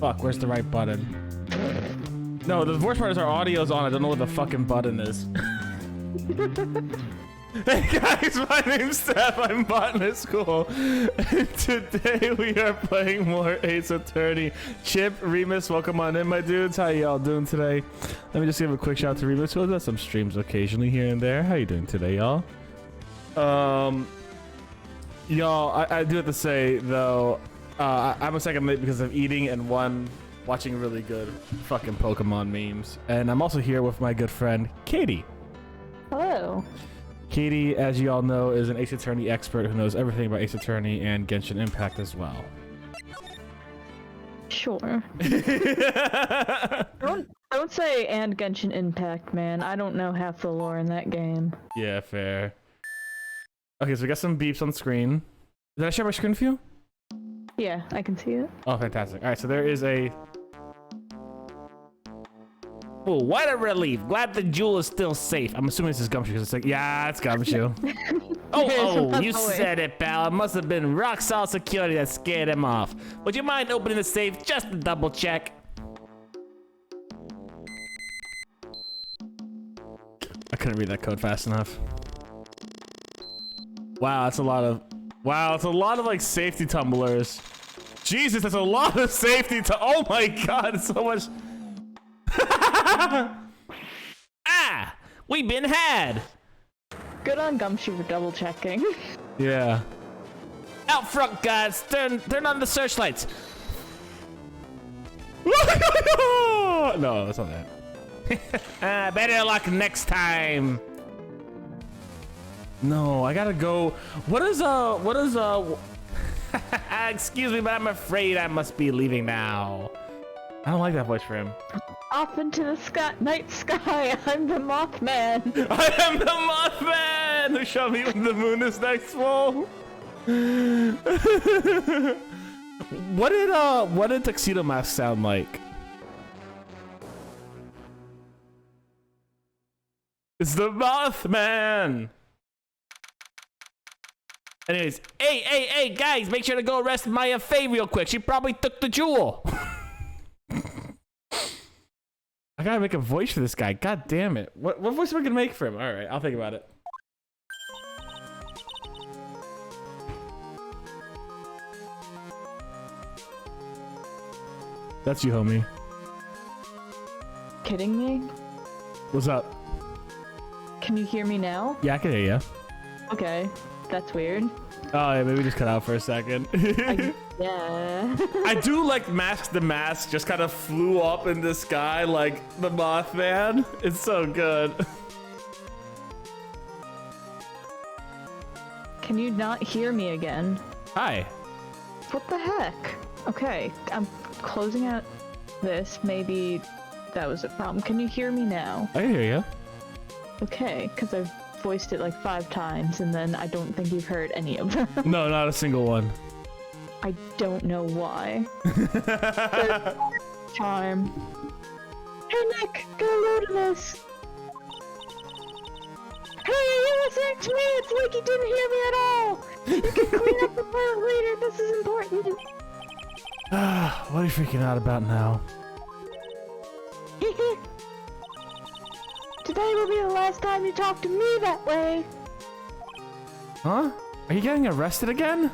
Fuck, where's the right button? No, the worst part is our audio's on. I don't know what the fucking button is. Hey guys, my name's Steph. I'm Botanist Cool. And today we are playing more Ace Attorney. Chip, Remus, welcome on in, my dudes. How y'all doing today? Let me just give a quick shout out to Remus, who does some streams occasionally here and there. How you doing today, y'all? Y'all, I do have to say though, I'm a second late because of eating and one watching really good fucking Pokemon memes. And I'm also here with my good friend Katie. Hello. Katie, as you all know, is an Ace Attorney expert who knows everything about Ace Attorney and Genshin Impact as well. Sure. don't say and Genshin Impact, man. I don't know half the lore in that game. Yeah, fair. Okay, so we got some beeps on the screen. Did I share my screen with you? Yeah, I can see it. Oh, fantastic. All right, so there is a... Oh, what a relief. Glad the jewel is still safe. I'm assuming this is Gumshoe because it's like, yeah, it's Gumshoe. oh, you said it, pal. It must have been rock solid security that scared him off. Would you mind opening the safe just to double check? I couldn't read that code fast enough. Wow, that's a lot of... Wow, it's a lot of like safety tumblers. Jesus, that's a lot of safety oh my god, it's so much... Ah! We've been had! Good on Gumshoe for double checking. Yeah. Out front, guys! Turn on the searchlights! No, that's not that. Better luck next time! No, I gotta go. What is excuse me, but I'm afraid I must be leaving now. I don't like that voice for him. Off into the night sky, I'm the Mothman. I am the Mothman who shall meet when the moon is next full. What did Tuxedo Mask sound like? It's the Mothman. Anyways, hey, guys, make sure to go arrest Maya Faye real quick. She probably took the jewel. I gotta make a voice for this guy. God damn it. What voice am I gonna make for him? Alright, I'll think about it. That's you, homie. Kidding me? What's up? Can you hear me now? Yeah, I can hear you. Okay, that's weird. Oh, yeah, maybe just cut out for a second. Yeah. I do like Mask the Mask just kind of flew up in the sky like the Mothman. It's so good. Can you not hear me again? Hi. What the heck? Okay, I'm closing out this. Maybe that was a problem. Can you hear me now? I can hear you. Okay, because I've voiced it like 5 times and then I don't think you've heard any of them. No, not a single one. I don't know why. Charm. Hey Nick, get a load of this. Hey, are you listening to me? It's like you didn't hear me at all. You can clean up the part later. This is important. What are you freaking out about now? Today will be the last time you talk to me that way. Huh? Are you getting arrested again?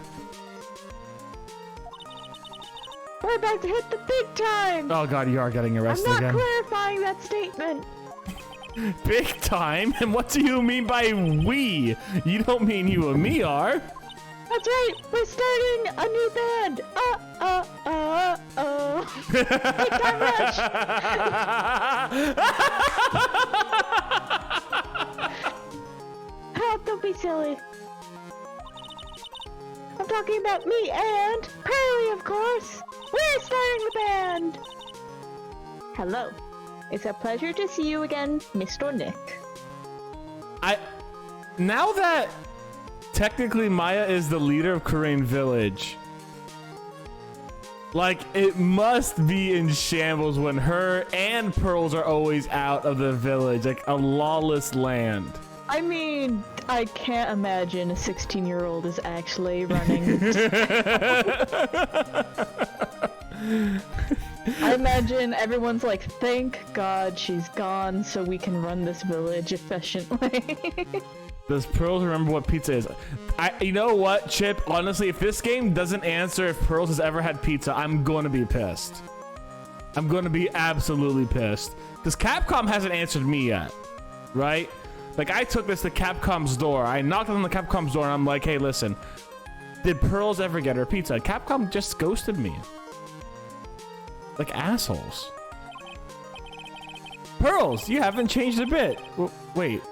We're about to hit the big time. Oh god, you are getting arrested again. I'm not clarifying that statement. Big time? And what do you mean by we? You don't mean you and me are. That's right. We're starting a new band. Big time rush. Oh, don't be silly. I'm talking about me and Pearly, of course. We're starting the band. Hello. It's a pleasure to see you again, Mr. Nick. Now that technically Maya is the leader of Kurain Village, like, it must be in shambles when her and Pearls are always out of the village, like a lawless land. I mean, I can't imagine a 16-year-old is actually running. I imagine everyone's like, thank God she's gone so we can run this village efficiently. Does Pearls remember what pizza is? You know what, Chip? Honestly, if this game doesn't answer if Pearls has ever had pizza, I'm going to be pissed. I'm going to be absolutely pissed. Because Capcom hasn't answered me yet, right? Like, I took this to Capcom's door. I knocked on the Capcom's door and I'm like, hey, listen, did Pearls ever get her pizza? Capcom just ghosted me. Like assholes. Pearls, you haven't changed a bit. Wait,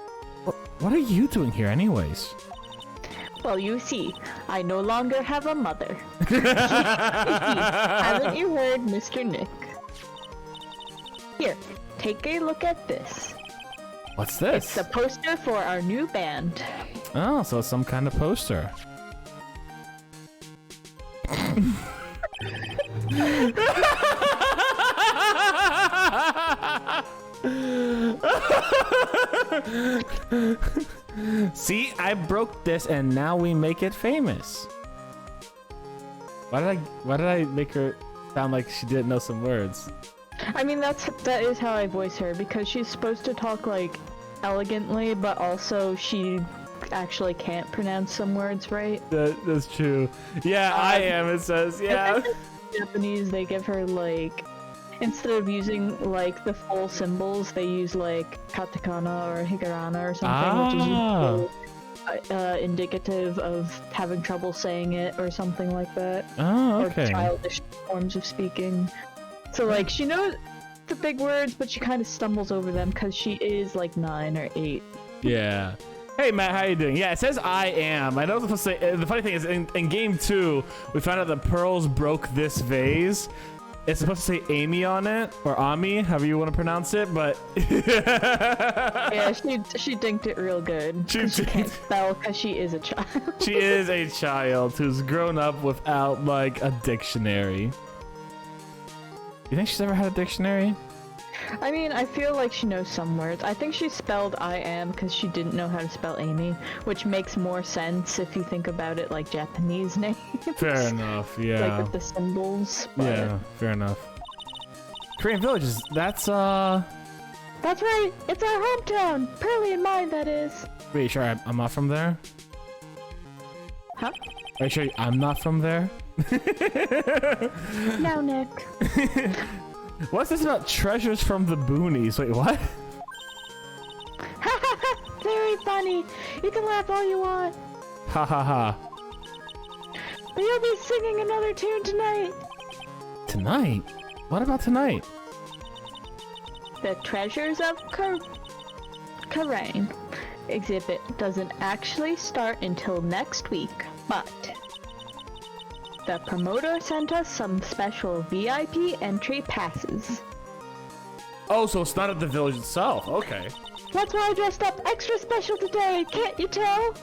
what are you doing here anyways? Well, you see, I no longer have a mother. Haven't you heard, Mr. Nick? Here, take a look at this. What's this? It's a poster for our new band. Oh, so it's some kind of poster. See, I broke this and now we make it famous. Why did I make her sound like she didn't know some words? I mean, that is how I voice her, because she's supposed to talk like elegantly, but also she actually can't pronounce some words right. That's true. Yeah, I am, it says, yeah. In Japanese, they give her like, instead of using like the full symbols, they use like katakana or higurana or something, which is indicative of having trouble saying it or something like that. Oh, okay. Or childish forms of speaking. So like, she knows the big words, but she kind of stumbles over them because she is like 9 or 8. Yeah. Hey Matt, how you doing? Yeah, it says I am. I know the funny thing is in game 2, we found out that Pearls broke this vase. It's supposed to say Amy on it, or Ami, however you want to pronounce it, but yeah, she dinked it real good. She can't spell because she is a child. She is a child who's grown up without like a dictionary. You think she's ever had a dictionary? I mean, I feel like she knows some words. I think she spelled I am because she didn't know how to spell Amy, which makes more sense if you think about it like Japanese names. Fair enough, yeah. Like with the symbols. But... yeah, fair enough. Korean villages, that's right, it's our hometown! Pearly and mine, that is. Wait, sure, I'm not from there? Huh? Are you sure I'm not from there? No, Nick. What's this about treasures from the boonies? Wait, what? Very funny. You can laugh all you want. Ha ha ha. But you'll be singing another tune tonight. Tonight? What about tonight? The Treasures of Karain exhibit doesn't actually start until next week, but the promoter sent us some special VIP entry passes. Oh, so it's not at the village itself. Okay. That's why I dressed up extra special today, can't you tell?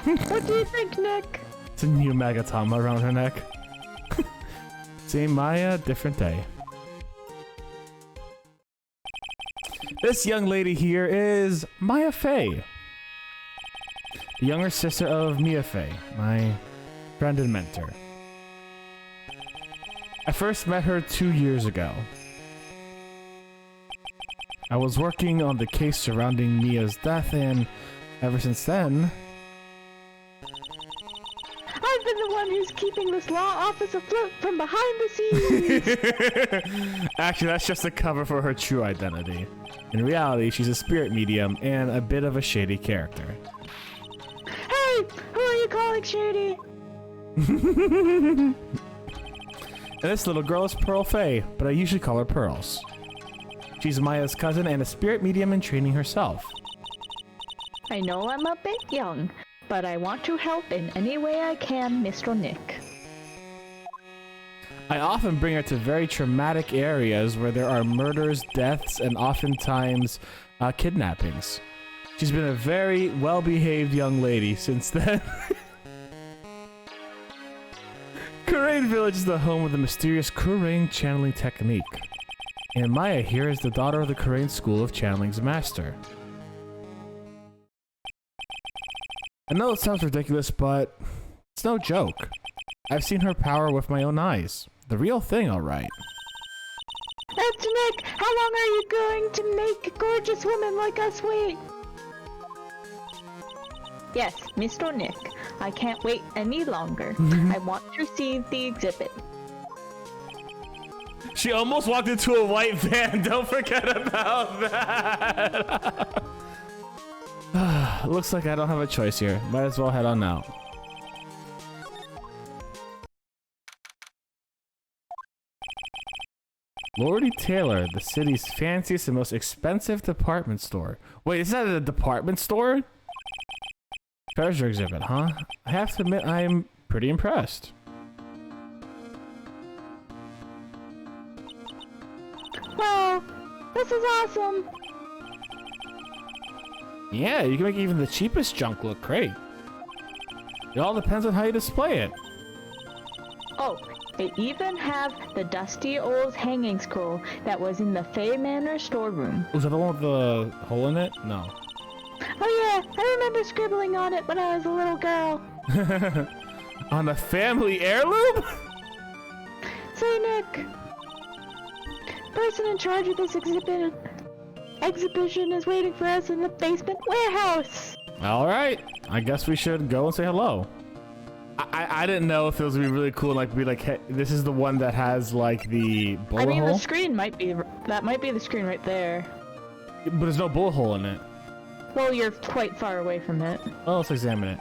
What do you think, Nick? It's a new Magatama around her neck. Same Maya, different day. This young lady here is Maya Faye, the younger sister of Mia Faye, my friend and mentor. I first met her 2 years ago. I was working on the case surrounding Mia's death, and ever since then... I've been the one who's keeping this law office afloat from behind the scenes! Actually, that's just a cover for her true identity. In reality, she's a spirit medium and a bit of a shady character. Hey! Who are you calling shady? And this little girl is Pearl Faye, but I usually call her Pearls. She's Maya's cousin and a spirit medium in training herself. I know I'm a bit young, but I want to help in any way I can, Mr. Nick. I often bring her to very traumatic areas where there are murders, deaths, and oftentimes kidnappings. She's been a very well-behaved young lady since then. Kurain Village is the home of the mysterious Kurain channeling technique. And Maya here is the daughter of the Kurain School of Channeling's master. I know it sounds ridiculous, but it's no joke. I've seen her power with my own eyes. The real thing, alright. That's Nick! How long are you going to make gorgeous women like us wait? Yes, Mr. Nick. I can't wait any longer. I want to see the exhibit. She almost walked into a white van. Don't forget about that. Looks like I don't have a choice here. Might as well head on out. Lordy Taylor, the city's fanciest and most expensive department store. Wait, is that a department store? Treasure exhibit, huh? I have to admit, I'm pretty impressed. Wow, this is awesome. Yeah, you can make even the cheapest junk look great. It all depends on how you display it. Oh, they even have the dusty old hanging scroll that was in the Faye Manor storeroom. Was that the one with the hole in it? No. Oh yeah, I remember scribbling on it when I was a little girl. On a family heirloom? Say, Nick. Person in charge of this exhibition is waiting for us in the basement warehouse. All right, I guess we should go and say hello. I didn't know if it was gonna be really cool, like be like, hey, this is the one that has like the bullet I mean, hole. the screen might be that might be the screen right there. But there's no bullet hole in it. Well, you're quite far away from it. Oh, let's examine it.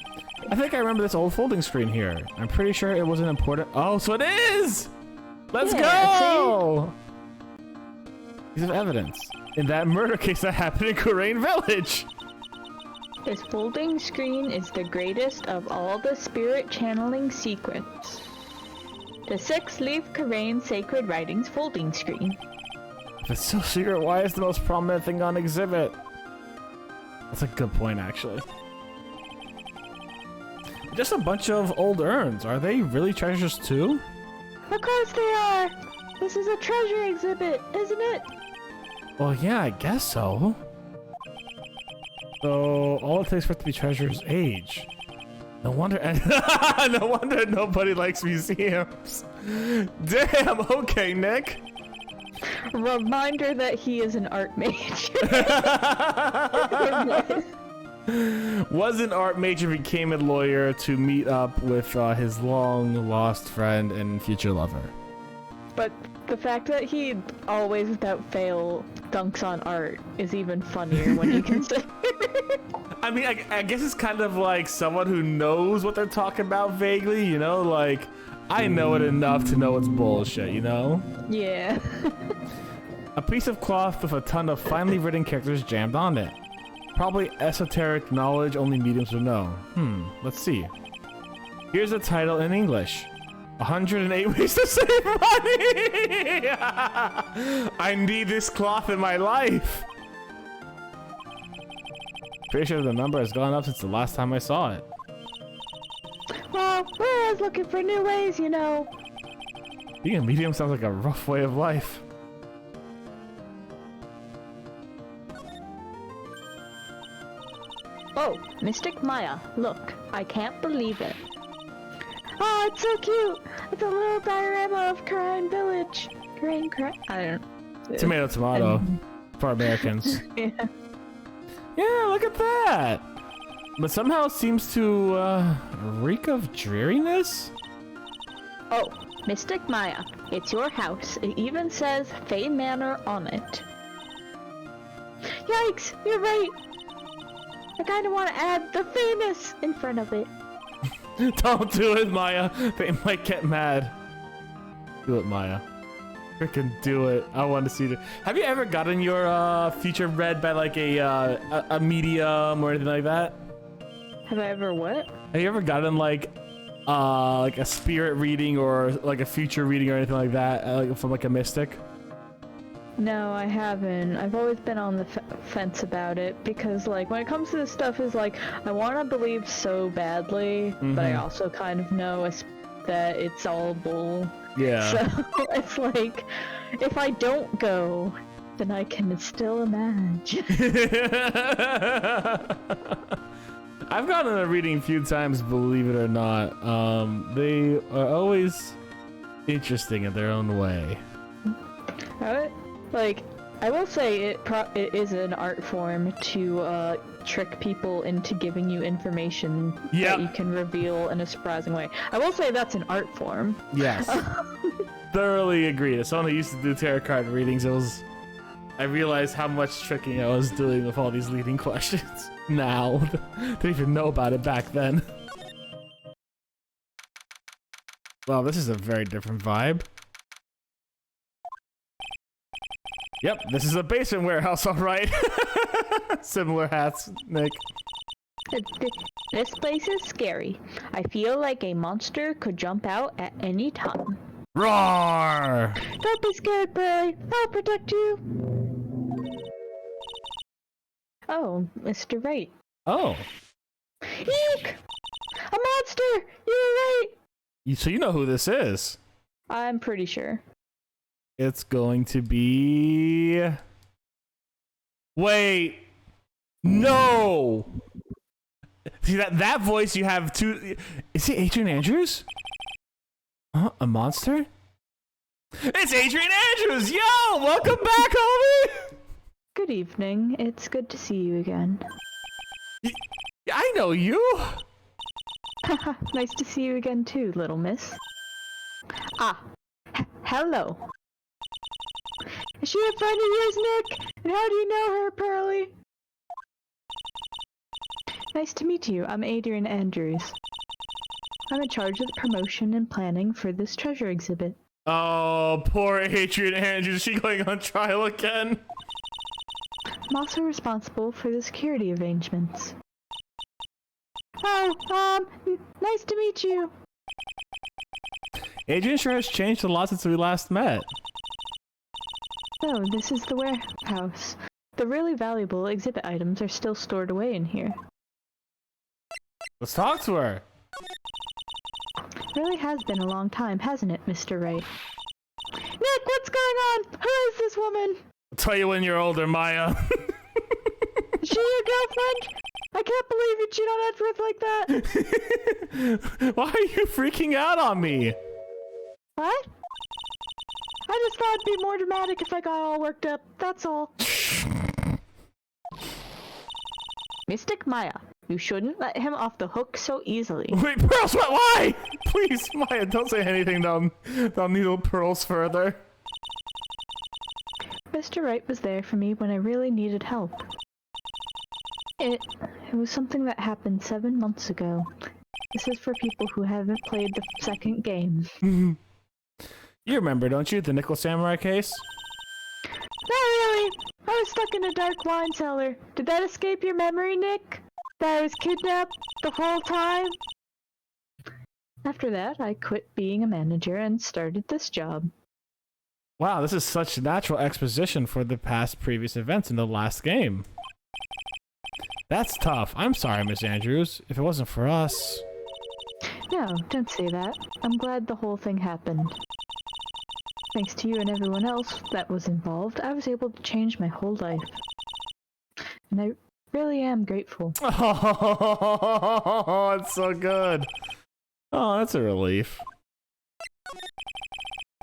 I think I remember this old folding screen here. I'm pretty sure it wasn't important. Oh, so it is! Let's go! Piece of evidence. In that murder case that happened in Karain Village. This folding screen is the greatest of all the spirit channeling secrets. The 6-leaf Karain sacred writings folding screen. If it's so secret, why is the most prominent thing on exhibit? That's a good point, actually. Just a bunch of old urns. Are they really treasures too? Of course they are! This is a treasure exhibit, isn't it? Well, yeah, I guess so. So, all it takes for it to be treasures age. No wonder, no wonder nobody likes museums. Damn, okay, Nick. Reminder that he is an art major. Was an art major, became a lawyer to meet up with his long lost friend and future lover. But the fact that he always without fail dunks on art is even funnier when you consider. I mean, I guess it's kind of like someone who knows what they're talking about vaguely, you know? Like, I know it enough to know it's bullshit, you know? Yeah. A piece of cloth with a ton of finely written characters jammed on it. Probably esoteric knowledge only mediums would know. Let's see. Here's the title in English. 108 ways to save money! I need this cloth in my life! Pretty sure the number has gone up since the last time I saw it. Well, we're always looking for new ways, you know. Being a medium sounds like a rough way of life. Oh, Mystic Maya, look, I can't believe it. Oh, it's so cute! It's a little diorama of Karain Village. Karain, I don't know. Tomato, for Americans. Yeah. Yeah, look at that! But somehow it seems to, reek of dreariness? Oh, Mystic Maya, it's your house. It even says Faye Manor on it. Yikes, you're right! I kinda wanna add the famous in front of it. Don't do it, Maya. They might get mad. Do it, Maya. Freaking do it. I want to see it. Have you ever gotten your feature read by like a medium or anything like that? Have I ever what? Have you ever gotten like a spirit reading or like a future reading or anything like that, like from like a mystic? No, I haven't. I've always been on the fence about it because, like, when it comes to this stuff, is like I want to believe so badly, but I also kind of know that it's all bull. Yeah. So it's like, if I don't go, then I can still imagine. I've gotten a reading a few times, believe it or not. They are always interesting in their own way. Alright. Like, I will say it is an art form to trick people into giving you information that you can reveal in a surprising way. I will say that's an art form. Yes. Thoroughly agree. As someone who used to do tarot card readings, I realized how much tricking I was doing with all these leading questions. Now, didn't even know about it back then. Well, this is a very different vibe. Yep, this is a basement warehouse, all right. Similar hats, Nick. This place is scary. I feel like a monster could jump out at any time. Roar! Don't be scared, Pearly. I'll protect you. Oh, Mr. Wright. Oh. Eek! A monster! You were right! So you know who this is? I'm pretty sure. It's going to be... Wait. No! See, that voice you have two... Is it Adrian Andrews? Huh? A monster? It's Adrian Andrews! Yo! Welcome back, homie! Good evening. It's good to see you again. I know you! Haha, nice to see you again too, little miss. Ah, hello. Is she a friend of yours, Nick? And how do you know her, Pearly? Nice to meet you. I'm Adrian Andrews. I'm in charge of the promotion and planning for this treasure exhibit. Oh, poor Adrian Andrews. Is she going on trial again? I'm also responsible for the security arrangements. Oh, nice to meet you. Adrian sure has changed a lot since we last met. So, this is the warehouse. The really valuable exhibit items are still stored away in here. Let's talk to her. Really has been a long time, hasn't it, Mr. Wright? Nick, what's going on? Who is this woman? I'll tell you when you're older, Maya. Is she your girlfriend? I can't believe you cheat on Edgeworth like that. Why are you freaking out on me? What? I just thought it'd be more dramatic if I got all worked up, that's all. Mystic Maya, you shouldn't let him off the hook so easily. Wait, Pearls, what? Why? Please, Maya, don't say anything that'll needle Pearls further. Mr. Wright was there for me when I really needed help. It was something that happened 7 months ago. This is for people who haven't played the second game. You remember, don't you? The Nickel Samurai case? Not really! I was stuck in a dark wine cellar. Did that escape your memory, Nick? That I was kidnapped the whole time? After that, I quit being a manager and started this job. Wow, this is such natural exposition for the previous events in the last game. That's tough. I'm sorry, Miss Andrews. If it wasn't for us... No, don't say that. I'm glad the whole thing happened. Thanks to you and everyone else that was involved, I was able to change my whole life. And I really am grateful. Oh, it's so good. Oh, that's a relief.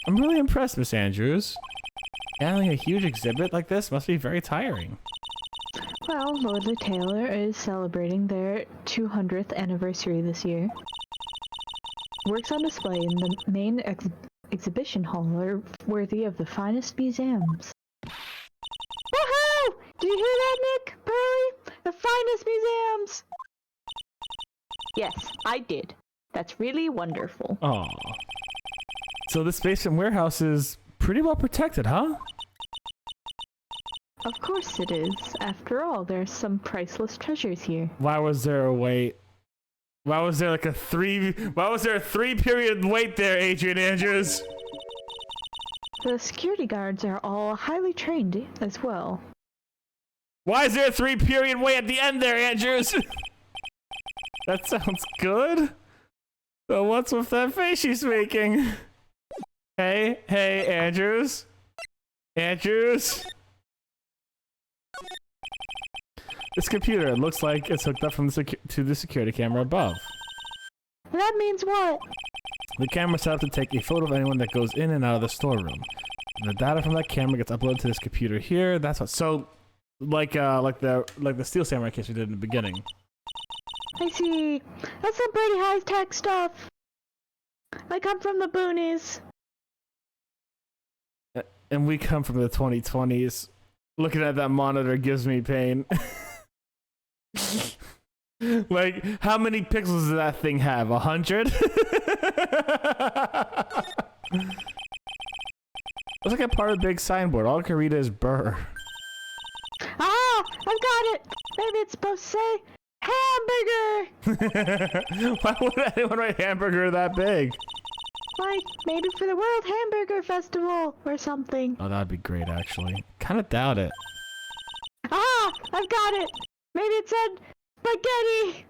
I'm really impressed, Miss Andrews. Handling a huge exhibit like this must be very tiring. Well, Lord the Tailor is celebrating their 200th anniversary this year. Works on display in the main exhibition hall are worthy of the finest museums. Woohoo! Do you hear that, Nick? Pearly? The finest museums! Yes, I did. That's really wonderful. Aw. So this basement warehouse is pretty well protected, huh? Of course it is. After all, there's some priceless treasures here. Why was there a wait? Why was there like a 3-period wait there, Adrian Andrews? The security guards are all highly trained as well. Why is there a 3-period wait at the end there, Andrews? That sounds good. So what's with that face she's making? Hey, Andrews? Andrews? This computer looks like it's hooked up from to the security camera above. That means what? The camera's set up to take a photo of anyone that goes in and out of the storeroom. The data from that camera gets uploaded to this computer here. That's what. So, like the Steel Samurai case we did in the beginning. I see. That's some pretty high-tech stuff. I come from the boonies. And we come from the 2020s. Looking at that monitor gives me pain. Like, how many pixels does that thing have? 100? Looks like a part of a big signboard. All I can read is burr. Ah! I've got it! Maybe it's supposed to say hamburger! Why would anyone write hamburger that big? Like, maybe for the World Hamburger Festival or something. Oh, that'd be great, actually. Kind of doubt it. Ah! I've got it! Maybe it said spaghetti!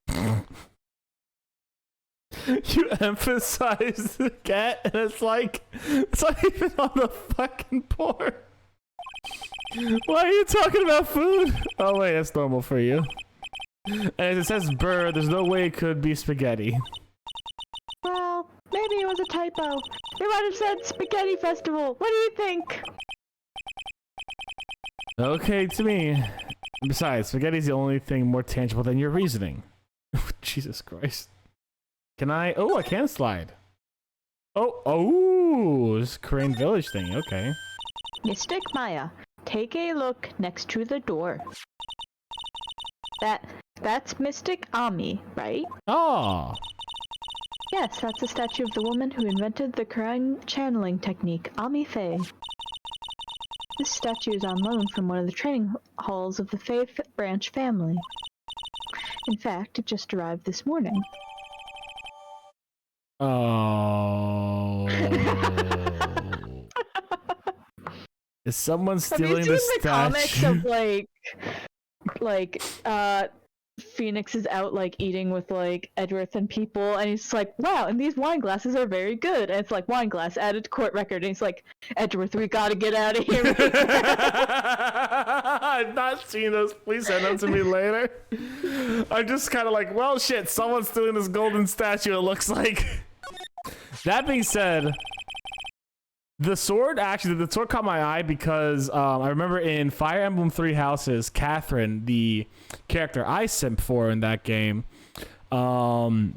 You emphasize the cat, and it's like, it's not even on the fucking board. Why are you talking about food? Oh wait, that's normal for you. And it says burr, there's no way it could be spaghetti. Well, maybe it was a typo. It might have said Spaghetti Festival. What do you think? Okay to me. Besides, spaghetti's the only thing more tangible than your reasoning. Jesus Christ. Can I? Oh, I can slide. Oh, this Crane Village thing. Okay. Mystic Maya, take a look next to the door. That's Mystic Ami, right? Oh. Yes, that's a statue of the woman who invented the crime channeling technique, Ami Faye. This statue is on loan from one of the training halls of the Faye branch family. In fact, it just arrived this morning. Oh. Is someone stealing the statue? Comics of Phoenix is out like eating with like Edgeworth and people, and he's like, wow, and these wine glasses are very good, and it's like wine glass added to court record, and he's like, Edgeworth, we gotta get out of here. I've not seen those. Please send them to me later. I'm just kind of like, well, shit, someone's stealing this golden statue, it looks like. That being said, the sword caught my eye because I remember in Fire Emblem Three Houses, Catherine, the character I simp for in that game, has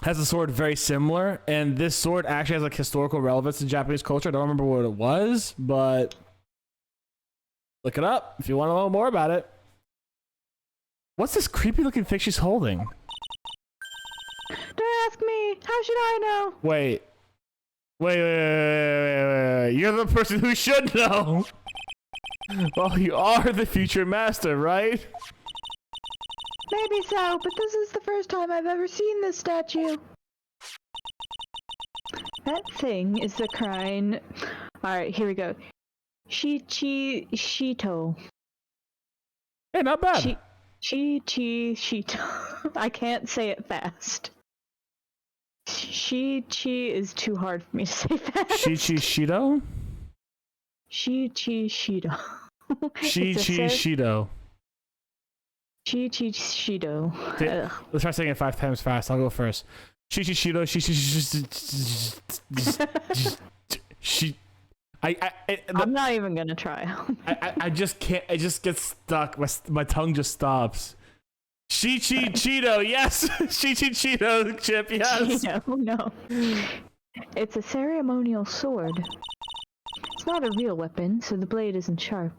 a sword very similar, and this sword actually has like historical relevance to Japanese culture. I don't remember what it was, but look it up if you want to know more about it. What's this creepy looking thing she's holding? Don't ask me. How should I know? Wait. You're the person who should know. Well, you are the future master, right? Maybe so, but this is the first time I've ever seen this statue. That thing is the crane. Alright, here we go. Shito. Hey, not bad. Shito. I can't say it fast. Shito is too hard for me to say fast. Shido? Shito. Shido. Shido. Let's try saying it 5 times fast. I'll go first. Shido. I'm not even gonna try. I just can't. I just get stuck. My tongue just stops. Cheeto, yes. Cheeto, Chip, yes. No. It's a ceremonial sword. It's not a real weapon, so the blade isn't sharp.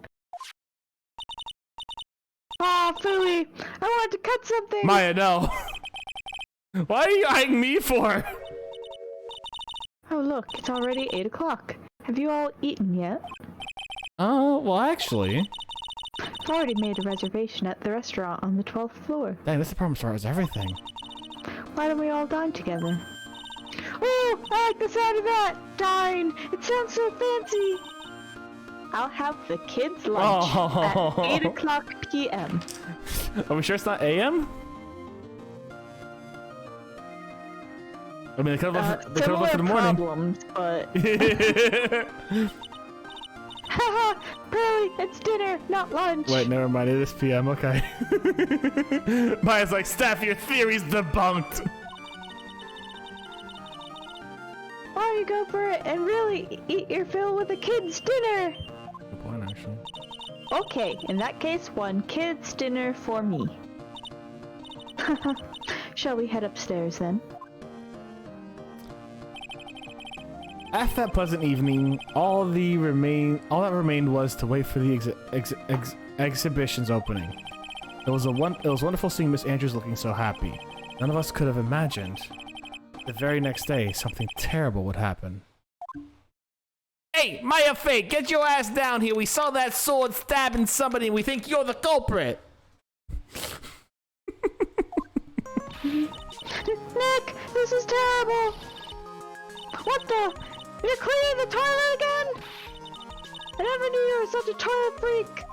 Ah, Phooey! I wanted to cut something! Maya, no. Why are you eyeing me for? Oh, look, it's already 8 o'clock. Have you all eaten yet? Oh, well, actually. I've already made a reservation at the restaurant on the 12th floor. Dang, this department store has everything. Why don't we all dine together? Oh, I like the sound of that! Dine! It sounds so fancy! I'll have the kids' lunch at 8 o'clock p.m. Are we sure it's not a.m.? I mean, they could have left in the morning. Problems, but... Haha! Pearly, it's dinner, not lunch! Wait, never mind, it is p.m., okay. Maya's like, Steph, your theory's debunked! Why don't you go for it and really eat your fill with a kid's dinner? Good point, actually. Okay, in that case, one kid's dinner for me. Shall we head upstairs then? After that pleasant evening, all that remained was to wait for the exhibition's opening. It was wonderful seeing Miss Andrews looking so happy. None of us could have imagined the very next day something terrible would happen. Hey, Maya Faye, get your ass down here. We saw that sword stabbing somebody and we think you're the culprit. Nick, this is terrible. What the? You're cleaning the toilet again? I never knew you were such a toilet freak.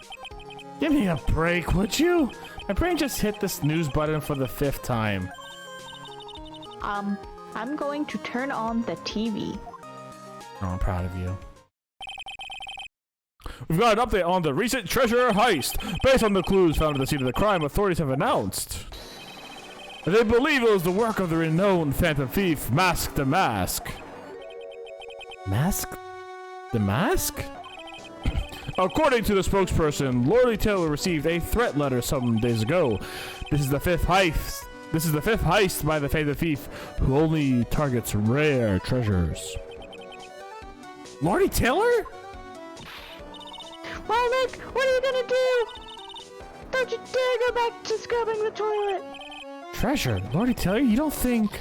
Give me a break, would you? My brain just hit the snooze button for the 5th time. I'm going to turn on the TV. Oh, I'm proud of you. We've got an update on the recent treasure heist. Based on the clues found at the scene of the crime, authorities have announced that they believe it was the work of the renowned phantom thief, Mask the Mask. Mask? The Mask? According to the spokesperson, Lordy Taylor received a threat letter some days ago. This is the 5th heist. This is the 5th heist by the phantom thief, who only targets rare treasures. Lordy Taylor? Well, Nick, what are you gonna do? Don't you dare go back to scrubbing the toilet. Treasure? Lordy Taylor, you don't think...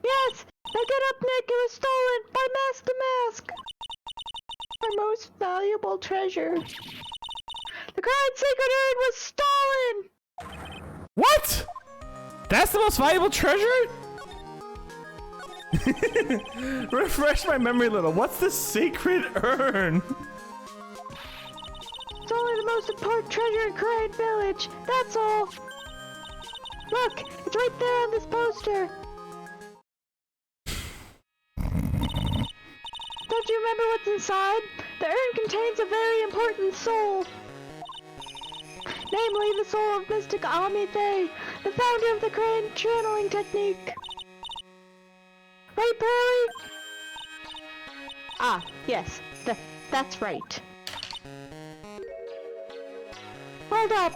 Yes! Now get up, Nick! It was stolen by Mask the Mask! Our most valuable treasure. The Grand Sacred Urn was stolen! What? That's the most valuable treasure? Refresh my memory a little. What's the Sacred Urn? It's only the most important treasure in Crane Village. That's all. Look, it's right there on this poster. Don't you remember what's inside? The urn contains a very important soul. Namely, the soul of Mystic Faye, the founder of the Crane channeling technique. Right, Pearly? Ah, yes, that's right. Hold up.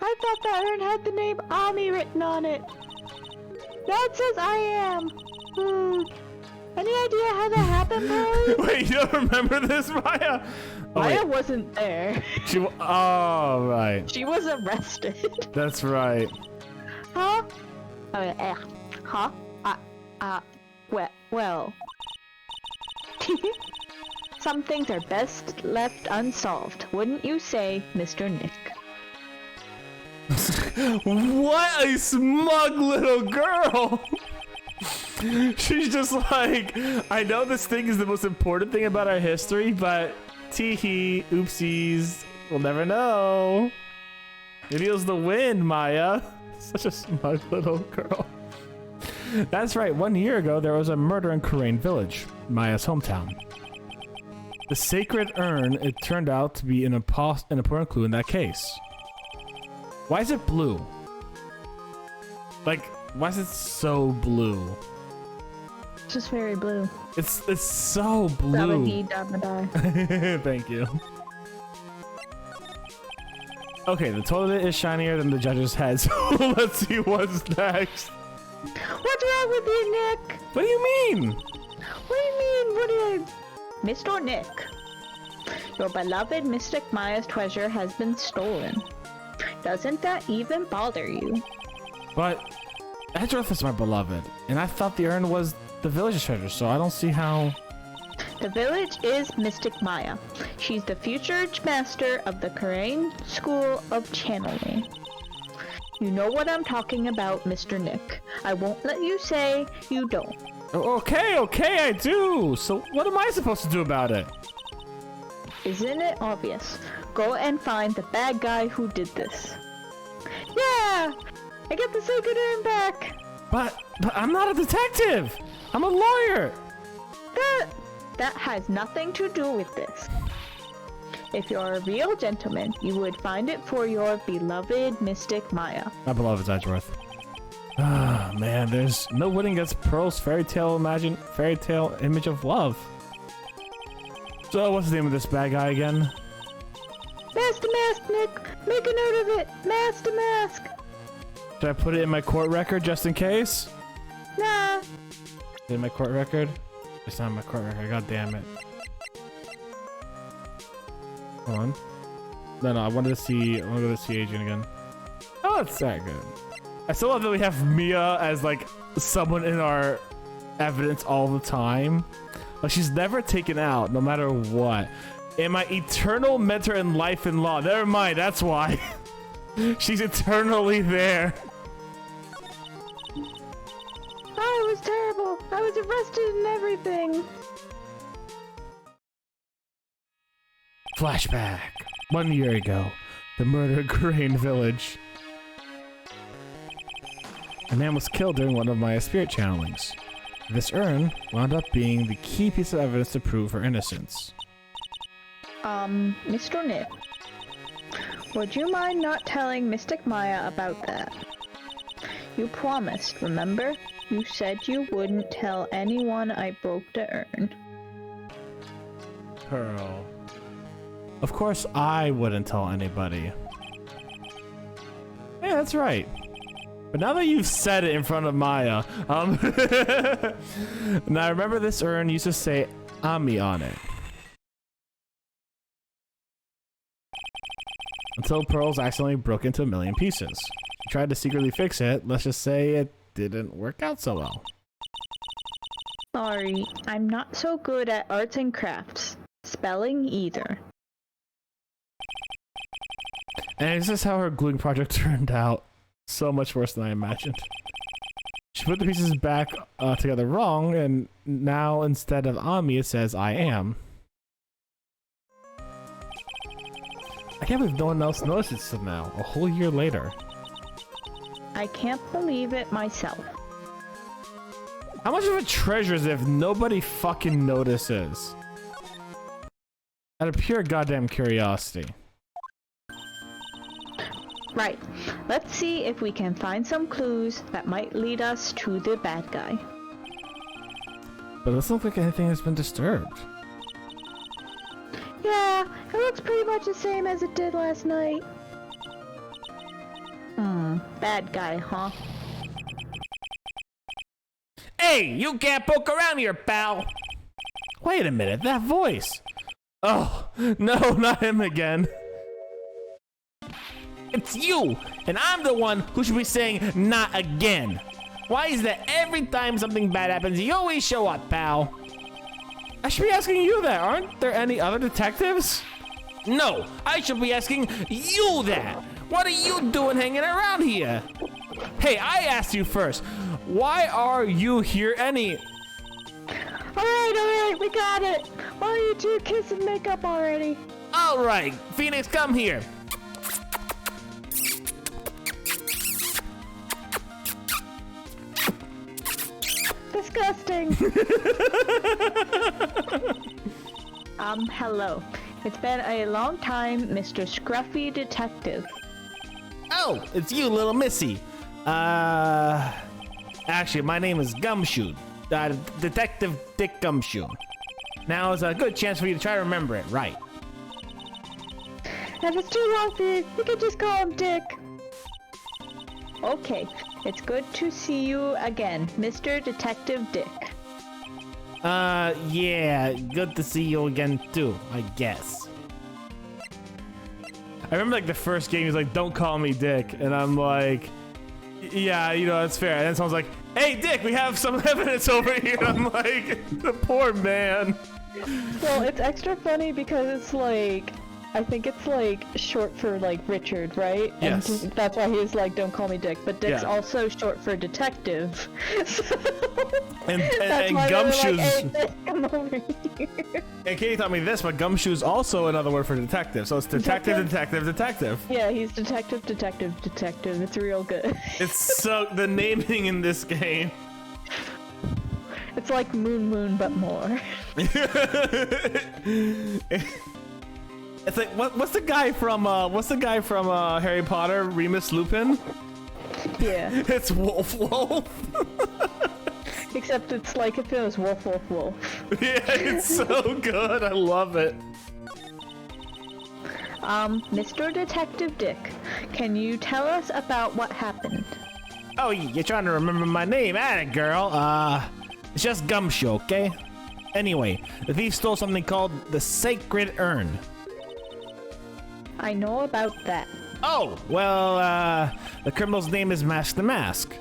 I thought that urn had the name Ami written on it. Now it says I am. Any idea how that happened, Pearly? Wait, you don't remember this, Maya? Oh, Maya wasn't there. Oh, right. She was arrested. That's right. Huh? Huh? Well. Some things are best left unsolved, wouldn't you say, Mr. Nick? What a smug little girl! She's just like, I know this thing is the most important thing about our history, but tee-hee, oopsies, we'll never know. Maybe it was the wind, Maya. Such a smug little girl. That's right, 1 year ago there was a murder in Crane Village, Maya's hometown. The Sacred Urn, it turned out to be an important clue in that case. Why is it blue? Like, why is it so blue? It's just very blue. It's so blue. Thank you. Okay, the toilet is shinier than the judge's head, so let's see what's next. What's wrong with you, Nick? What do you mean? What do you mean? What do you... Mr. Nick, your beloved Mystic Maya's treasure has been stolen. Doesn't that even bother you? But Edgeworth is my beloved, and I thought the urn was the village's treasure, so I don't see how... The village is Mystic Maya. She's the future master of the Crane School of Channeling. You know what I'm talking about, Mr. Nick. I won't let you say you don't. Okay, I do. So what am I supposed to do about it? Isn't it obvious? Go and find the bad guy who did this. Yeah! I get the Sacred Urn back! But I'm not a detective! I'm a lawyer! That has nothing to do with this. If you're a real gentleman, you would find it for your beloved Mystic Maya. My beloved's Edgeworth. Ah, man, there's no winning against Pearl's fairy tale image of love. So, what's the name of this bad guy again? Master Mask, Nick! Make a note of it! Master Mask! Should I put it in my court record just in case? Nah. Is it in my court record? It's not in my court record, god damn it. Hold on. No, I wanted to see, I want to go to see agent again. Oh, that's that good. I still love that we have Mia as like someone in our evidence all the time. Like she's never taken out, no matter what. In my eternal mentor in life and law. Never mind, that's why. She's eternally there. Oh, it was terrible. I was arrested and everything. Flashback. 1 year ago, the murder of Grain Village. A man was killed during one of my spirit channelings. This urn wound up being the key piece of evidence to prove her innocence. Mr. Nip, would you mind not telling Mystic Maya about that? You promised, remember? You said you wouldn't tell anyone I broke the urn. Pearl. Of course I wouldn't tell anybody. Yeah, that's right. But now that you've said it in front of Maya, now remember this urn used to say Ami on it. Until Pearls accidentally broke into a million pieces. She tried to secretly fix it, let's just say it didn't work out so well. Sorry, I'm not so good at arts and crafts. Spelling either. And this is how her gluing project turned out. So much worse than I imagined. She put the pieces back together wrong, and now instead of Ami, it says I am. I can't believe no one else noticed it till now, a whole year later. I can't believe it myself. How much of a treasure is it if nobody fucking notices? Out of pure goddamn curiosity. Right. Let's see if we can find some clues that might lead us to the bad guy. But it doesn't look like anything has been disturbed. Yeah, it looks pretty much the same as it did last night. Bad guy, huh? Hey, you can't poke around here, pal! Wait a minute, that voice! Oh, no, not him again. It's you, and I'm the one who should be saying not again. Why is that every time something bad happens, you always show up, pal? I should be asking you that. Aren't there any other detectives? No, I should be asking you that. What are you doing hanging around here? Hey, I asked you first. Why are you here any... Alright, we got it. Why don't you two kiss and make up already? Alright, Phoenix, come here. Disgusting. Hello. It's been a long time, Mr. Scruffy Detective. Oh, it's you, little missy. Actually, my name is Gumshoe. Detective Dick Gumshoe. Now is a good chance for you to try to remember it, right? If it's too long for you, you can just call him Dick. Okay, it's good to see you again, Mr. Detective Dick. Yeah, good to see you again too, I guess. I remember like the first game, he's like, don't call me Dick, and I'm like, yeah, you know, that's fair. And then someone's like, hey Dick, we have some evidence over here. I'm like, the poor man. Well, it's extra funny because it's like, I think it's like short for like Richard, right? Yes. And that's why he's like, don't call me Dick. But Dick's also short for detective. And Gumshoe's... Gumshoe's... Like, hey, Dick, come over here. And Katie taught me this, but Gumshoe's also another word for detective. So it's detective. Yeah, he's detective. It's real good. It's so... the naming in this game. It's like Moon, but more. It's like what's the guy from Harry Potter, Remus Lupin? Yeah. It's Wolf Wolf. Except it's like if it was Wolf Wolf Wolf. Yeah, it's so good. I love it. Mr. Detective Dick, can you tell us about what happened? Oh, you're trying to remember my name, girl. It's just Gumshoe, okay? Anyway, the thief stole something called the Sacred Urn. I know about that. Oh, well, the criminal's name is Mask the Mask.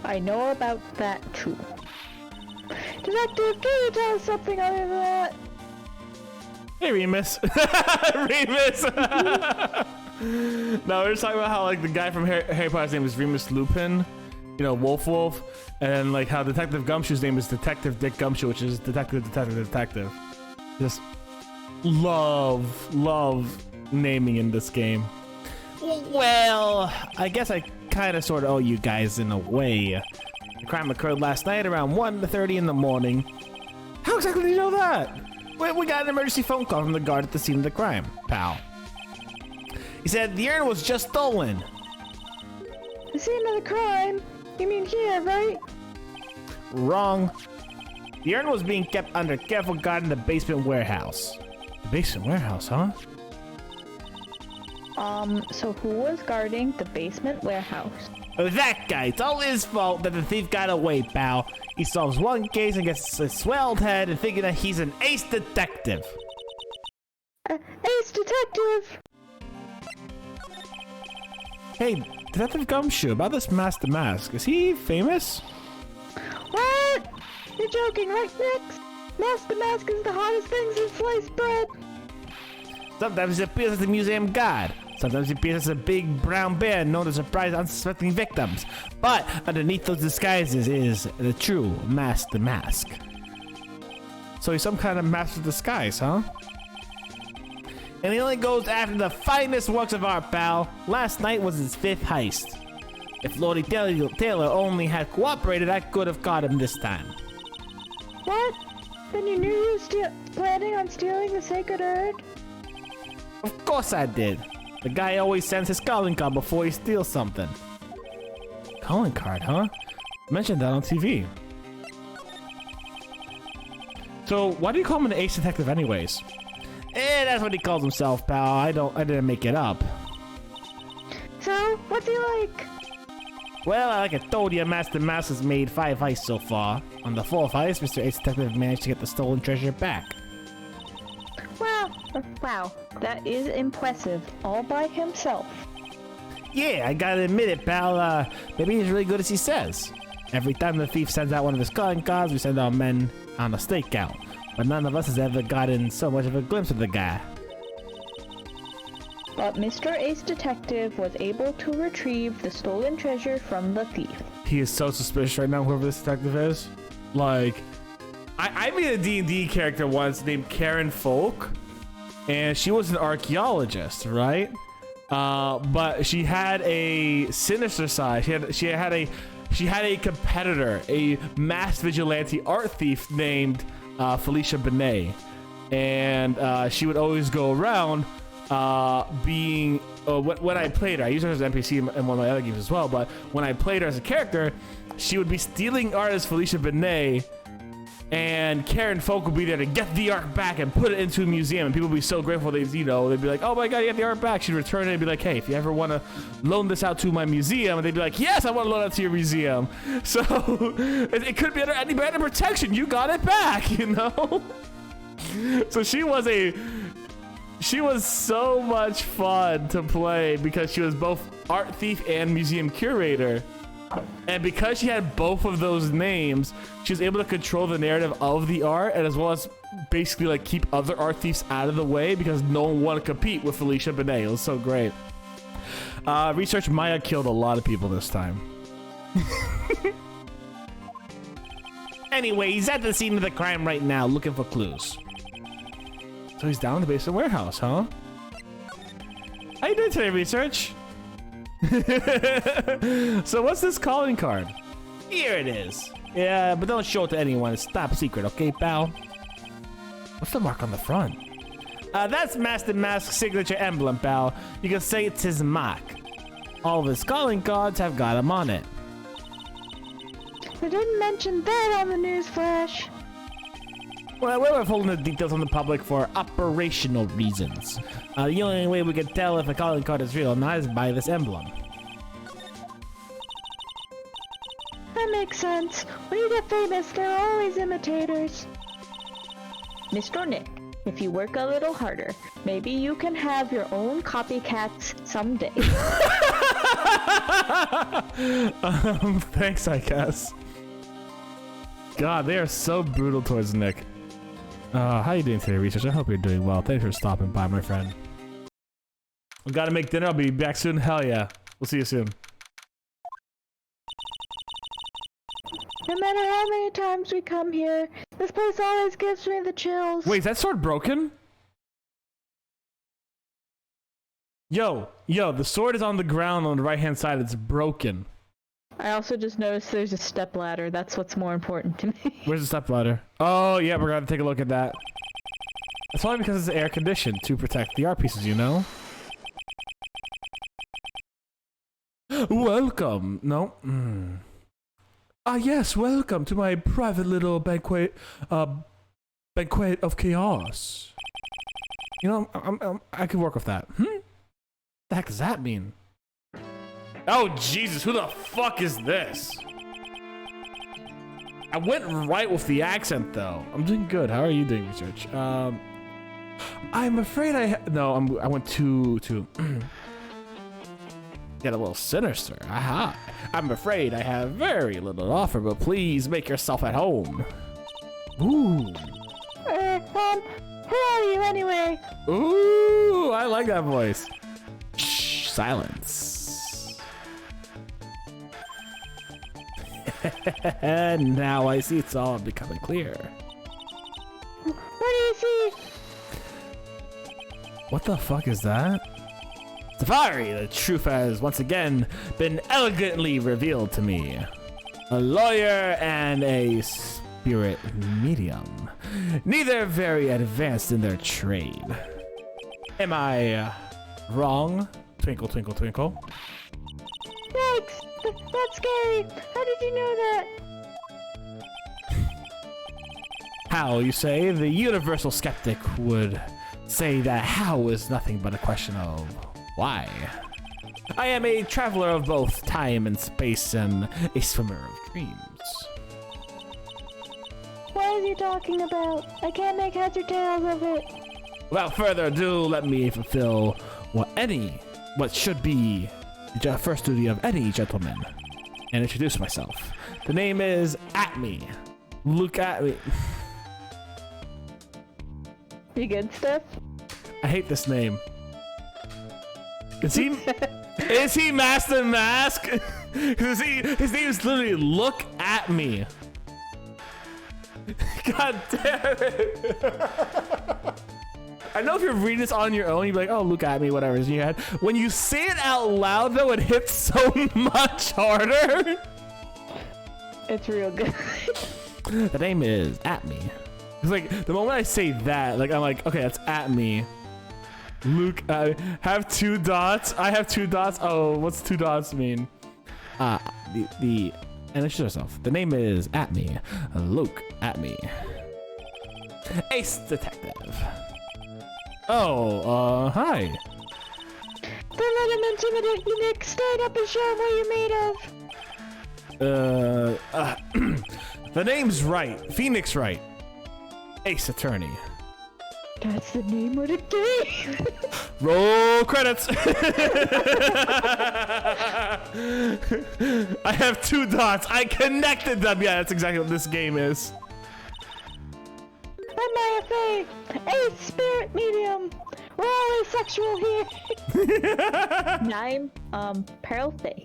I know about that too. Detective, can you tell us something other than that? Hey, Remus. Remus! No, we're just talking about how, like, the guy from Harry Potter's name is Remus Lupin. You know, Wolf Wolf. And, like, how Detective Gumshoe's name is Detective Dick Gumshoe, which is Detective. Just love naming in this game. Well, I guess I kind of sort of owe you guys in a way. The crime occurred last night around 1:30 in the morning. How exactly do you know that? We got an emergency phone call from the guard at the scene of the crime, pal. He said the urn was just stolen. The scene of the crime? You mean here, right? Wrong. The urn was being kept under careful guard in the basement warehouse. The basement warehouse, huh? So who was guarding the basement warehouse? That guy. It's all his fault that the thief got away, pal. He solves one case and gets a swelled head and thinking that he's an ace detective. Ace detective! Hey, Detective Gumshoe, about this Mask the Mask, is he famous? What? You're joking, right, Nix? Mask the Mask is the hottest thing since sliced bread. Sometimes he appears as a museum guard. Sometimes he appears as a big brown bear known to surprise unsuspecting victims. But underneath those disguises is the true Mask the Mask. So he's some kind of master disguise, huh? And he only goes after the finest works of art, pal. Last night was his 5th heist. If Lordy Taylor only had cooperated, I could have caught him this time. What? Then you knew you were planning on stealing the Sacred Urn? Of course I did. The guy always sends his calling card before he steals something. Calling card, huh? Mentioned that on TV. So why do you call him an ace detective anyways? That's what he calls himself, pal. I didn't make it up. So, what's he like? Well, like I told you, Master Mask has made 5 heists so far. On the 4th heist, Mr. Ace Detective managed to get the stolen treasure back. Wow, that is impressive, all by himself. Yeah, I gotta admit it, pal. Maybe he's really good as he says. Every time the thief sends out one of his calling cards, we send our men on a stakeout. But none of us has ever gotten so much of a glimpse of the guy. But Mr. Ace Detective was able to retrieve the stolen treasure from the thief. He is so suspicious right now, whoever this detective is. Like, I made a D&D character once named Karen Folk, and she was an archaeologist, right? But she had a sinister side. She had a competitor, a masked vigilante art thief named Felicia Benet, and she would always go around being when I played her. I used her as an NPC in one of my other games as well, but when I played her as a character, she would be stealing art as Felicia Benet, and Karen Folk would be there to get the art back and put it into a museum, and people would be so grateful. They'd be like, oh my god, you got the art back. She'd return it and be like, hey, if you ever want to loan this out to my museum, and they'd be like, yes, I want to loan it to your museum. So it could be under any brand of protection. You got it back, you know. So she was so much fun to play because she was both art thief and museum curator. And because she had both of those names, she was able to control the narrative of the art, and as well as basically like keep other art thieves out of the way because no one wanted to compete with Felicia Benet. It was so great. Research Maya killed a lot of people this time. Anyway, he's at the scene of the crime right now looking for clues. So he's down in the basement warehouse, huh? How you doing today, Research? So what's this calling card? Here it is. Yeah, but don't show it to anyone. It's top secret, okay, pal? What's the mark on the front? That's Master Mask's signature emblem, pal. You can say it's his mark. All of his calling cards have got him on it. They didn't mention that on the news flash. Well, we're withholding the details on the public for operational reasons. The only way we can tell if a calling card is real or not is by this emblem. That makes sense. When you get famous, there are always imitators. Mr. Nick, if you work a little harder, maybe you can have your own copycats someday. Thanks, I guess. God, they are so brutal towards Nick. How you doing today, Research? I hope you're doing well. Thanks for stopping by, my friend. We gotta make dinner. I'll be back soon. Hell yeah. We'll see you soon. No matter how many times we come here, this place always gives me the chills. Wait, is that sword broken? Yo, the sword is on the ground on the right-hand side. It's broken. I also just noticed there's a step ladder. That's what's more important to me. Where's the step ladder? Oh, yeah, we're gonna take a look at that. It's only because it's air conditioned to protect the art pieces, you know? Welcome. No. Yes, welcome to my private little banquet of chaos. You know, I could work with that. The heck does that mean? Oh, Jesus, who the fuck is this? I went right with the accent, though. I'm doing good. How are you doing, Research? I'm afraid I went too get a little sinister. Aha. I'm afraid I have very little to offer, but please make yourself at home. Ooh. Who are you anyway? Ooh, I like that voice. Shh, silence. Now I see it's all becoming clear. What do you see? What the fuck is that? Safari, the truth has once again been elegantly revealed to me. A lawyer and a spirit medium. Neither very advanced in their trade. Am I wrong? Twinkle, twinkle, twinkle. Yikes! That's scary! How did you know that? How, you say? The universal skeptic would say that how is nothing but a question of why. I am a traveler of both time and space and a swimmer of dreams. What is he talking about? I can't make heads or tails of it. Without further ado, let me fulfill what should be the first duty of any gentleman and introduce myself. The name is Atme. Look at me. You good, Steph? I hate this name. Is he Master Mask? His name is literally Look At Me. God damn it. I know if you're reading this on your own, you'd be like, oh, look at me, whatever is in your head. When you say it out loud, though, it hits so much harder. It's real good. The name is At Me. It's like, the moment I say that, like, I'm like, okay, that's At Me. Luke, have 2 dots. I have 2 dots. Oh, what's 2 dots mean? And introduce yourself. The name is At Me. Luke At Me. Ace Detective. Oh, hi. Don't let him intimidate you, Nick. Stand up and show him what you're made of. The name's right. Phoenix Wright. Ace Attorney. That's the name of the game. Roll credits. I have 2 dots. I connected them. Yeah, that's exactly what this game is. I'm Maya Faye, a spirit medium. We're all asexual here. And I'm Pearl Faye.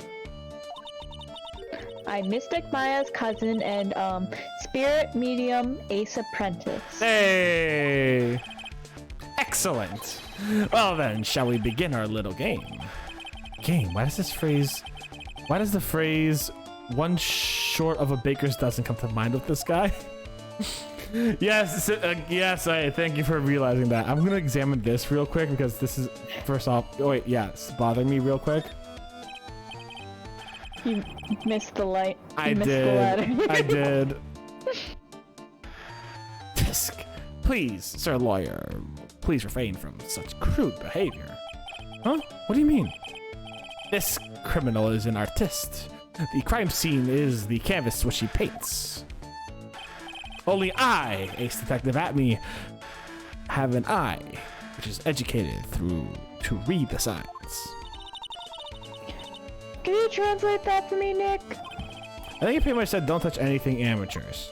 I'm Mystic Maya's cousin and spirit medium Ace Apprentice. Hey. Excellent. Well then, shall we begin our little game? Why does the phrase one short of a baker's dozen come to mind with this guy? Yes, I thank you for realizing that. I'm gonna examine this real quick because this is, first off, oh wait, yeah, it's bothering me real quick. You missed the light. I missed did. The ladder. I did. Tisk. Please, sir lawyer, please refrain from such crude behavior. Huh? What do you mean? This criminal is an artist. The crime scene is the canvas which he paints. Only I, Ace Detective Atme, have an eye which is educated to read the signs. Can you translate that for me, Nick? I think you pretty much said don't touch anything amateurs.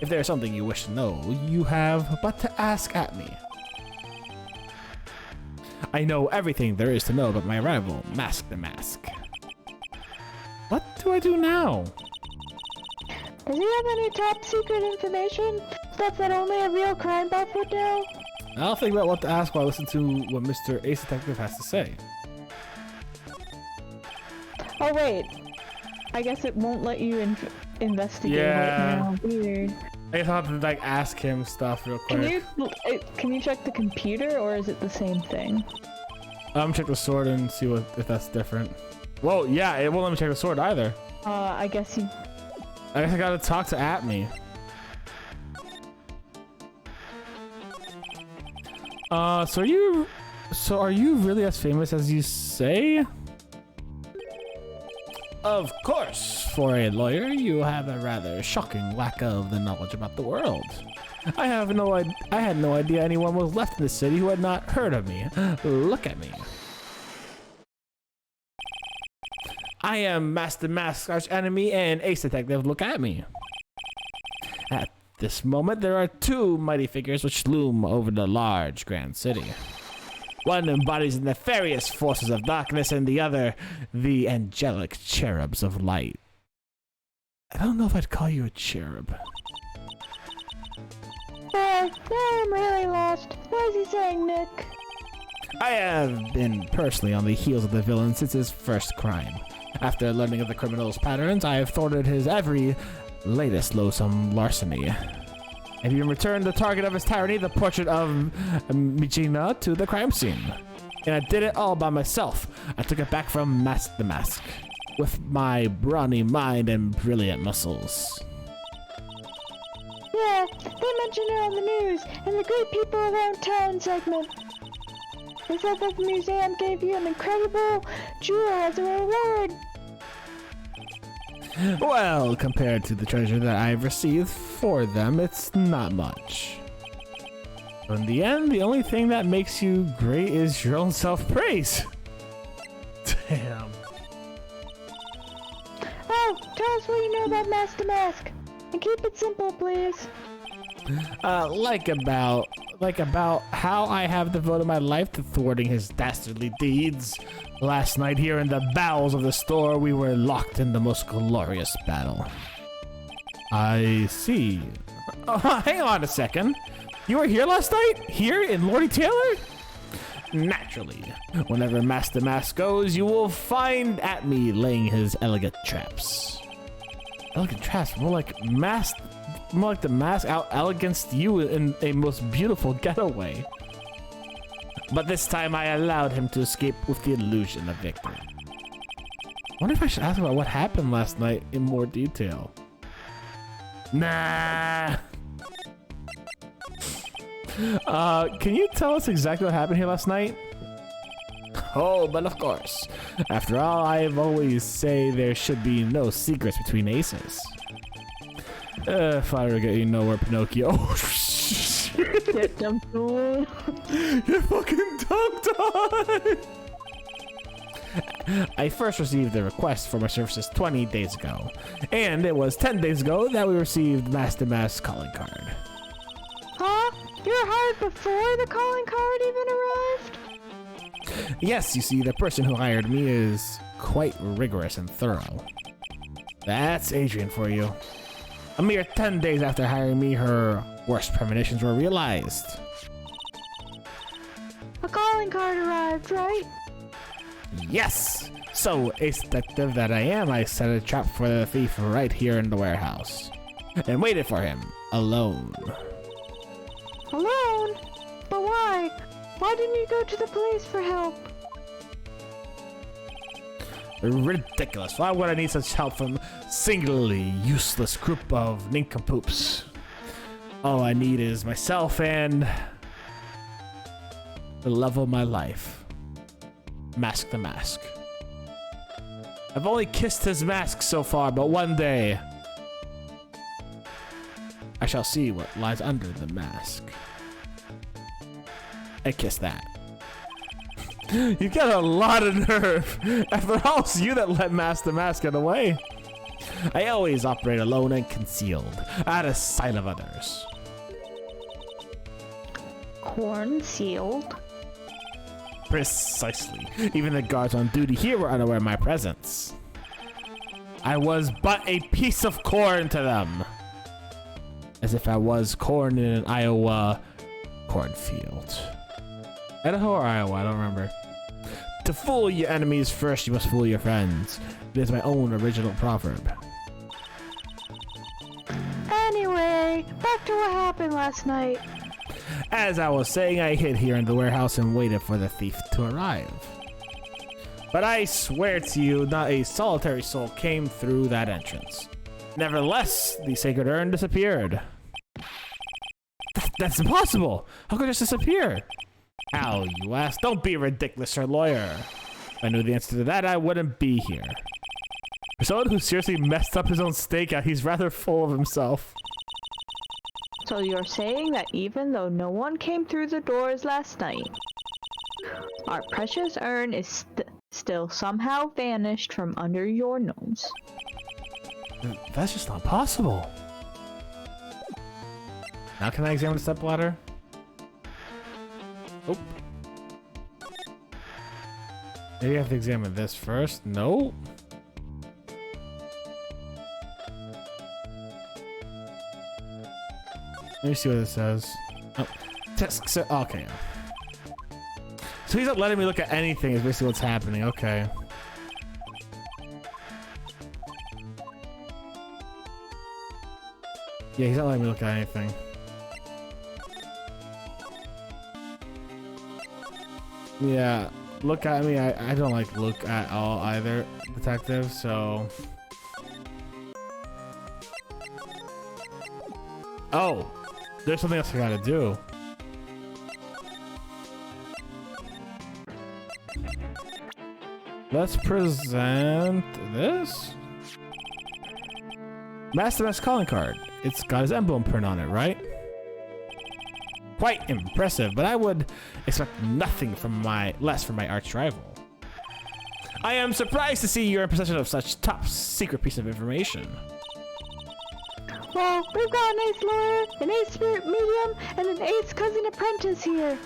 If there is something you wish to know, you have but to ask Atme. I know everything there is to know about my rival, Mask the Mask. What do I do now? Does he have any top secret information? Stuff that only a real crime buff would know? I'll think about what to ask while I listen to what Mr. Ace Detective has to say. Oh wait, I guess it won't let you investigate right now. Weird. I guess I'll have to like ask him stuff real quick. Can you check the computer or is it the same thing? Check the sword and see if that's different. Whoa, yeah, it won't let me check the sword either. I guess I gotta talk to Atme. So are you really as famous as you say? Of course, for a lawyer, you have a rather shocking lack of the knowledge about the world. I had no idea anyone was left in the city who had not heard of me. Look at me. I am Master Mask's arch enemy and Ace Detective. Look at me. At this moment, there are two mighty figures which loom over the large grand city. One embodies the nefarious forces of darkness, and the other, the angelic cherubs of light. I don't know if I'd call you a cherub. I'm really lost. What is he saying, Nick? I have been personally on the heels of the villain since his first crime. After learning of the criminal's patterns, I have thwarted his every latest loathsome larceny. Have even returned the target of his tyranny, the portrait of Mijina, to the crime scene. And I did it all by myself. I took it back from Mask the Mask, with my brawny mind and brilliant muscles. Yeah, they mentioned it on the news, and the Great People Around Town segment. They said that the museum gave you an incredible jewel as a reward. Well, compared to the treasure that I've received for them, it's not much. But in the end, the only thing that makes you great is your own self-praise. Damn. Oh, tell us what you know about Master Mask. And keep it simple, please. Like about how I have devoted my life to thwarting his dastardly deeds. Last night here in the bowels of the store, we were locked in the most glorious battle. I see. Oh, hang on a second. You were here last night? Here in Lordy Taylor? Naturally. Whenever Master Mask goes, you will find Atme laying his elegant traps. Elegant traps? More like the mask out eleganced you in a most beautiful getaway. But this time I allowed him to escape with the illusion of victory. I wonder if I should ask about what happened last night in more detail. Nah. Can you tell us exactly what happened here last night? Oh, but of course. After all, I've always say there should be no secrets between aces. If I were getting nowhere, Pinocchio. Oh, shit. Get dumped on. You're fucking dumped on. I first received the request for my services 20 days ago, and it was 10 days ago that we received Master Mask's calling card. Huh? You were hired before the calling card even arrived? Yes, you see, the person who hired me is quite rigorous and thorough. That's Adrian for you. A mere 10 days after hiring me, her worst premonitions were realized. A calling card arrived, right? Yes! So, Ace Detective that I am, I set a trap for the thief right here in the warehouse. And waited for him, alone. Alone? But why? Why didn't you go to the police for help? Ridiculous. Why would I need such help from singularly useless group of nincompoops? All I need is myself and the love of my life. Mask the mask. I've only kissed his mask so far, but one day I shall see what lies under the mask. I kiss that. You got a lot of nerve. After all, it's you that let Mask the Mask get away. I always operate alone and concealed, out of sight of others. Concealed? Precisely. Even the guards on duty here were unaware of my presence. I was but a piece of corn to them. As if I was corn in an Iowa cornfield. Idaho or Iowa? I don't remember. To fool your enemies first, you must fool your friends. It is my own original proverb. Anyway, back to what happened last night. As I was saying, I hid here in the warehouse and waited for the thief to arrive. But I swear to you, not a solitary soul came through that entrance. Nevertheless, the Sacred Urn disappeared. That's impossible! How could it just disappear? How, you ask? Don't be ridiculous, sir lawyer. If I knew the answer to that, I wouldn't be here. For someone who seriously messed up his own stakeout, he's rather full of himself. So you're saying that even though no one came through the doors last night, our precious urn is still somehow vanished from under your nose? That's just not possible. Now can I examine the stepladder? Oh. Maybe I have to examine this first. No. Let me see what it says. Oh. Okay. So he's not letting me look at anything is basically what's happening. Okay. Yeah, he's not letting me look at anything. Yeah, look at me. I don't like look at all either, detective, so... Oh! There's something else I gotta do. Let's present this. Master Mask calling card. It's got his emblem print on it, right? Quite impressive, but I would expect nothing from less from my arch rival. I am surprised to see you're in possession of such top secret piece of information. Well, we've got an ace lawyer, an ace spirit medium, and an ace cousin apprentice here.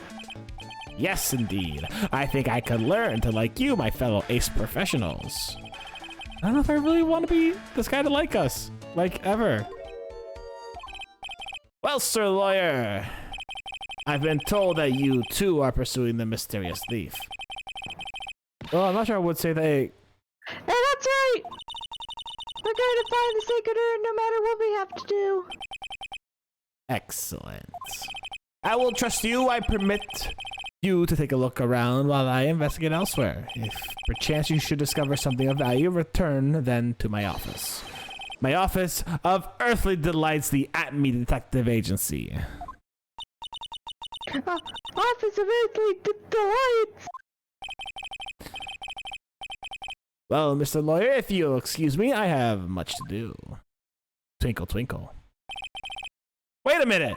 Yes, indeed. I think I could learn to like you, my fellow ace professionals. I don't know if I really want to be this guy to like us, like ever. Well, sir lawyer, I've been told that you too are pursuing the mysterious thief. Well, I'm not sure I would say they... Hey, that's right! We're going to find the Sacred Urn no matter what we have to do. Excellent. I will trust you. I permit you to take a look around while I investigate elsewhere. If perchance you should discover something of value, return then to my office. My office of earthly delights, the At-Me Detective Agency. Office of Earthly Delights! Well, Mr. Lawyer, if you'll excuse me, I have much to do. Twinkle, twinkle. Wait a minute!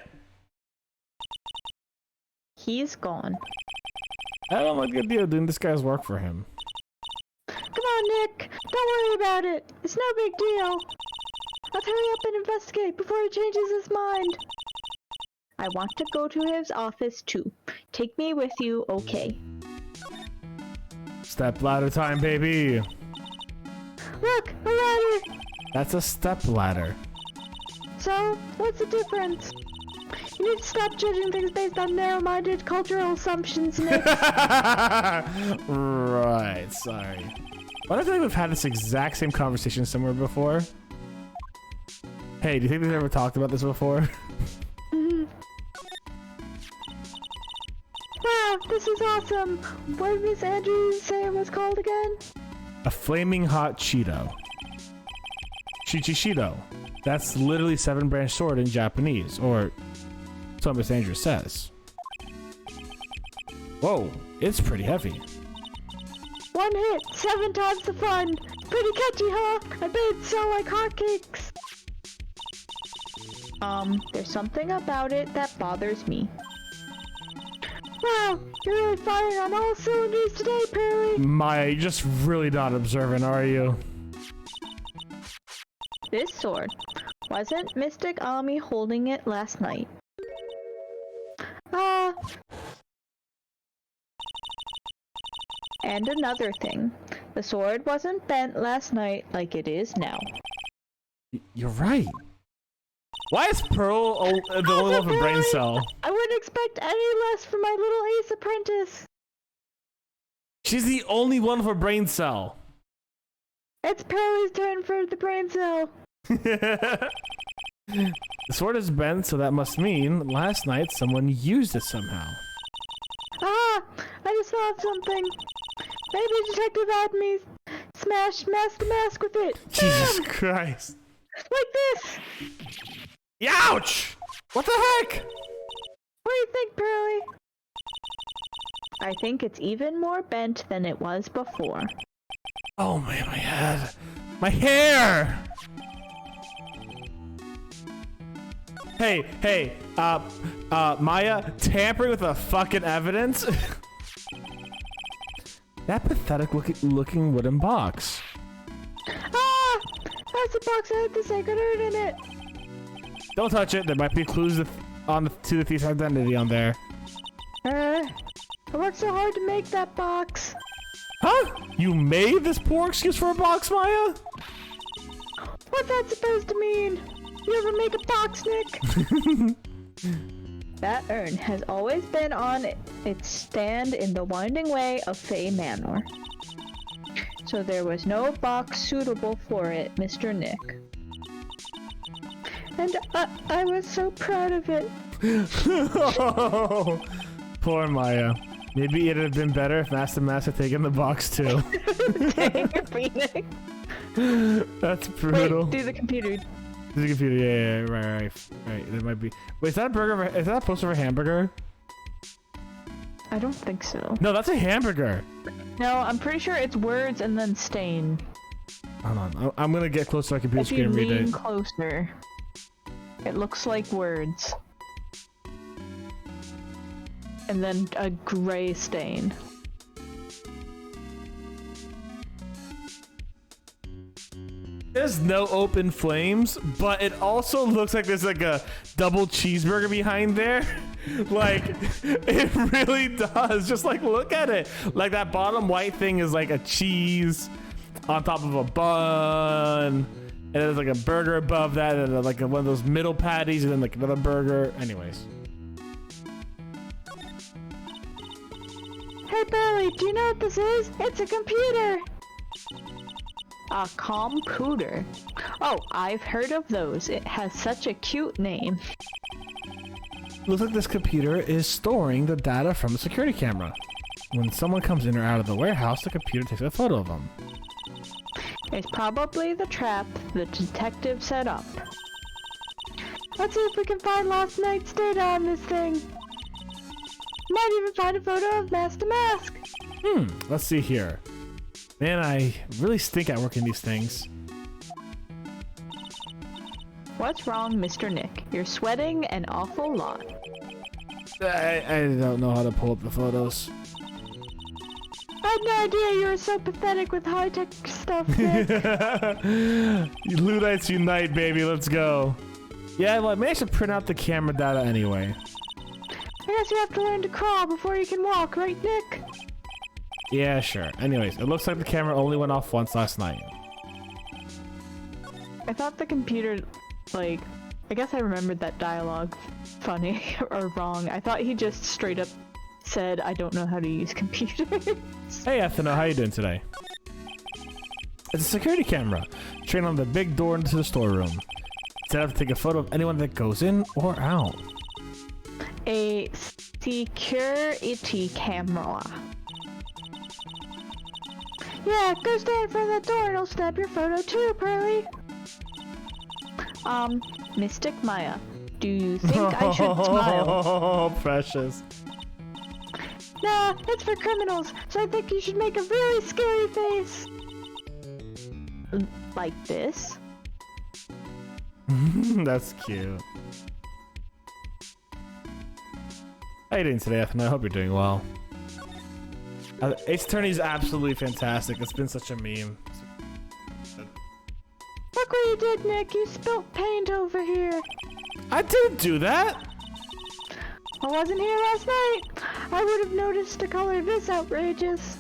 He's gone. I don't like the idea of doing this guy's work for him. Come on, Nick. Don't worry about it. It's no big deal. Let's hurry up and investigate before he changes his mind. I want to go to his office too. Take me with you, okay? Step ladder time, baby. Look, a ladder. That's a step ladder. So, what's the difference? You need to stop judging things based on narrow-minded cultural assumptions, Nick. Right, sorry. Why do I feel like we've had this exact same conversation somewhere before? Hey, do you think we've ever talked about this before? Wow, this is awesome. What did Miss Andrews say it was called again? A flaming hot Cheeto. Chichishido. That's literally 7-branch sword in Japanese, or so Miss Andrew says. Whoa, it's pretty heavy. 1 hit, 7 times the fun. Pretty catchy, huh? I bet it's so like hotcakes. There's something about it that bothers me. Wow, you're really firing on all cylinders today, Pearly. Maya, you're just really not observant, are you? This sword. Wasn't Mystic Ami holding it last night? And another thing. The sword wasn't bent last night like it is now. You're right. Why is Pearl the only one with a brain cell? I wouldn't expect any less from my little ace apprentice. She's the only one with a brain cell. It's Pearly's turn for the brain cell. The sword is bent, so that must mean last night someone used it somehow. I just thought of something. Maybe Detective had me smash Master Mask with it. Jesus Bam! Christ. Like this. Ouch! What the heck? What do you think, Pearly? I think it's even more bent than it was before. Oh man, my head. My hair! Hey, Maya, tampering with the fucking evidence? That pathetic looking wooden box. That's the box that had the Sacred Urn in it. Don't touch it. There might be clues to the thief's identity on there. I worked so hard to make that box. Huh? You made this poor excuse for a box, Maya? What's that supposed to mean? You ever make a box, Nick? That urn has always been on its stand in the winding way of Faye Manor. So there was no box suitable for it, Mr. Nick. And I was so proud of it. Oh, poor Maya. Maybe it'd have been better if Master Mask had taken the box too. Dang, Phoenix. That's brutal. Wait, do the computer. The computer, yeah, right. There might be. Wait, is that a burger? Is that a poster for a hamburger? I don't think so. No, that's a hamburger. No, I'm pretty sure it's words and then stain. Hold on, I'm gonna get close to my computer If screen you and read lean it. closer, it looks like words. And then a gray stain. There's no open flames, but it also looks like there's like a double cheeseburger behind there. Like, it really does. Just like, look at it. Like that bottom white thing is like a cheese on top of a bun. And there's like a burger above that, and then like one of those middle patties, and then like another burger. Anyways. Hey Billy, do you know what this is? It's a computer! A computer? Oh, I've heard of those. It has such a cute name. Looks like this computer is storing the data from the security camera. When someone comes in or out of the warehouse, the computer takes a photo of them. It's probably the trap the detective set up. Let's see if we can find last night's data on this thing. Might even find a photo of Master Mask. Let's see here. Man, I really stink at working these things. What's wrong, Mr. Nick? You're sweating an awful lot. I don't know how to pull up the photos. I had no idea you were so pathetic with high-tech stuff, Nick. Luddites unite, baby. Let's go. Yeah, well, I managed to print out the camera data anyway. I guess you have to learn to crawl before you can walk, right, Nick? Yeah, sure. Anyways, it looks like the camera only went off once last night. I thought the computer, like, I guess I remembered that dialogue funny or wrong. I thought he just straight up said, I don't know how to use computers. Hey, Ethno, how you doing today? It's a security camera, trained on the big door into the storeroom. Set up to take a photo of anyone that goes in or out. A security camera. Yeah, go stand in front of that door and I'll snap your photo too, Pearly. Mystic Maya, do you think I should smile? Oh, precious. Nah, it's for criminals, so I think you should make a really scary face. Like this? That's cute. How you doing today, Ethna? I hope you're doing well. Ace Attorney is absolutely fantastic. It's been such a meme. Look what you did, Nick. You spilt paint over here. I didn't do that. I wasn't here last night. I would have noticed the color this outrageous.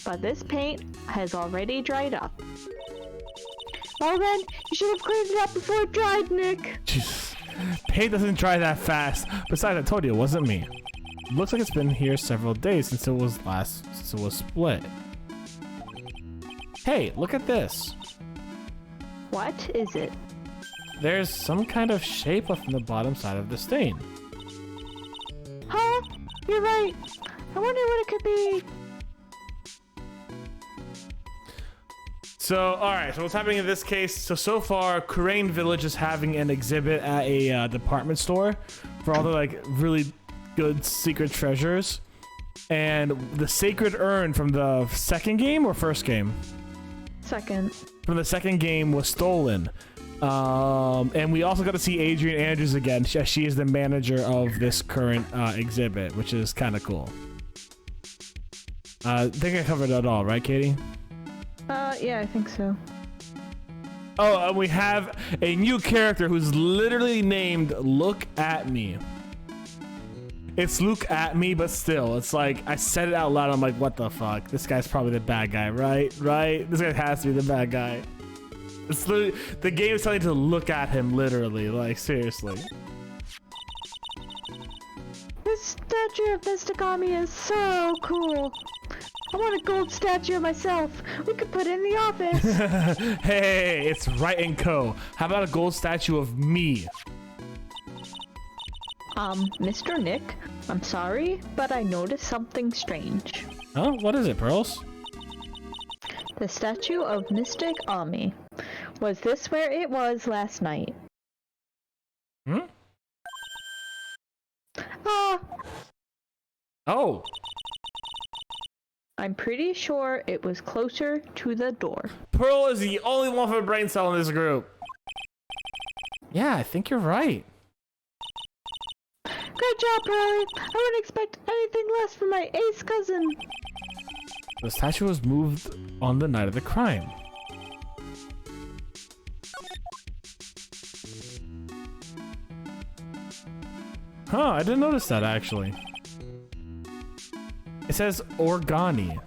But this paint has already dried up. Well then, you should have cleaned it up before it dried, Nick. Jesus. Paint doesn't dry that fast. Besides, I told you it wasn't me. It looks like it's been here several days since it was split. Hey, look at this. What is it? There's some kind of shape up on the bottom side of the stain. Huh? You're right. I wonder what it could be. So, alright, so what's happening in this case? So far, Crane Village is having an exhibit at a department store for all the, like, really good secret treasures. And the Sacred Urn from the second game or first game? Second. From the second game was stolen. And we also got to see Adrian Andrews again. She is the manager of this current exhibit, which is kind of cool. I think I covered it all, right, Katie? Yeah, I think so. Oh, and we have a new character who's literally named Look At Me. It's Look At Me, but still, it's like, I said it out loud, I'm like, what the fuck? This guy's probably the bad guy, right? Right? This guy has to be the bad guy. It's literally, the game is telling you to look at him, literally, like, seriously. This statue of Mysticami is so cool. I want a gold statue of myself. We could put it in the office. Hey, it's Right and Co. How about a gold statue of me? Mr. Nick, I'm sorry, but I noticed something strange. Huh? What is it, Pearls? The statue of Mystic Ami. Was this where it was last night? Hmm? Oh. I'm pretty sure it was closer to the door. Pearl is the only one with a brain cell in this group. Yeah, I think you're right. Great job, Pearly. I wouldn't expect anything less from my ace cousin. The statue was moved on the night of the crime. Huh, I didn't notice that actually. It says Organi.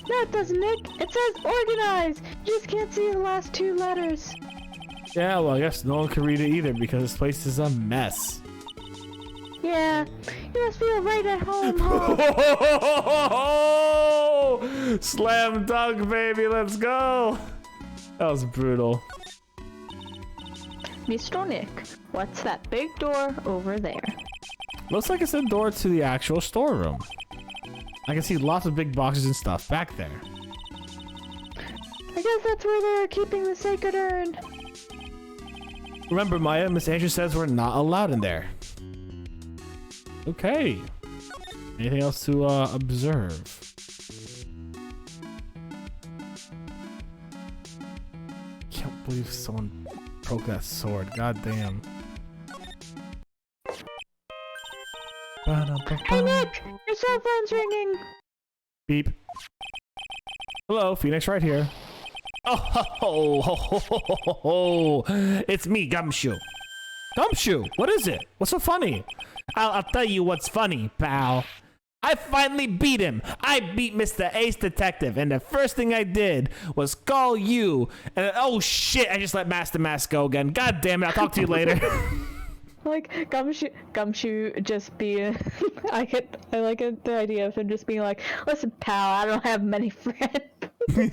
No, it doesn't, Nick. It says organized. You just can't see the last two letters. Yeah, well, I guess no one can read it either because this place is a mess. Yeah, you must feel right at home, huh? Oh, slam dunk, baby, let's go. That was brutal. Mr. Nick, what's that big door over there? Looks like it's a door to the actual storeroom. I can see lots of big boxes and stuff back there. I guess that's where they're keeping the Sacred Urn. Remember, Maya, Miss Andrews says we're not allowed in there. Okay. Anything else to observe? Can't believe someone broke that sword. God damn. Hey Nick, your cell phone's ringing. Beep. Hello, Phoenix right here. Oh, ho, ho, ho, ho, ho, ho. It's me, Gumshoe. Gumshoe, what is it? What's so funny? I'll tell you what's funny, pal. I finally beat him. I beat Mr. Ace Detective, and the first thing I did was call you. And oh shit, I just let Master Mask go again. God damn it, I'll talk to you later. Like Gumshoe just being, I like it, the idea of him just being like, listen, pal, I don't have many friends. You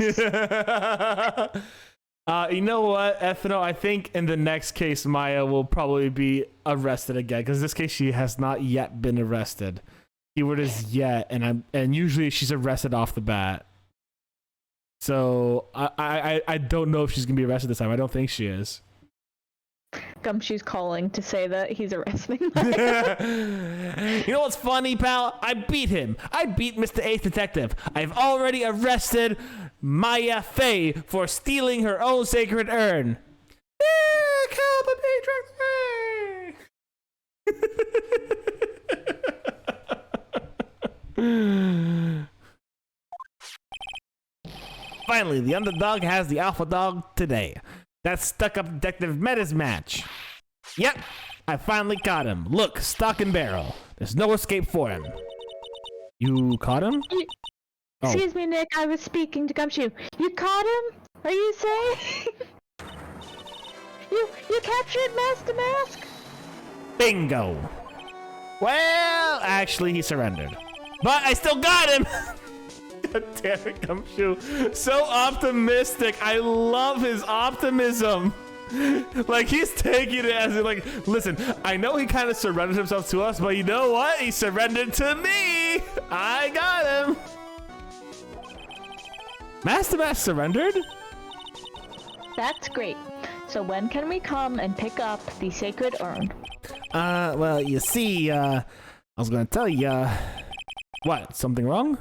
know what, Ethno? I think in the next case, Maya will probably be arrested again, because this case she has not yet been arrested. Keyword is yet, and usually she's arrested off the bat. So I don't know if she's gonna be arrested this time. I don't think she is. Gumshoe's calling to say that he's arresting You know what's funny, pal? I beat him. I beat Mr. Ace Detective. I've already arrested Maya Faye for stealing her own sacred urn. Yeah, help me, Finally, the underdog has the alpha dog today. That stuck-up detective met his match. Yep, I finally caught him. Look, stock and barrel. There's no escape for him. You caught him? Excuse me, Nick. I was speaking to Gumshoe. You caught him? Are you saying? you captured Master Mask? Bingo. Well, actually, he surrendered. But I still got him! God damn it, Gumshoe. So optimistic. I love his optimism. Like, he's taking it as like, listen, I know he kind of surrendered himself to us, but you know what? He surrendered to me. I got him. Master Mask surrendered? That's great. So when can we come and pick up the Sacred Urn? Well, you see, I was gonna tell you, what, something wrong?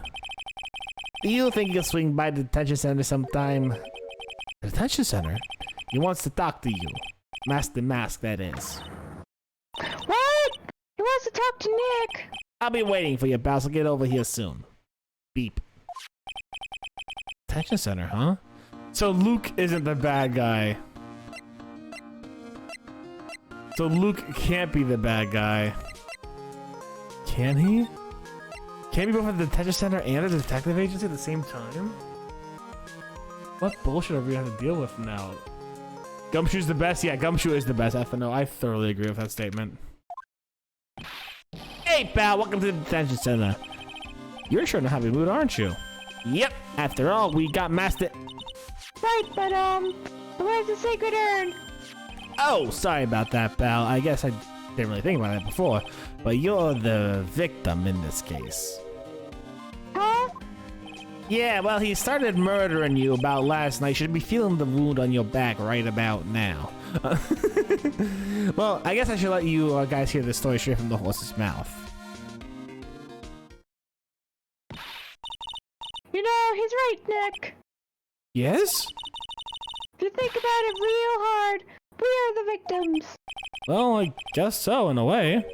You think you'll swing by the detention center sometime? The detention center? He wants to talk to you. Master Mask, that is. What? He wants to talk to Nick. I'll be waiting for you, pal, so get over here soon. Beep. Detention center, huh? So Luke isn't the bad guy. So Luke can't be the bad guy. Can he? Can we go for the detention center and the detective agency at the same time? What bullshit are we gonna have to deal with now? Gumshoe's the best? Yeah, Gumshoe is the best. FNO. I thoroughly agree with that statement. Hey, pal, welcome to the detention center. You're sure in a happy mood, aren't you? Yep. After all, we got Master... Right, but, where's the Sacred Urn? Oh, sorry about that, pal. I guess I didn't really think about that before. But you're the victim in this case. Huh? Yeah, well, he started murdering you about last night. You should be feeling the wound on your back right about now. Well, I guess I should let you guys hear this story straight from the horse's mouth. You know, he's right, Nick. Yes? If you think about it real hard, we are the victims. Well, I guess so, in a way.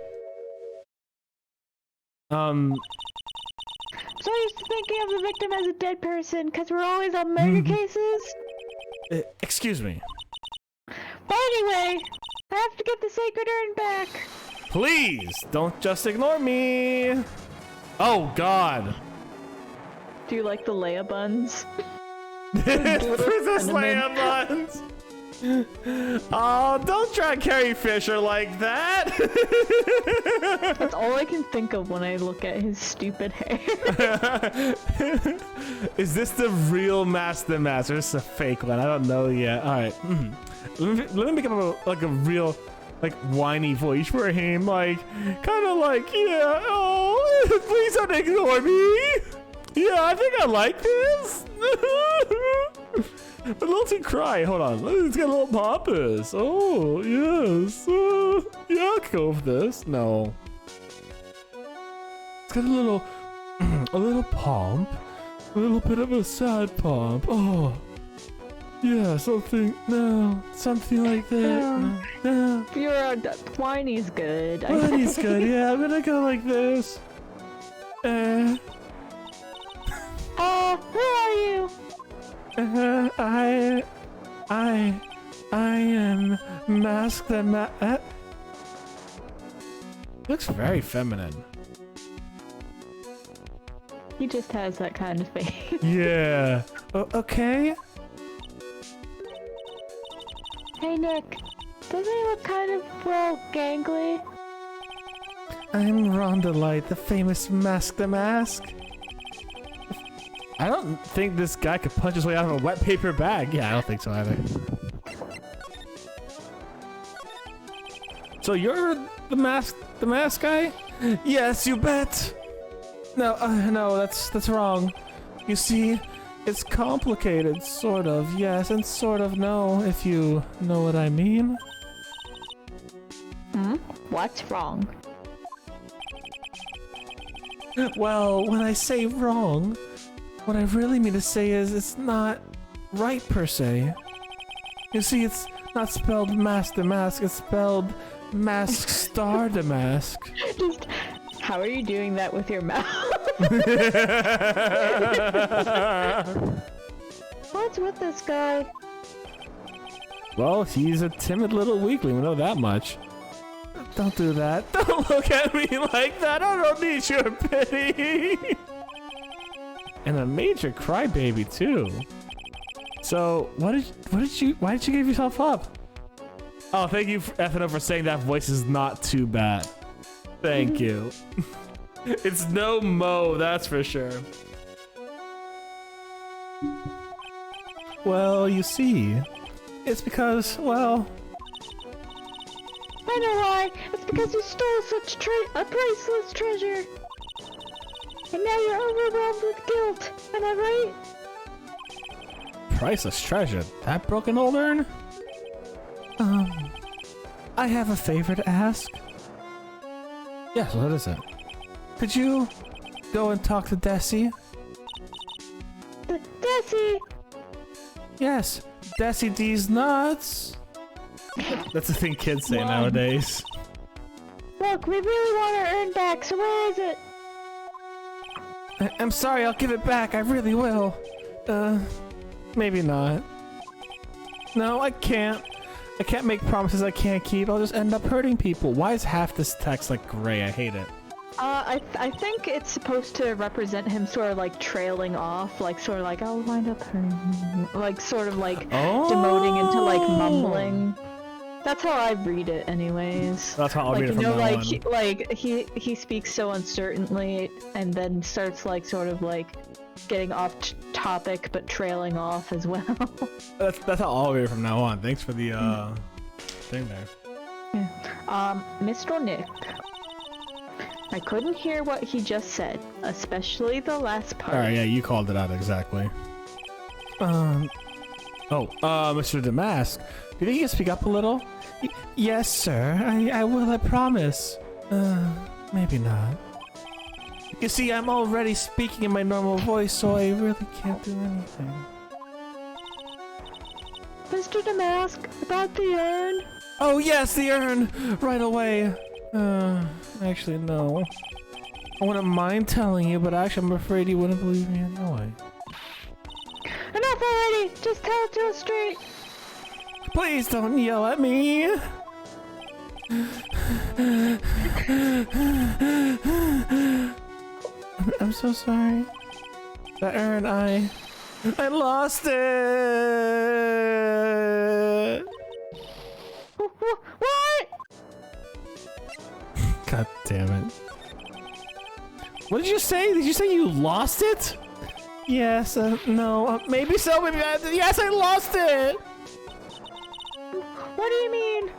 I'm so used to thinking of the victim as a dead person, because we're always on murder cases. Excuse me. But anyway, I have to get the Sacred Urn back. Please, don't just ignore me. Oh, God. Do you like the Leia buns? Princess Leia buns. Oh, don't try Carrie Fisher like that. That's all I can think of when I look at his stupid hair. Is this the real Master Mask or is this a fake one? I don't know yet. All right. Let me make up a real, like, whiny voice for him. Like, kind of like, yeah, oh, please don't ignore me. Yeah, I think I like this. A little too cry. Hold on. It's got a little pompous. Oh, yes. Yeah, I'll go with this. No. It's got a little pomp. A little bit of a sad pomp. Oh. Yeah, something like that. No. Whiny's good. Whiny's good. Yeah, I'm gonna go like this. Who are you? I am Mask the looks very feminine. He just has that kind of face. Yeah. Okay. Hey, Nick. Doesn't he look kind of, well, gangly? I'm Rhonda Light, the famous Mask the Mask. I don't think this guy could punch his way out of a wet paper bag. Yeah, I don't think so either. So you're the mask guy? Yes, you bet. No, that's wrong. You see, it's complicated, sort of, yes, and sort of no, if you know what I mean. What's wrong? Well, when I say wrong, what I really mean to say is it's not right per se. You see, it's not spelled mask to mask, it's spelled mask star to mask. Just, how are you doing that with your mouth? What's with this guy? Well, he's a timid little weakling, we know that much. Don't do that. Don't look at me like that. I don't need your pity. And a major crybaby too. So, why did you give yourself up? Oh, thank you, FNO, for saying that voice is not too bad. Thank you. It's no Mo, that's for sure. Well, you see, it's because, well... I know why. It's because you stole such a priceless treasure. And now you're overwhelmed with guilt. Am I right? Priceless treasure? That broken old urn? I have a favor to ask. Yes, what is it? Could you go and talk to Desi? Desi! Yes, Desi D's nuts. That's the thing kids say nowadays. Look, we really want our urn back, so where is it? I'm sorry, I'll give it back, I really will. Maybe not. No, I can't. I can't make promises I can't keep, I'll just end up hurting people. Why is half this text like gray? I hate it. I think it's supposed to represent him sort of like trailing off, like sort of like, I'll wind up hurting you. Like sort of like demoting into like mumbling. That's how I read it anyways. That's how I'll read it from now on. He speaks so uncertainly and then starts like sort of like getting off topic but trailing off as well. That's how I'll read it from now on. Thanks for the thing there. Yeah. Mr. Nick. I couldn't hear what he just said, especially the last part. Alright, yeah, you called it out exactly. Mr. Damask, do you think you can speak up a little? Yes, sir. I will, I promise. Maybe not. You see, I'm already speaking in my normal voice, so I really can't do anything. Mr. Damask, about the urn? Oh yes, the urn! Right away. Actually, no. I wouldn't mind telling you, but actually I'm afraid you wouldn't believe me anyway. Enough already! Just tell it to us straight! Please don't yell at me! I'm so sorry. That urn, I lost it! What? God damn it. What did you say? Did you say you lost it? Yes, no, maybe so, maybe yes, I lost it! What do you mean?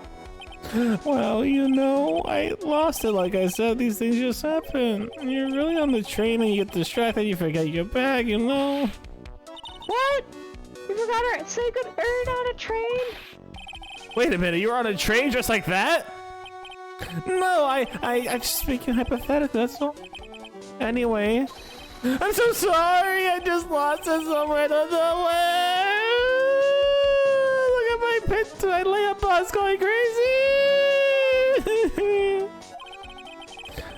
Well, you know, I lost it, like I said, these things just happen. You're really on the train and you get distracted, you forget your bag, you know? What? You forgot our sacred urn on a train? Wait a minute, you were on a train just like that? No, I'm just speaking hypothetically, that's all. Anyway, I'm so sorry, I just lost it somewhere, I don't know where. Look at my pit, my layup bus going crazy.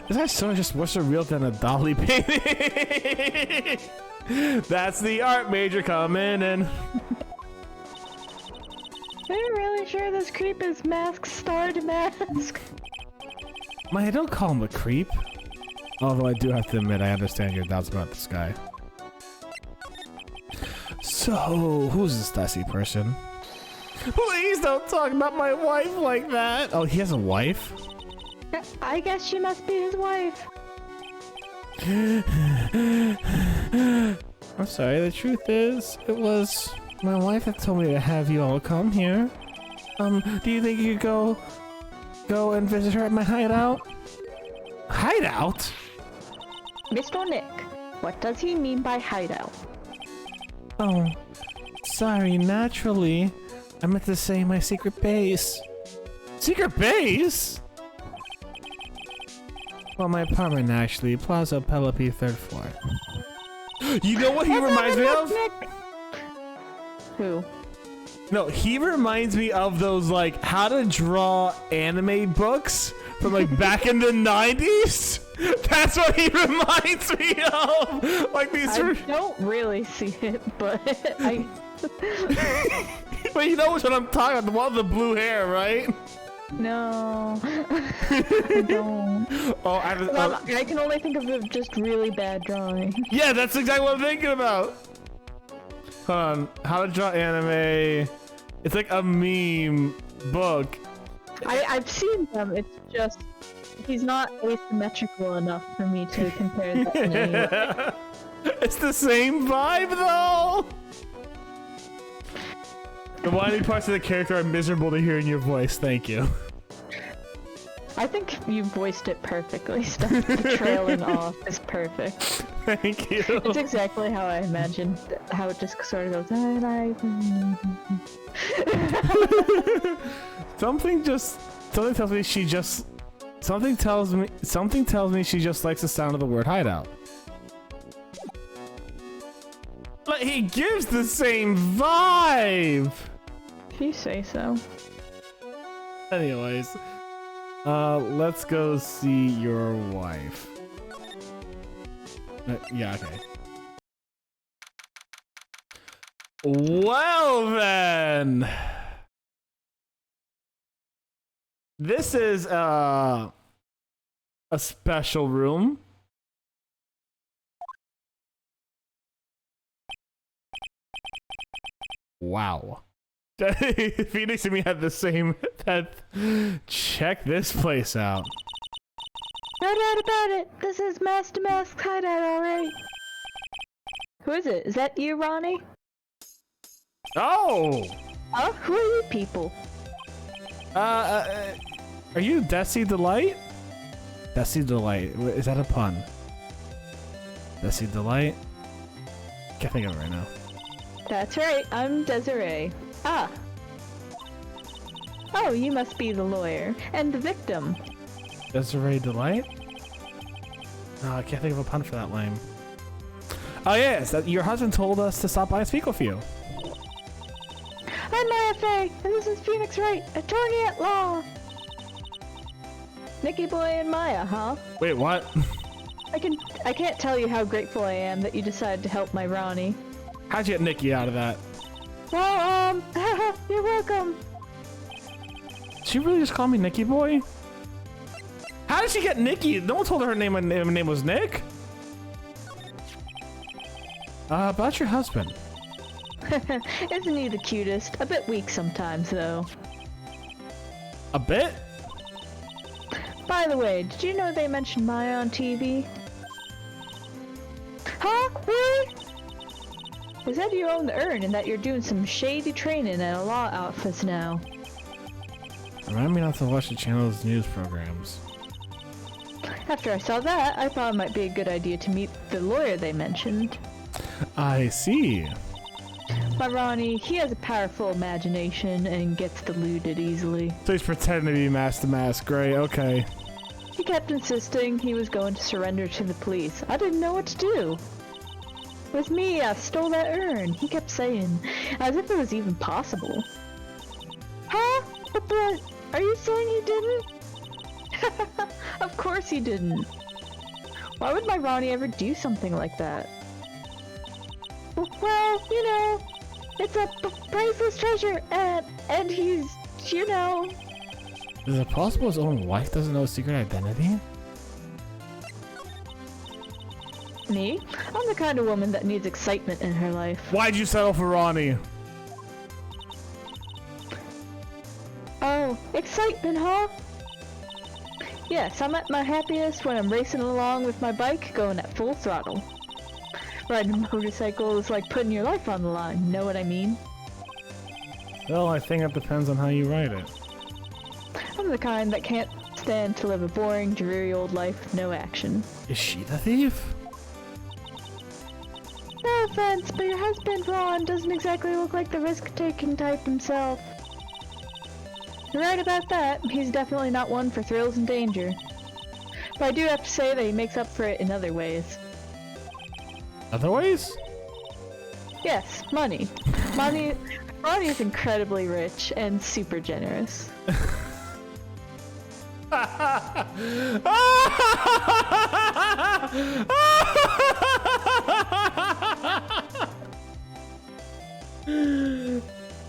Is that so just more surreal than a dolly painting? That's the art major coming in. Are you really sure this creep is mask star to mask? Maya, don't call him a creep. Although I do have to admit, I understand your doubts about this guy. So, who's this Desi person? Please don't talk about my wife like that! Oh, he has a wife? I guess she must be his wife. I'm sorry, the truth is, it was my wife that told me to have you all come here. Do you think you could go and visit her at my hideout? Hideout? Mr. Nick, what does he mean by hideout? Oh, sorry, naturally. I meant to say my secret base. Secret base? Well, my apartment actually, Plaza Penelope, 3rd floor. You know what he reminds me of? Who? No, he reminds me of those like how to draw anime books from like back in the 90s. That's what he reminds me of. Like these. I don't really see it, but I. But you know what I'm talking about? The one with the blue hair, right? No, I don't. Oh, I can only think of just really bad drawing. Yeah, that's exactly what I'm thinking about. Hold on, how to draw anime. It's like a meme book. I've seen them. It's just he's not asymmetrical enough for me to compare that in any way. It's the same vibe though. The whiny parts of the character are miserable to hear in your voice. Thank you. I think you voiced it perfectly. Stuff the trailing off is perfect. Thank you. It's exactly how I imagined how it just sort of goes. Something tells me she just likes the sound of the word hideout. But he gives the same vibe. If you say so. Anyways, let's go see your wife. Yeah, okay. Well then, this is a special room. Wow. Phoenix and me had the same. Check this place out. No doubt about it. This is Master Mask hideout, alright. Who is it? Is that you, Ronnie? Oh! Oh, who are you people? Are you Desi Delight? Desi Delight. Is that a pun? Desi Delight? Can't think of it right now. That's right, I'm Desiree. Ah. Oh, you must be the lawyer. And the victim. Desiree Delight? No, I can't think of a pun for that lame. Oh yes, your husband told us to stop by and speak with you. I'm Maya Faye, and this is Phoenix Wright, attorney at law. Nicky Boy and Maya, huh? Wait, what? I can't tell you how grateful I am that you decided to help my Ronnie. How'd you get Nikki out of that? Well, you're welcome. Did she really just call me Nicky Boy? How did she get Nikki? No one told her her name was Nick. About your husband. Isn't he the cutest? A bit weak sometimes, though. A bit? By the way, did you know they mentioned Maya on TV? Huh? Really? They said you own the urn and that you're doing some shady training at a law office now. Remind me not to watch the channel's news programs. After I saw that, I thought it might be a good idea to meet the lawyer they mentioned. I see. My Ronnie, he has a powerful imagination and gets deluded easily. So he's pretending to be Master Mask. Great, okay. He kept insisting he was going to surrender to the police. I didn't know what to do. With me, I stole that urn, he kept saying, as if it was even possible. Huh? But are you saying he didn't? Of course he didn't. Why would my Ronnie ever do something like that? Well, you know, it's a priceless treasure, and he's, you know... Is it possible his own wife doesn't know his secret identity? Me? I'm the kind of woman that needs excitement in her life. Why'd you settle for Ronnie? Oh, excitement, huh? Yes, I'm at my happiest when I'm racing along with my bike going at full throttle. Riding a motorcycle is like putting your life on the line, know what I mean? Well, I think it depends on how you ride it. I'm the kind that can't stand to live a boring, dreary old life with no action. Is she the thief? offense, but your husband, Ron, doesn't exactly look like the risk-taking type himself. You're right about that. He's definitely not one for thrills and danger. But I do have to say that he makes up for it in other ways. Other ways? Yes, money. Money is incredibly rich and super generous.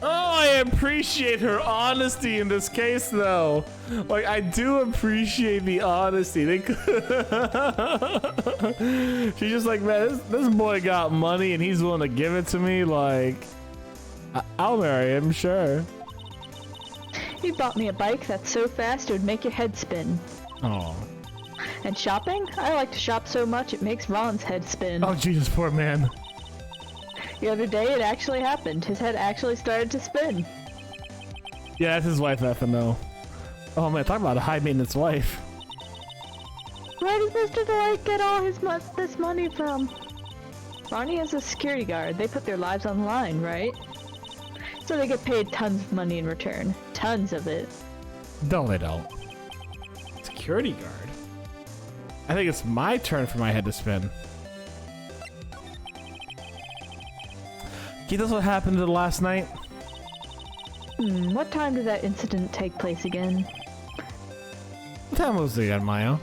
Oh, I appreciate her honesty in this case, though. Like, I do appreciate the honesty. She's just like, man, this boy got money and he's willing to give it to me. Like, I'll marry him, sure. He bought me a bike that's so fast it would make your head spin. Oh. And shopping? I like to shop so much it makes Ron's head spin. Oh, Jesus, poor man. The other day it actually happened. His head actually started to spin. Yeah, that's his wife, FNO. Oh man, talk about a high maintenance wife. Where does Mr. Delight get all this money from? Ronnie is a security guard. They put their lives on the line, right? So they get paid tons of money in return. Tons of it. No, they don't. Security guard? I think it's my turn for my head to spin. Can you tell us what happened last night? What time did that incident take place again? What time was it again, Maya?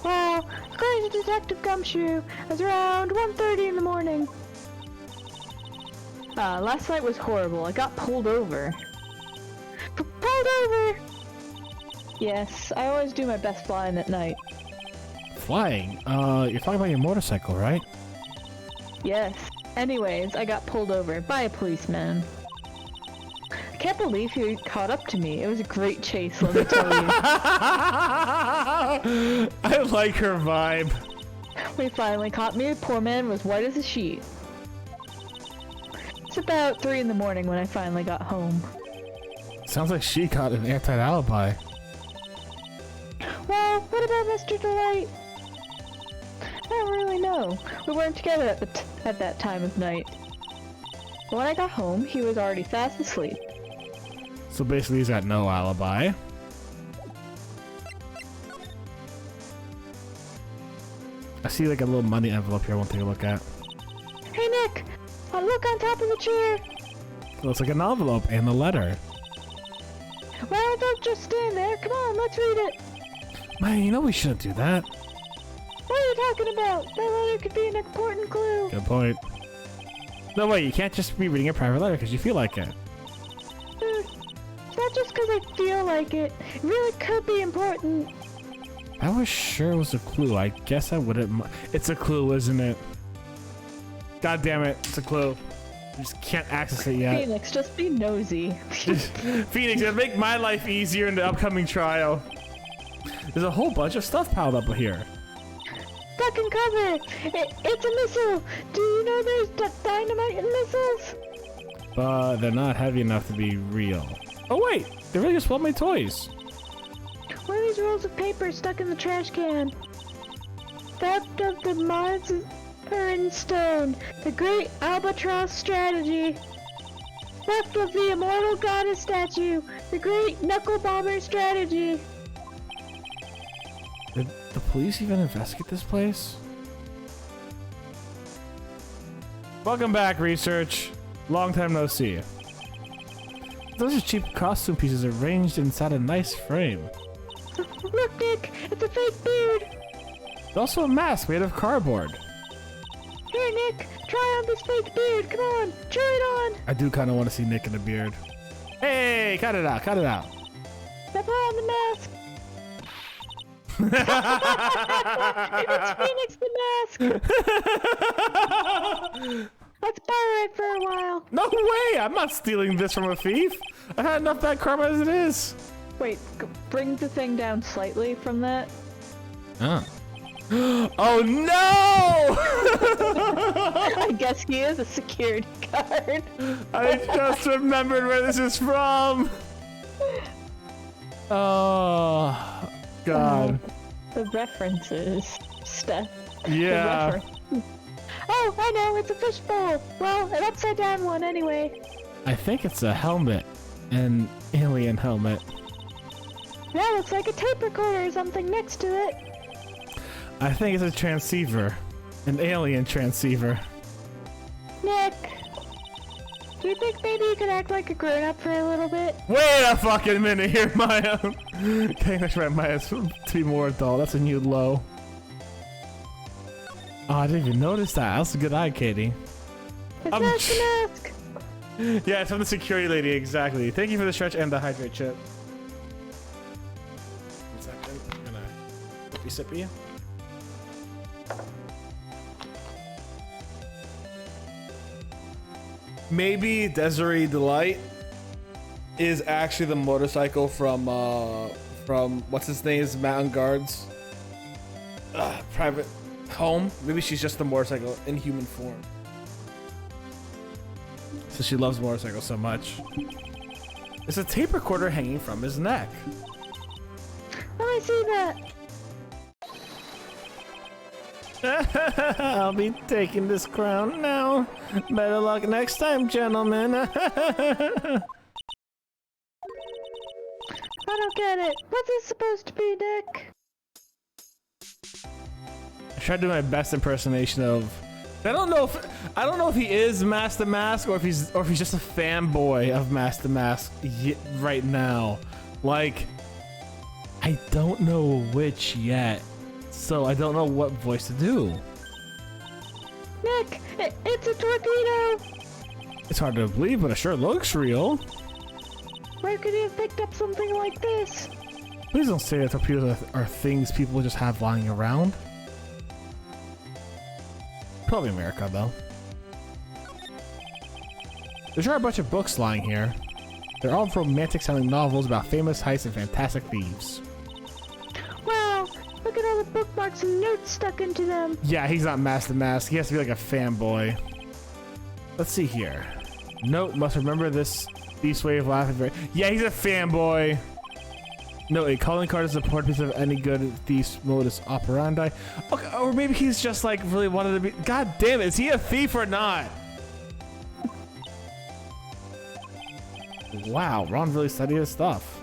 Well, according to Detective Gumshoe, it was around 1:30 in the morning. Last night was horrible. I got pulled over. Pulled over! Yes, I always do my best flying at night. Flying? You're talking about your motorcycle, right? Yes. Anyways, I got pulled over by a policeman. I can't believe he caught up to me. It was a great chase, let me tell you. I like her vibe. When he finally caught me, the poor man was white as a sheet. It's about 3 in the morning when I finally got home. Sounds like she got an airtight alibi. Well, what about Mr. Delight? I don't really know. We weren't together at that time of night. But when I got home, he was already fast asleep. So basically he's got no alibi. I see like a little money envelope here I want to take a look at. Hey Nick! Look on top of the chair! It looks like an envelope and a letter. Well, don't just stand there. Come on, let's read it. Man, you know we shouldn't do that. What are you talking about? That letter could be an important clue. Good point. No, wait, you can't just be reading a private letter because you feel like it. It's not just because I feel like it. It really could be important. I was sure it was a clue. I guess I wouldn't. It's a clue, isn't it? God damn it, it's a clue. You just can't access it yet. Phoenix, just be nosy. Phoenix, it'll make my life easier in the upcoming trial. There's a whole bunch of stuff piled up here. Duck and cover! It's a missile! Do you know there's dynamite in missiles? But they're not heavy enough to be real. Oh wait, they really just well-made toys. What are these rolls of paper stuck in the trash can? Theft of the Mars Urn Stone, the Great Albatross Strategy. Theft of the Immortal Goddess Statue, the Great Knuckle Bomber Strategy. Did the police even investigate this place? Welcome back, research. Long time no see. Those are cheap costume pieces arranged inside a nice frame. Look, Nick, it's a fake beard. There's also a mask made of cardboard. Here, Nick, try on this fake beard. Come on, try it on. I do kind of want to see Nick in a beard. Hey, cut it out, cut it out. Now put on the mask. It's Phoenix the mask. Let's borrow it for a while. No way! I'm not stealing this from a thief. I had enough bad karma as it is. Wait, bring the thing down slightly from that. Oh. Oh no! I guess he is a security guard. I just remembered where this is from. Oh, God. The references, Steph. Yeah. Oh, Oh, I know, it's a fishbowl. Well, an upside down one anyway. I think it's a helmet. An alien helmet. Yeah, looks like a tape recorder or something next to it. I think it's a transceiver. An alien transceiver. Nick, do you think maybe you could act like a grown-up for a little bit? Wait a fucking minute here, Maya. Okay, that's right, Maya. To be more adult. That's a new low. Oh, I didn't even notice that. That's a good eye, Katie. It's not the mask. Yeah, it's from the security lady, exactly. Thank you for the stretch and the hydrate chip. 1 second. I'm gonna be sippy. Maybe Desiree Delight is actually the motorcycle from what's his name's Mountain Guard's private home. Maybe she's just the motorcycle in human form. So she loves motorcycles so much. There's a tape recorder hanging from his neck. Let me see that. I'll be taking this crown now. Better luck next time, gentlemen. I don't get it. What's this supposed to be, Nick? I tried to do my best impersonation of. I don't know if he is Master Mask or if he's just a fanboy of Master Mask right now. Like, I don't know which yet, so I don't know what voice to do. Nick, it's a torpedo. It's hard to believe, but it sure looks real. Where could he have picked up something like this? Please don't say that torpedoes are things people just have lying around. Probably America, though. There's sure a bunch of books lying here. They're all romantic-sounding novels about famous heists and fantastic thieves. Wow, look at all the bookmarks and notes stuck into them. Yeah, he's not Master Mask. He has to be like a fanboy. Let's see here. Note, must remember this way of laughing. Yeah, he's a fanboy. No, a calling card is a important piece of any good thief's modus operandi. Okay, or maybe he's just like really wanted to be. God damn it, is he a thief or not? Wow, Ron really studied his stuff.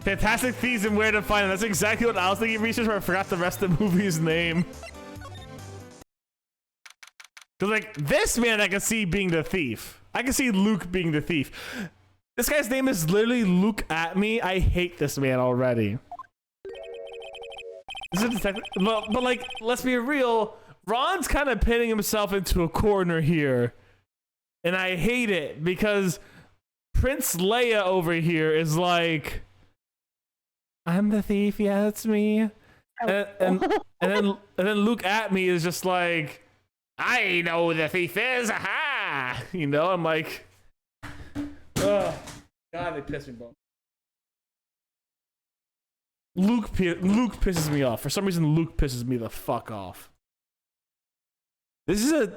Fantastic thieves and where to find them. That's exactly what I was thinking. Research, where I forgot the rest of the movie's name. Cause like this man, I can see being the thief. I can see Luke being the thief. This guy's name is literally Luke at me. I hate this man already. This is a detective, but like, let's be real. Ron's kind of pinning himself into a corner here, and I hate it because Prince Leia over here is like, "I'm the thief. Yeah, it's me." And then Luke at me is just like, "I know who the thief is. Aha!" You know, I'm like. Ugh. God, they piss me off. Luke pisses me off. For some reason, Luke pisses me the fuck off. This is a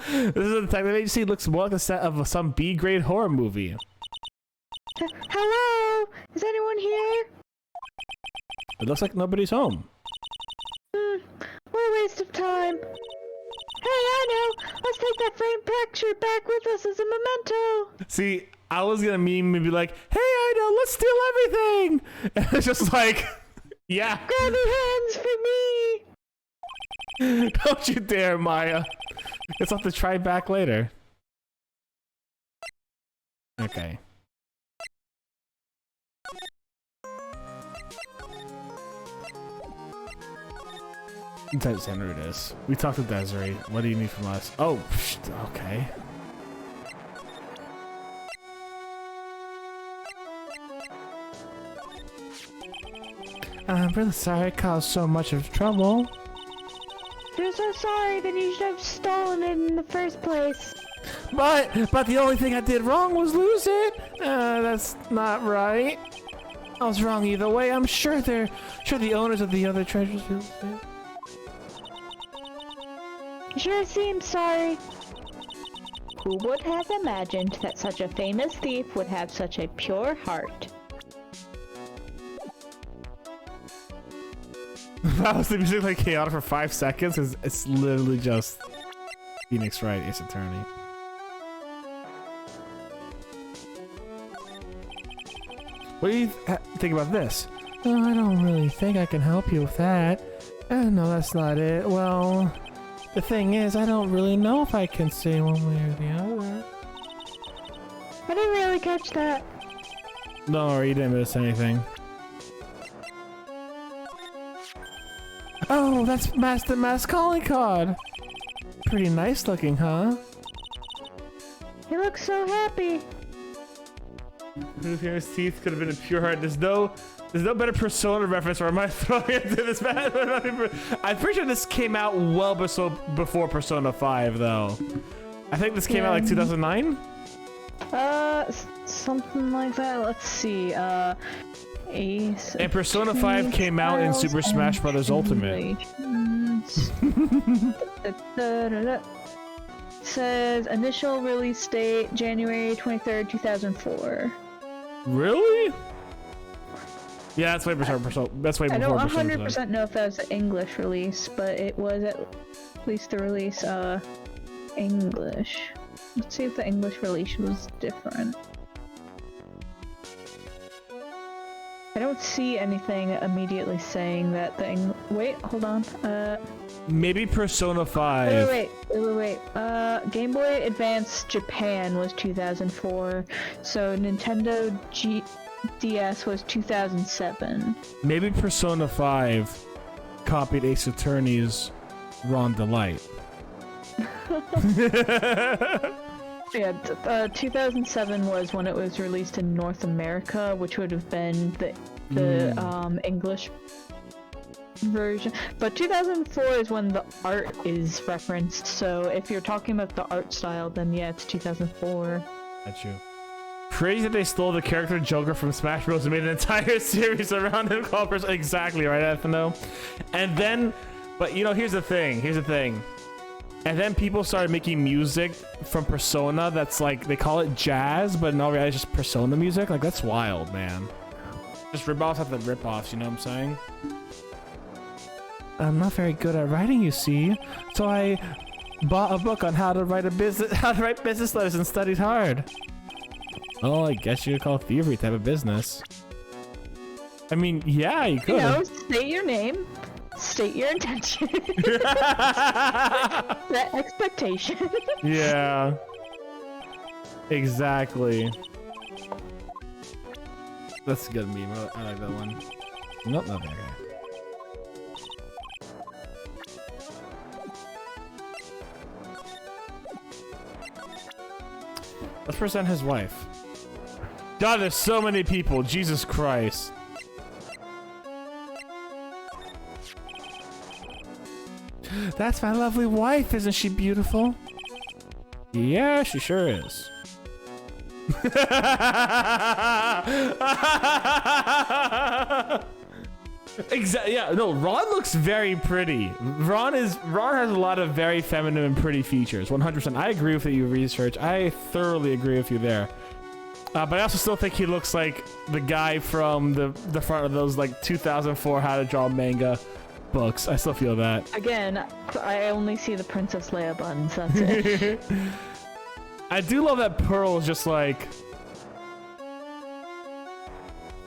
detective agency. Looks more like a set of some B-grade horror movie. Hello? Is anyone here? It looks like nobody's home. What a waste of time. Hey, I know! Let's take that framed picture back with us as a memento! See, I was gonna meme and be like, "Hey, I know, let's steal everything!" And it's just like, yeah. Grab your hands for me! Don't you dare, Maya. It's have to try back later. Okay. That's Henry it is. We talked to Desiree. What do you need from us? Oh, okay. I'm really sorry I caused so much of trouble. You're so sorry, then you should have stolen it in the first place. But the only thing I did wrong was lose it. That's not right. I was wrong either way. I'm sure the owners of the other treasures feel the same. You sure seem sorry. Who would have imagined that such a famous thief would have such a pure heart? That was the music like chaotic for 5 seconds. It's literally just Phoenix Wright, Ace Attorney. What do you think about this? Oh, I don't really think I can help you with that. No, that's not it. Well, the thing is, I don't really know if I can say one way or the other. I didn't really catch that. No, you didn't miss anything. Oh, that's Master Mass calling card. Pretty nice looking, huh? He looks so happy. His teeth could have been a pure heart. There's no better Persona reference, or am I throwing into this bad? I'm pretty sure this came out well before Persona 5, though. I think this came out like 2009? Something like that. Let's see. Ace. And Persona 5 came out in Super Smash Bros. Ultimate. Says initial release date January 23rd, 2004. Really? Yeah, that's way before Persona. That's way I before don't Persona 100% know if that was the English release, but it was at least the release English. Let's see if the English release was different. I don't see anything immediately saying that the wait, hold on. Maybe Persona 5. Wait. Game Boy Advance Japan was 2004, so Nintendo DS was 2007. Maybe Persona 5 copied Ace Attorney's Ron Delight. Yeah, 2007 was when it was released in North America, which would have been the English version. But 2004 is when the art is referenced, so if you're talking about the art style, then yeah, it's 2004. That's you. Crazy that they stole the character Joker from Smash Bros. And made an entire series around him called Persona. Exactly, right, Ethno? And then, but you know, here's the thing. And then people started making music from Persona that's like, they call it jazz, but in all reality it's just Persona music. Like, that's wild, man. Just rip-offs after rip-offs, you know what I'm saying? I'm not very good at writing, you see. So I bought a book on how to write business letters and studied hard. Oh, I guess you could call it thievery type of business. I mean, yeah, you could. You know, state your name. State your intention. Set expectation. Yeah. Exactly. That's a good meme. I like that one. Nope, not that guy. Let's present his wife. God, there's so many people. Jesus Christ. That's my lovely wife, isn't she beautiful? Yeah, she sure is. Exactly. Yeah. No, Ron looks very pretty. Ron has a lot of very feminine and pretty features. 100%. I agree with you, research. I thoroughly agree with you there. But I also still think he looks like the guy from the front of those like 2004 How to Draw Manga books. I still feel that. Again, I only see the Princess Leia buttons. That's it. I do love that Pearl is just like.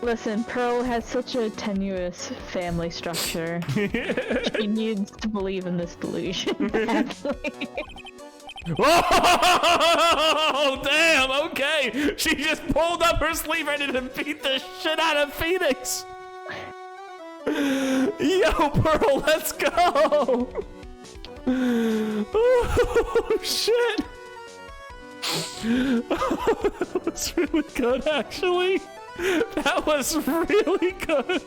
Listen, Pearl has such a tenuous family structure. She needs to believe in this delusion badly. Whoa! Damn, okay. She just pulled up her sleeve ready to beat the shit out of Phoenix. Yo, Pearl, let's go. Oh, shit. Oh, that was really good, actually. That was really good.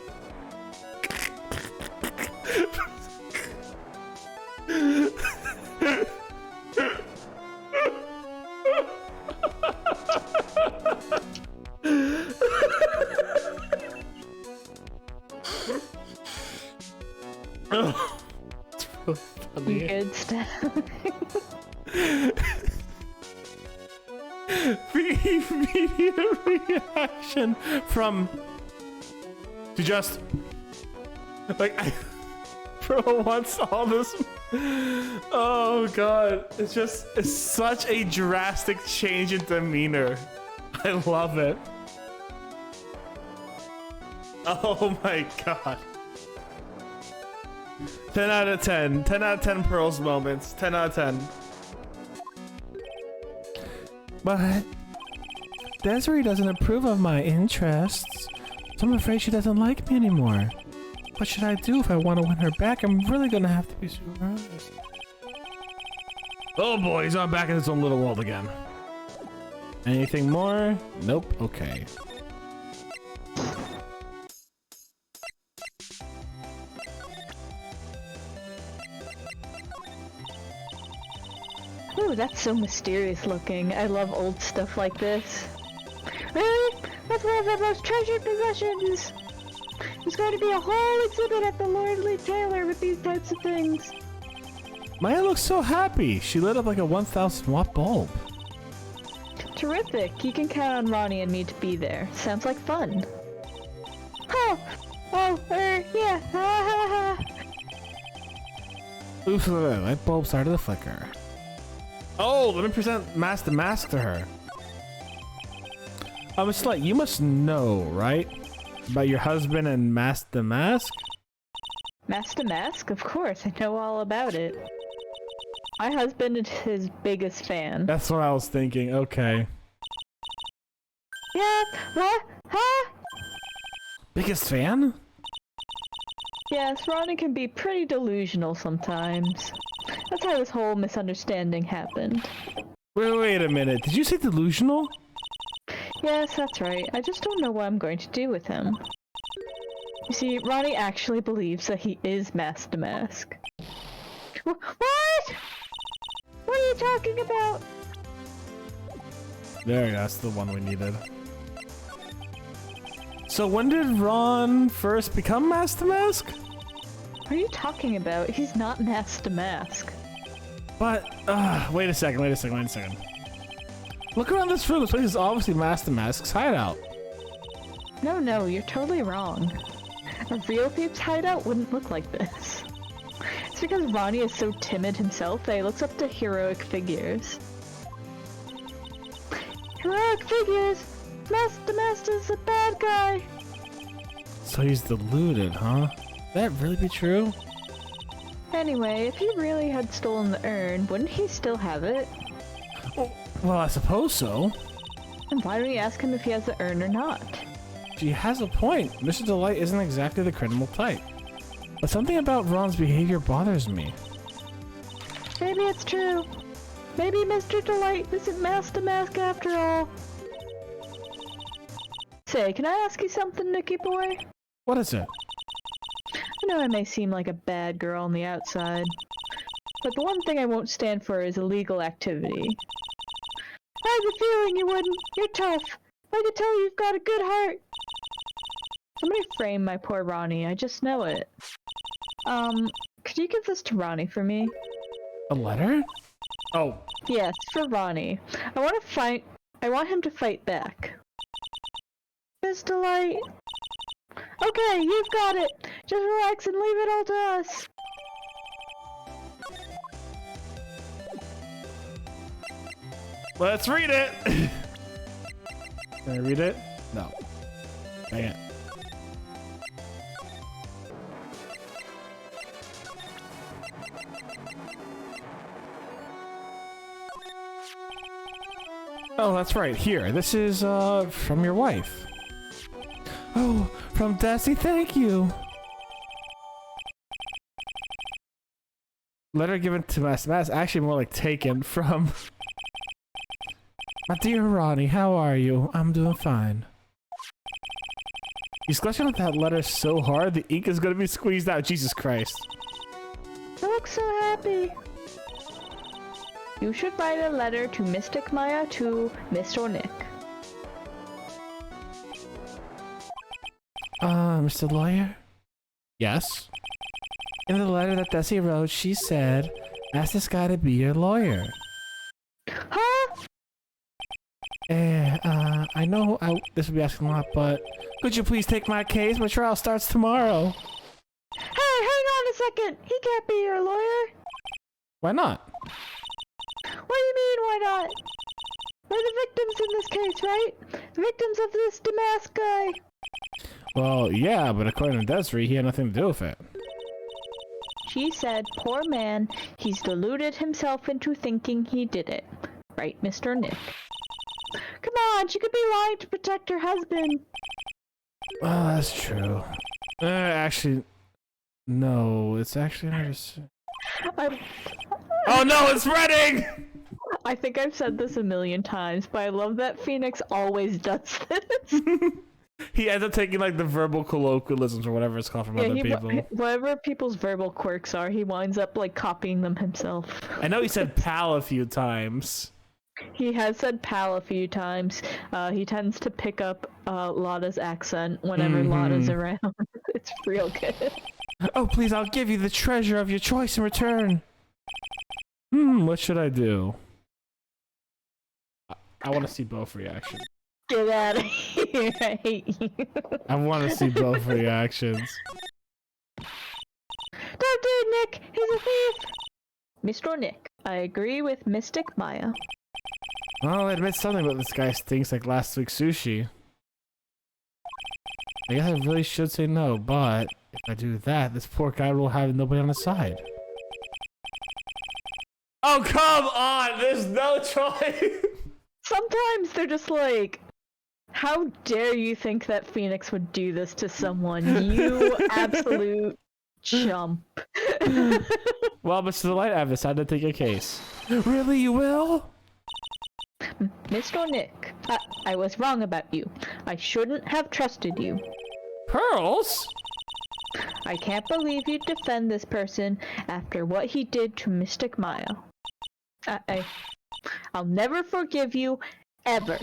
Oh, it's really funny. Good stuff. Immediate reaction from to just like Pearl wants all this. Oh god, it's such a drastic change in demeanor. I love it. Oh my god. 10 out of 10. 10 out of 10 Pearl's moments. 10 out of 10. But Desiree doesn't approve of my interests, so I'm afraid she doesn't like me anymore. What should I do if I want to win her back? I'm really gonna have to be super honest. Oh boy, he's on back in his own little world again. Anything more? Nope. Okay. Ooh, that's so mysterious looking. I love old stuff like this. Really? That's one of our most treasured possessions! There's going to be a whole exhibit at the Lordly Taylor with these types of things. Maya looks so happy. She lit up like a 1,000 watt bulb. Terrific. You can count on Ronnie and me to be there. Sounds like fun. Yeah. Oops, the light bulb started to flicker. Oh, let me present Mask the Mask to her. It's like, you must know, right? About your husband and Mask the Mask? Mask the Mask? Of course, I know all about it. My husband is his biggest fan. That's what I was thinking, okay. Yeah, what? Huh? Biggest fan? Yes, Ronnie can be pretty delusional sometimes. That's how this whole misunderstanding happened. Wait a minute, did you say delusional? Yes, that's right. I just don't know what I'm going to do with him. You see, Ronnie actually believes that he is Mask the Mask. What? What are you talking about? There you go, that's the one we needed. So when did Ron first become Mask the Mask? What are you talking about? He's not Mask the Mask. But, wait a second. Look around this room, this place is obviously Mask the Mask's hideout. No, you're totally wrong. A real thief's hideout wouldn't look like this. It's because Ronnie is so timid himself that he looks up to heroic figures. Heroic figures? Mask the Mask is a bad guy! So he's deluded, huh? Could that really be true? Anyway, if he really had stolen the urn, wouldn't he still have it? Well, I suppose so. And why don't you ask him if he has the urn or not? She has a point. Mr. Delight isn't exactly the criminal type. But something about Ron's behavior bothers me. Maybe it's true. Maybe Mr. Delight isn't Mask the Mask after all. Say, can I ask you something, Nicky boy? What is it? I know I may seem like a bad girl on the outside, but the one thing I won't stand for is illegal activity. I have a feeling you wouldn't. You're tough. I can tell you've got a good heart. Somebody frame my poor Ronnie. I just know it. Could you give this to Ronnie for me? A letter? Oh. Yes, for Ronnie. I want him to fight back. Miss Delight. Okay, you've got it. Just relax and leave it all to us. Let's read it! Can I read it? No. Dang it. Oh, that's right. Here. This is, from your wife. Oh, from Desi, thank you! Letter given to Mask the Mask, actually more like taken from... My dear Ronnie, how are you? I'm doing fine. He's clutching on that letter so hard, the ink is gonna be squeezed out. Jesus Christ. I look so happy. You should write a letter to Mystic Maya to Mr. Nick. Mr. Lawyer? Yes? In the letter that Desi wrote, she said, ask this guy to be your lawyer. Huh? I know this would be asking a lot, but could you please take my case? My trial starts tomorrow. Hey, hang on a second. He can't be your lawyer. Why not? What do you mean, why not? We're the victims in this case, right? The victims of this Damask guy. Well, yeah, but according to Desiree, he had nothing to do with it. She said, poor man, he's deluded himself into thinking he did it. Right, Mr. Nick? Come on, she could be lying to protect her husband. Oh, that's true. Actually, no, it's actually not just... Oh no, it's spreading! I think I've said this a million times, but I love that Phoenix always does this. He ends up taking like the verbal colloquialisms or whatever it's called from other people. Whatever people's verbal quirks are, he winds up like copying them himself. I know he said pal a few times. He has said pal a few times. He tends to pick up Lotta's accent whenever Lotta's around. It's real good. Oh, please, I'll give you the treasure of your choice in return. What should I do? I want to see both reactions. Get out of here, I hate you. I want to see both reactions. Don't do it, Nick! He's a thief! Mr. Nick, I agree with Mystic Maya. Well, I admit something about this guy stinks like last week's sushi. I guess I really should say no, but if I do that, this poor guy will have nobody on his side. Oh, come on! There's no choice! Sometimes they're just like, how dare you think that Phoenix would do this to someone, you absolute chump. Well, Mr. Light, I've decided to take your case. Really, you will? Mr. Nick, I was wrong about you. I shouldn't have trusted you. Pearls? I can't believe you'd defend this person after what he did to Mystic Maya. I'll never forgive you, ever.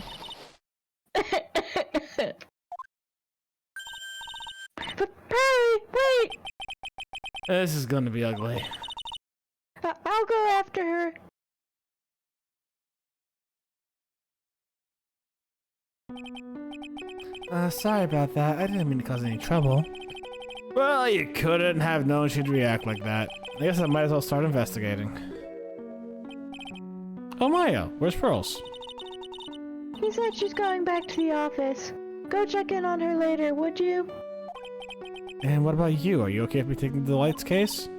But Perry, wait! This is gonna be ugly. I'll go after her. Sorry about that. I didn't mean to cause any trouble. Well, you couldn't have known she'd react like that. I guess I might as well start investigating. Oh, Maya, where's Pearls? He said she's going back to the office. Go check in on her later, would you? And what about you? Are you okay with me taking the Light's case?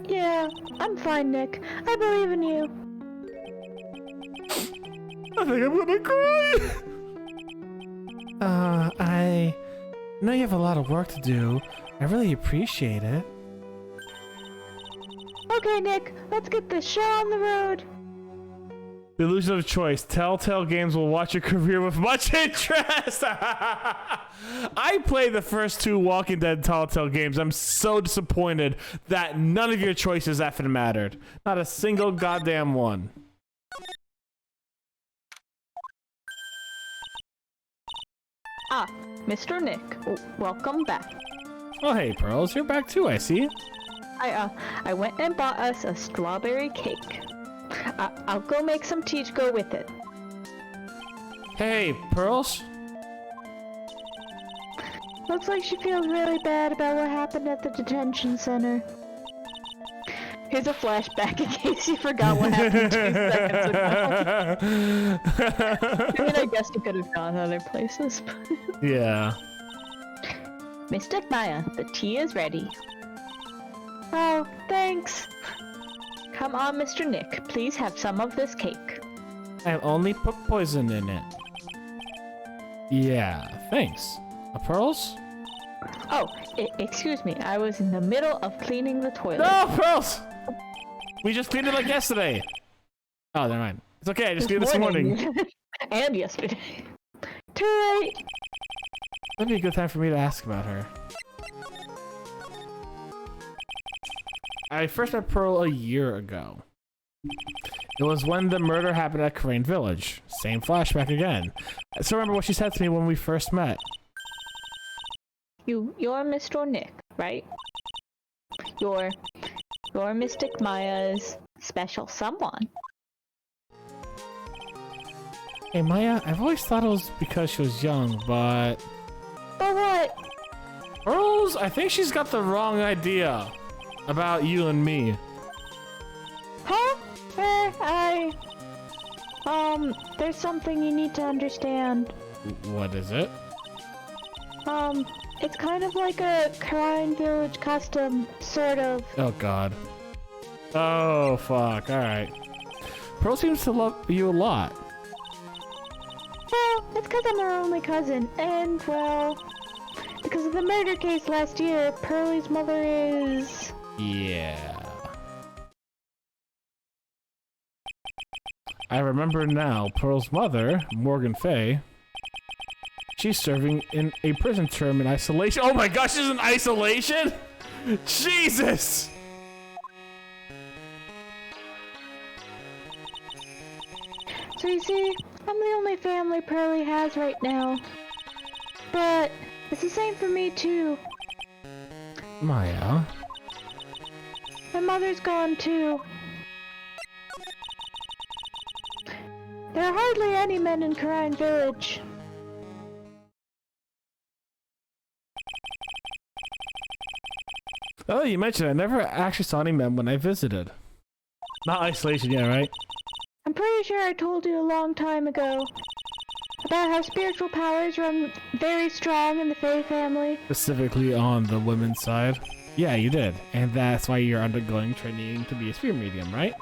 Yeah, I'm fine, Nick. I believe in you. I think I'm gonna cry! I know you have a lot of work to do. I really appreciate it. Okay, Nick, let's get this show on the road. The illusion of choice. Telltale Games will watch your career with much interest. I played the first 2 Walking Dead Telltale games. I'm so disappointed that none of your choices effing mattered. Not a single goddamn one. Ah, Mr. Nick, welcome back. Oh, hey, Pearls, you're back too, I see. I went and bought us a strawberry cake. I'll go make some tea to go with it. Hey, Pearls? Looks like she feels really bad about what happened at the detention center. Here's a flashback in case you forgot what happened 2 seconds ago. I mean, I guess you could have gone other places. But... Yeah. Mystic Maya, the tea is ready. Oh, thanks. Come on, Mr. Nick. Please have some of this cake. I only put poison in it. Yeah, thanks. Pearls? Oh, excuse me. I was in the middle of cleaning the toilet. No, Pearls! We just cleaned it like yesterday. Oh, never mind. It's okay. I just cleaned it this morning. And yesterday. Too late. That'd be a good time for me to ask about her. I first met Pearl a year ago. It was when the murder happened at Crane Village. Same flashback again. I still remember what she said to me when we first met. You're Mr. Nick, right? You're Mystic Maya's special someone. Hey Maya, I've always thought it was because she was young, but... But what? Pearls, I think she's got the wrong idea. About you and me. Huh? There's something you need to understand. What is it? It's kind of like a Shrine Village custom, sort of. Oh god. Oh fuck, alright. Pearl seems to love you a lot. Well, it's because I'm her only cousin, and, well, because of the murder case last year, Pearlie's mother is... Yeah. I remember now, Pearl's mother, Morgan Faye, she's serving in a prison term in isolation. Oh my gosh, she's in isolation? Jesus! So you see, I'm the only family Pearlie has right now. But it's the same for me too. Maya? My mother's gone too. There are hardly any men in Shrine Village. Oh, you mentioned I never actually saw any men when I visited. Not isolation yet, right? I'm pretty sure I told you a long time ago about how spiritual powers run very strong in the Faye family. Specifically on the women's side. Yeah, you did. And that's why you're undergoing training to be a spirit medium, right?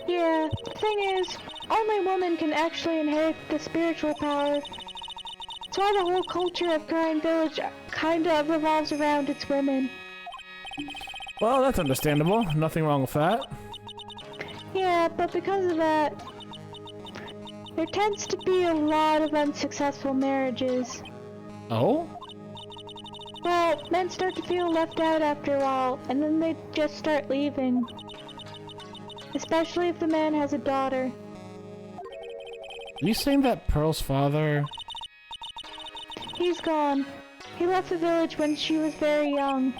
Yeah, the thing is, only women can actually inherit the spiritual power. That's why the whole culture of Shrine Village kind of revolves around its women. Well, that's understandable. Nothing wrong with that. Yeah, but because of that, there tends to be a lot of unsuccessful marriages. Oh? Well, men start to feel left out after a while, and then they just start leaving. Especially if the man has a daughter. Are you saying that Pearl's father... He's gone. He left the village when she was very young.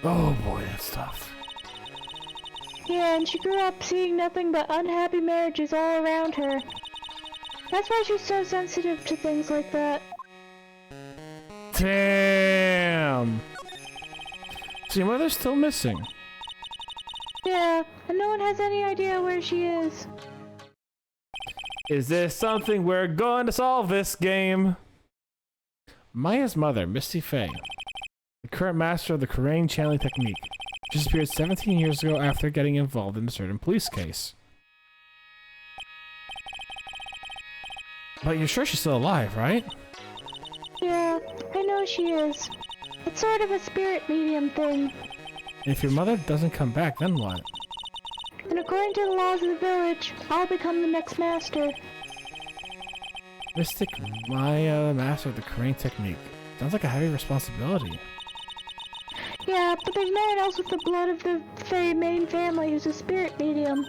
Oh boy, that's tough. Yeah, and she grew up seeing nothing but unhappy marriages all around her. That's why she's so sensitive to things like that. Damn! So your mother's still missing? Yeah, and no one has any idea where she is. Is this something we're going to solve this game? Maya's mother, Misty Faye, the current master of the Korean channeling technique, disappeared 17 years ago after getting involved in a certain police case. But you're sure she's still alive, right? Yeah, I know she is. It's sort of a spirit medium thing. And if your mother doesn't come back, then what? And according to the laws of the village, I'll become the next master. Mystic Maya, master of the Korean technique. Sounds like a heavy responsibility. Yeah, but there's no one else with the blood of the Faye main family who's a spirit medium.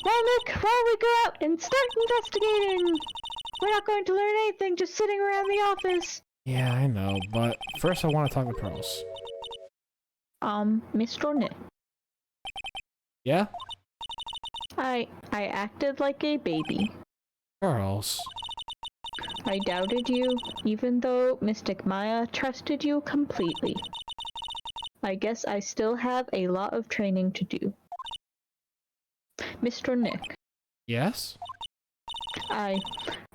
Well, Nick, while we go out and start investigating, we're not going to learn anything just sitting around the office. Yeah, I know, but first I want to talk to Pearls. Mr. Nick. Yeah? I acted like a baby. Pearls. I doubted you, even though Mystic Maya trusted you completely. I guess I still have a lot of training to do. Mr. Nick. Yes?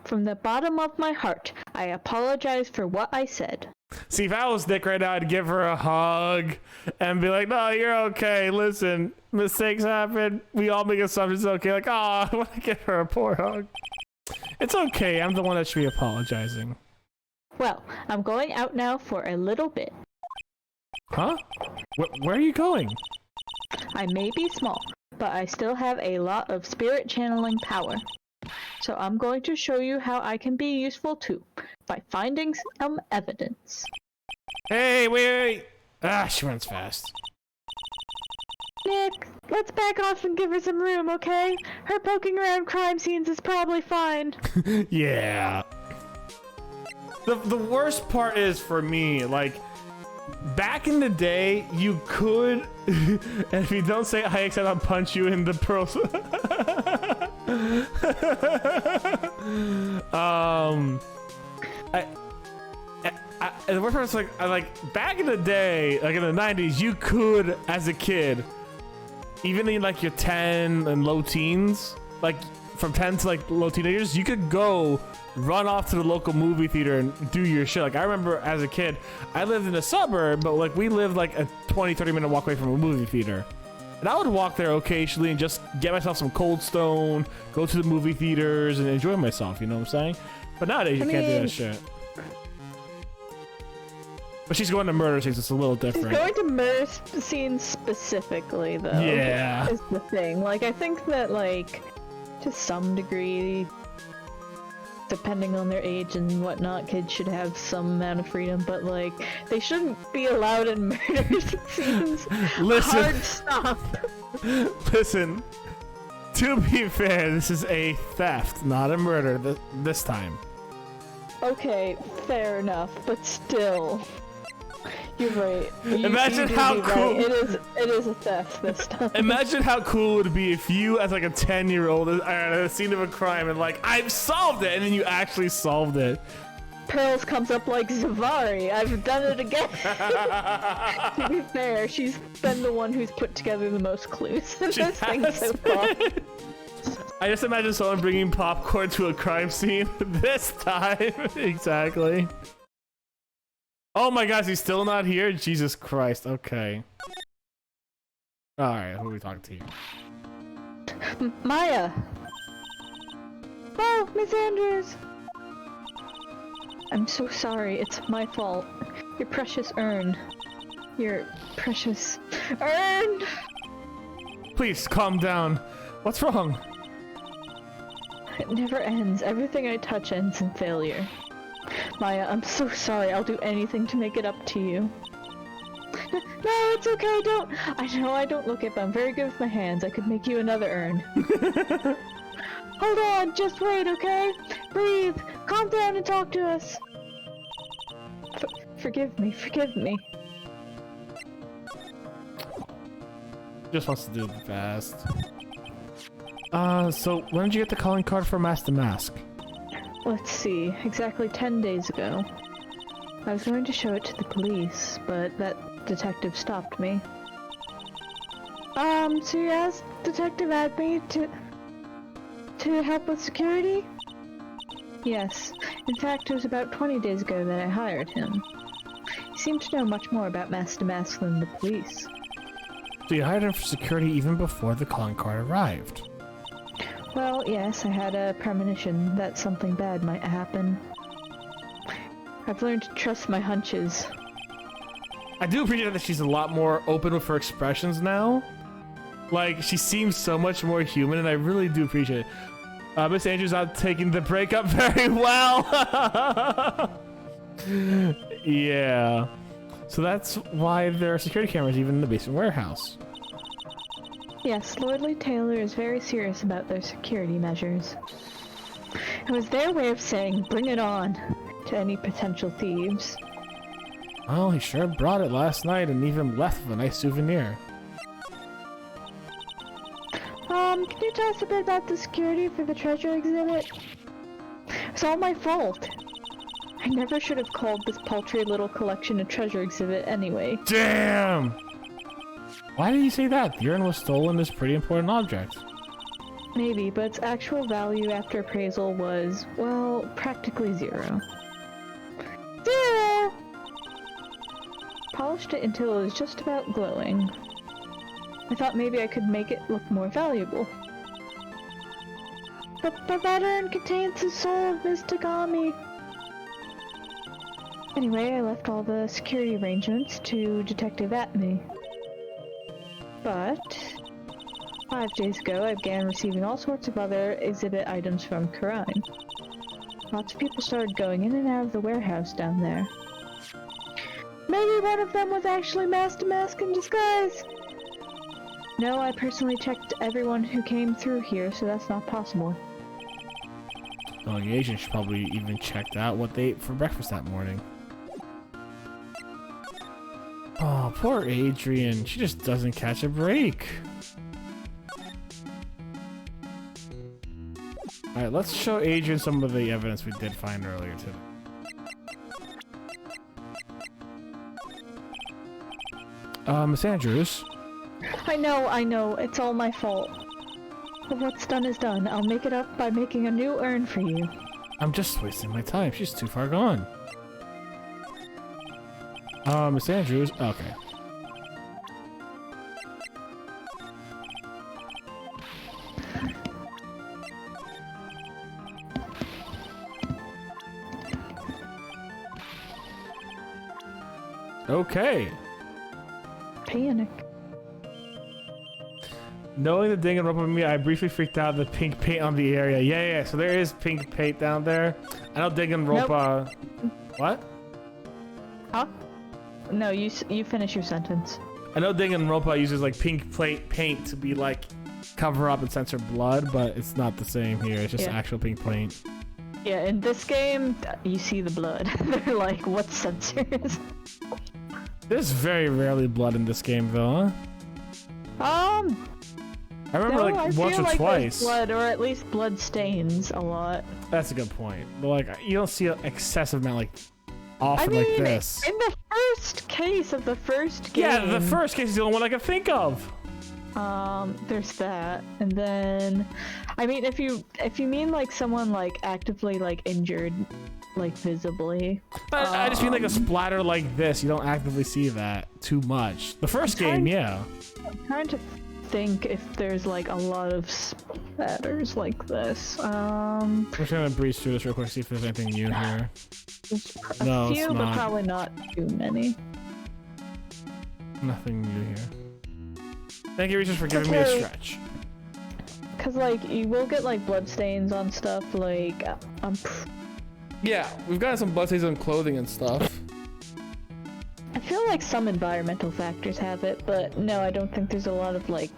From the bottom of my heart, I apologize for what I said. See, if I was Nick right now, I'd give her a hug and be like, no, you're okay. Listen, mistakes happen. We all make assumptions. Okay, like, I want to give her a poor hug. It's okay. I'm the one that should be apologizing. Well, I'm going out now for a little bit. Huh? Where are you going? I may be small, but I still have a lot of spirit channeling power. So I'm going to show you how I can be useful too, by finding some evidence. Hey, wait. Ah, she runs fast. Nick, let's back off and give her some room, okay? Her poking around crime scenes is probably fine. Yeah. The worst part is for me, like, back in the day, you could, and if you don't say I accept, I'll punch you in the pearls. the worst part is like back in the day, like in the 90s, you could, as a kid, even in like your 10 and low teens, like from 10 to like low teenagers, you could go run off to the local movie theater and do your shit. Like I remember as a kid, I lived in a suburb, but like we lived like a 20-30 minute walk away from a movie theater. And I would walk there occasionally and just get myself some Cold Stone, go to the movie theaters and enjoy myself, you know what I'm saying? But nowadays you can't do that shit. But she's going to murder scenes, it's a little different. She's going to murder scenes specifically, though. Yeah. Is the thing. Like, I think that, like, to some degree, depending on their age and whatnot, kids should have some amount of freedom, but, like, they shouldn't be allowed in murder scenes. Listen. Hard stop. Listen. To be fair, this is a theft, not a murder this time. Okay, fair enough, but still. You're right. Imagine how cool. Right. It is a theft this time. Imagine how cool it would be if you, as like a 10-year-old, are at a scene of a crime and like, I've solved it, and then you actually solved it. Pearls comes up like Zavari. I've done it again. To be fair, she's been the one who's put together the most clues in this thing so far. I just imagine someone bringing popcorn to a crime scene this time. Exactly. Oh my gosh, he's still not here? Jesus Christ, okay. Alright, who are we talking to here? Maya! Oh, Miss Andrews! I'm so sorry, it's my fault. Your precious urn. Your precious urn! Please, calm down. What's wrong? It never ends. Everything I touch ends in failure. Maya, I'm so sorry. I'll do anything to make it up to you. No, it's okay, don't. I know I don't look it, but I'm very good with my hands. I could make you another urn. Hold on, just wait, okay? Breathe. Calm down and talk to us. Forgive me, forgive me. Just wants to do it fast. So when did you get the calling card for Mask to Mask? Let's see, exactly 10 days ago. I was going to show it to the police, but that detective stopped me. So you asked Detective Adme to help with security? Yes. In fact, it was about 20 days ago that I hired him. He seemed to know much more about Mask to Mask than the police. So you hired him for security even before the calling card arrived? Well, yes, I had a premonition that something bad might happen. I've learned to trust my hunches. I do appreciate that she's a lot more open with her expressions now. Like, she seems so much more human, and I really do appreciate it. Miss Andrews not taking the breakup very well. Yeah. So that's why there are security cameras even in the basement warehouse. Yes, Lordly Taylor is very serious about their security measures. It was their way of saying, bring it on, to any potential thieves. Well, he sure brought it last night and even left with a nice souvenir. Can you tell us a bit about the security for the treasure exhibit? It's all my fault. I never should have called this paltry little collection a treasure exhibit anyway. Damn! Why did you say that? The urn was stolen as a pretty important object. Maybe, but its actual value after appraisal was, well, practically zero. Zero! Polished it until it was just about glowing. I thought maybe I could make it look more valuable. But that urn contains the soul of Miss Tagami. Anyway, I left all the security arrangements to Detective Atme. But 5 days ago, I began receiving all sorts of other exhibit items from Karine. Lots of people started going in and out of the warehouse down there. Maybe one of them was actually Mask to Mask in disguise! No, I personally checked everyone who came through here, so that's not possible. Well, the agent should probably even checked out what they ate for breakfast that morning. Oh, poor Adrian. She just doesn't catch a break. Alright, let's show Adrian some of the evidence we did find earlier today. Miss Andrews. I know, it's all my fault. But what's done is done. I'll make it up by making a new urn for you. I'm just wasting my time. She's too far gone. Miss Andrews. Okay. Okay. Panic. Knowing the Danganronpa me, I briefly freaked out the pink paint on the area. Yeah. So there is pink paint down there. I know Danganronpa. Nope. What? Huh? No, you finish your sentence. I know Danganronpa uses like pink paint to be like cover up and censor blood, but it's not the same here. It's just actual pink paint. Yeah, in this game, you see the blood. They're like, what's censored? There's very rarely blood in this game, though, huh? I remember like once or twice. Blood, or at least blood stains a lot. That's a good point. But like, you don't see an excessive amount like often like this. In the first case of the first game. Yeah, the first case is the only one I can think of. There's that, and then, I mean, if you mean like someone like actively like injured, like visibly. I just mean like a splatter like this. You don't actively see that too much. The first game, yeah. I'm trying to think if there's like a lot of spatters like this. I'm just gonna breeze through this real quick, see if there's anything new here. No, a few, but probably not too many. Nothing new here. Thank you, Research, for giving me a stretch. Cause like you will get like blood stains on stuff. Like yeah, we've gotten some blood stains on clothing and stuff. I feel like some environmental factors have it, but no, I don't think there's a lot of like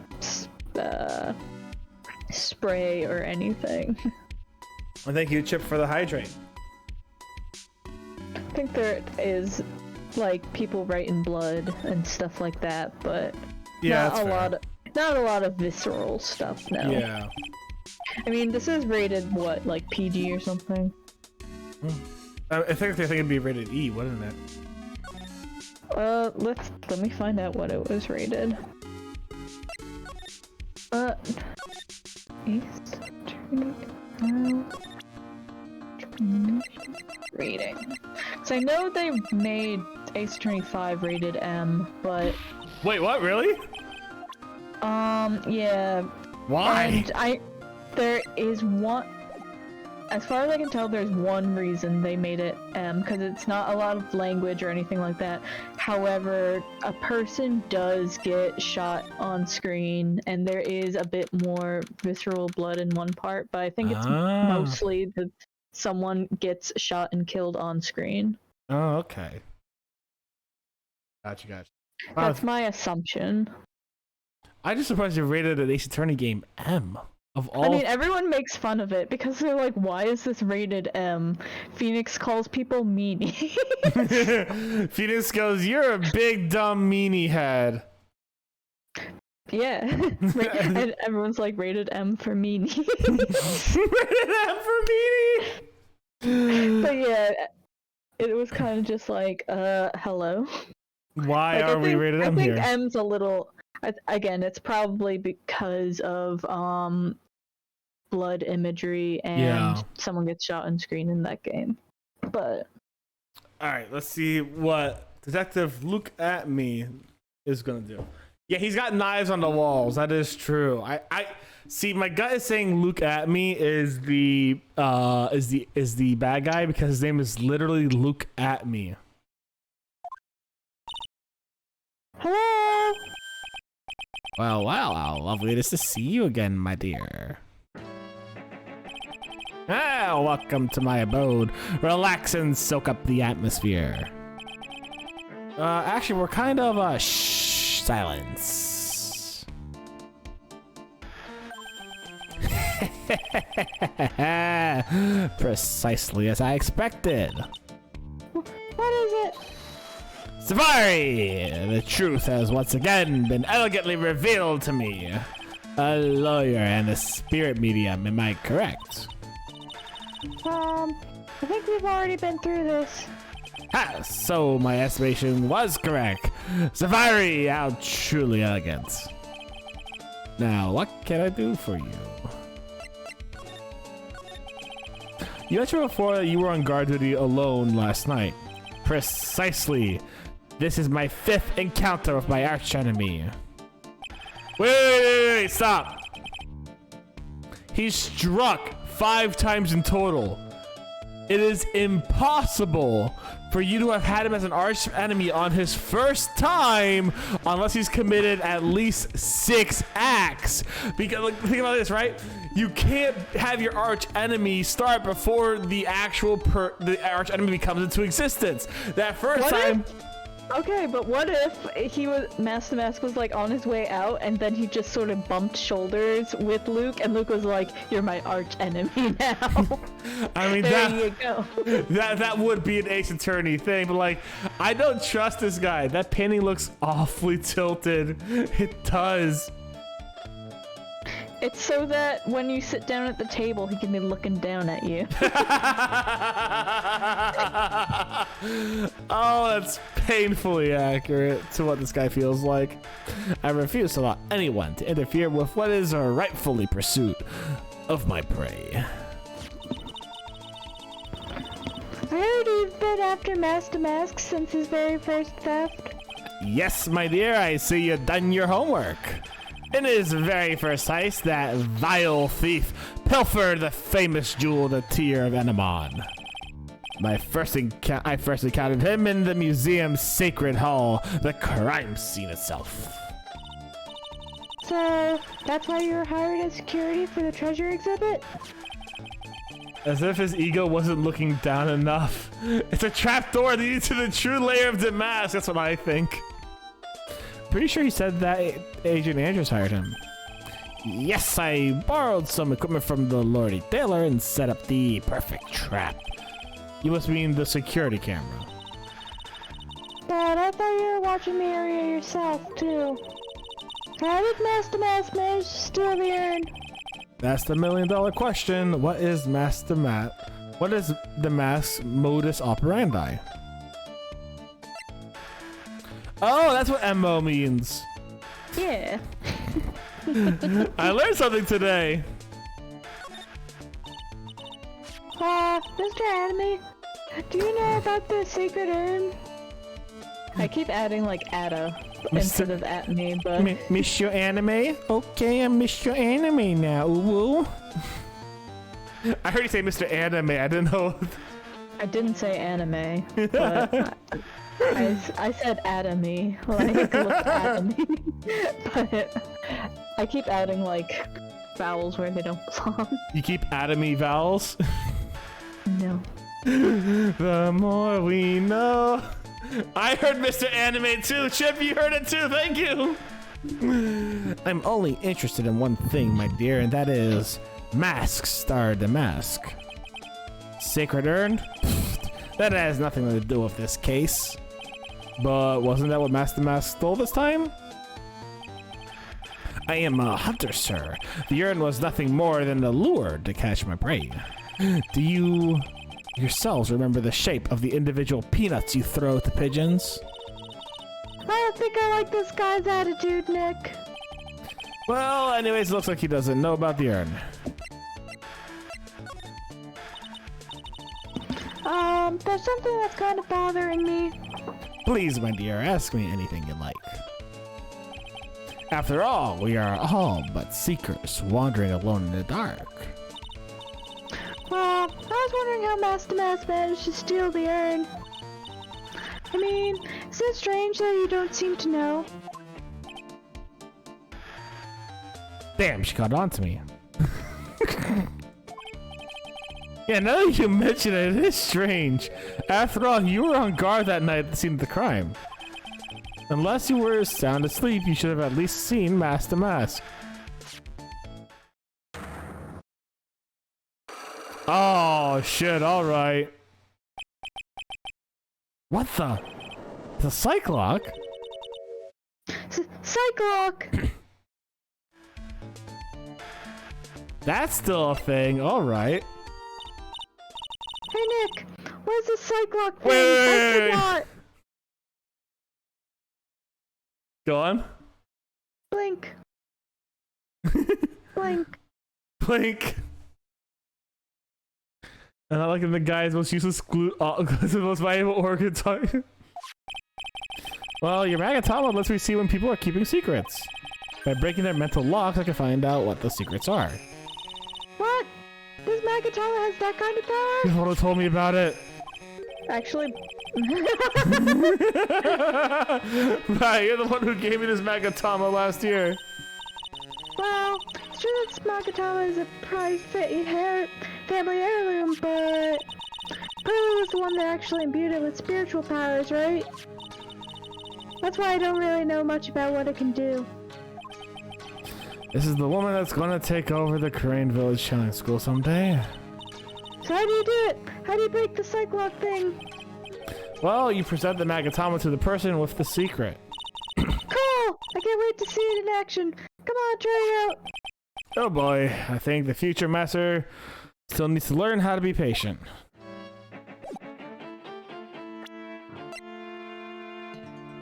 spray or anything. Well, thank you, Chip, for the hydrate. I think there is like people writing blood and stuff like that, but yeah, not a lot of visceral stuff. No. Yeah. I mean, this is rated what, like PG or something? I think it'd be rated E, wouldn't it? Let me find out what it was rated. Rating. So I know they made Ace Attorney 5 rated M, but wait, what? Really? Yeah. Why? And there is one. As far as I can tell, there's one reason they made it M, because it's not a lot of language or anything like that. However, a person does get shot on screen, and there is a bit more visceral blood in one part, but I think it's mostly that someone gets shot and killed on screen. Oh, okay. Gotcha. That's my assumption. I'm just surprised you rated an Ace Attorney game M. Of all... I mean, everyone makes fun of it because they're like, why is this rated M? Phoenix calls people meanies. Phoenix goes, you're a big dumb meanie head. Yeah. And everyone's like, rated M for meanie. Rated M for meanie! But yeah, it was kind of just like, hello? Why are we rated M here? I think M's a little... Again, it's probably because of blood imagery and someone gets shot on screen in that game. But alright, let's see what Detective Look At Me is gonna do. Yeah, he's got knives on the walls. That is true. I see, my gut is saying Look At Me is the bad guy because his name is literally Look At Me. Hello. Well, how lovely it is to see you again, my dear. Welcome to my abode. Relax and soak up the atmosphere. Actually, we're kind of, silence. Precisely as I expected. What is it? Safari! The truth has once again been elegantly revealed to me. A lawyer and a spirit medium, am I correct? I think we've already been through this. Ha! So my estimation was correct. Safari, how truly elegant. Now, what can I do for you? You mentioned before that you were on guard duty alone last night. Precisely. This is my 5th encounter with my archenemy. Wait, stop. He's struck 5 times in total. It is impossible for you to have had him as an arch enemy on his first time unless he's committed at least 6 acts. Because like, think about this, right? You can't have your arch enemy start before the actual the arch enemy comes into existence. That first time. Okay, but what if Master Mask was like on his way out and then he just sort of bumped shoulders with Luke and Luke was like, "You're my arch enemy now." I mean, there you go. that would be an Ace Attorney thing, but like, I don't trust this guy. That painting looks awfully tilted. It does. It's so that when you sit down at the table, he can be looking down at you. Oh, that's painfully accurate to what this guy feels like. I refuse to allow anyone to interfere with what is a rightfully pursuit of my prey. I heard you've been after Master Mask since his very first theft. Yes, my dear, I see you've done your homework. In his very first heist, that vile thief pilfered the famous jewel, the Tear of Enemon. I first encountered him in the museum's Sacred Hall, the crime scene itself. So, that's why you were hired as security for the treasure exhibit? As if his ego wasn't looking down enough. It's a trapdoor leading to the true layer of Damask, that's what I think. Pretty sure he said that Agent Andrews hired him. Yes, I borrowed some equipment from the Lordy Taylor and set up the perfect trap. You must mean the security camera. But I thought you were watching the area yourself, too. How did Master Mask manage to steal the urn? That's the $1,000,000 question. What is What is the Mask's modus operandi? Oh, that's what MO means. Yeah. I learned something today. Mr. Anime, do you know about the Sacred Urn? I keep adding like Ada instead of at me, but... Mr. Anime? Okay, I'm Mr. Anime now, woo. I heard you say Mr. Anime, I didn't know. I didn't say anime, but... I said Adamy, like look Adamy, but I keep adding like vowels where they don't belong. You keep adding vowels? No. The more we know. I heard Mr. Anime too. Chip, you heard it too. Thank you. I'm only interested in one thing, my dear, and that is Mask Star Damask. Sacred Urn? That has nothing to do with this case. But wasn't that what Master Mask stole this time? I am a hunter, sir. The urn was nothing more than a lure to catch my prey. Do you yourselves remember the shape of the individual peanuts you throw at the pigeons? I don't think I like this guy's attitude, Nick. Well, anyways, it looks like he doesn't know about the urn. There's something that's kind of bothering me. Please, my dear, ask me anything you like. After all, we are all but seekers wandering alone in the dark. I was wondering how Master Mask managed to steal the urn. I mean, is it strange that you don't seem to know? Damn, she caught on to me. Yeah, now that you mention it, it is strange. After all, you were on guard that night at the scene of the crime. Unless you were sound asleep, you should have at least seen Master Mask. Oh, shit, alright. What the? The Cyclock? Cyclock! That's still a thing, alright. Hey Nick, Where's the cyclock thing? Wait. I forgot. Go on. Blink. Blink. Blink. And I like the guy's most useless the most valuable organ type. Well, your Magatama lets me see when people are keeping secrets. By breaking their mental locks, I can find out what the secrets are. What? This Magatama has that kind of power? Your photo told me about it. Actually... Right, you're the one who gave me this Magatama last year. Well, it's true that this Magatama is a prized family heirloom, but... Pooh was the one that actually imbued it with spiritual powers, right? That's why I don't really know much about what it can do. This is the woman that's gonna take over the Crane Village Chilling School someday. So how do you do it? How do you break the cyclock thing? Well, you present the Magatama to the person with the secret. Cool! I can't wait to see it in action. Come on, try it out. Oh boy, I think the future master still needs to learn how to be patient.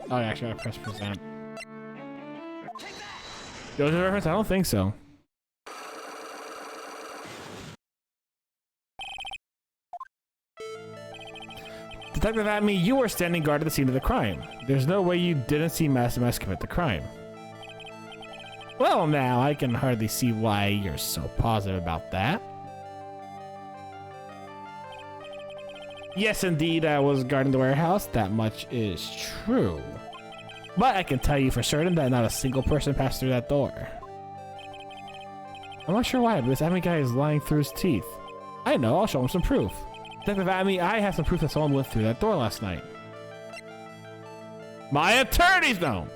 Oh, yeah, actually, I gotta press present. Jojo reference? I don't think so. Detective Atme, you were standing guard at the scene of the crime. There's no way you didn't see Master Mask commit the crime. Well, now, I can hardly see why you're so positive about that. Yes, indeed, I was guarding the warehouse. That much is true. But I can tell you for certain that not a single person passed through that door. I'm not sure why, but this Atme guy is lying through his teeth. I know, I'll show him some proof. Detective Atme, I have some proof that someone went through that door last night. My attorneys know!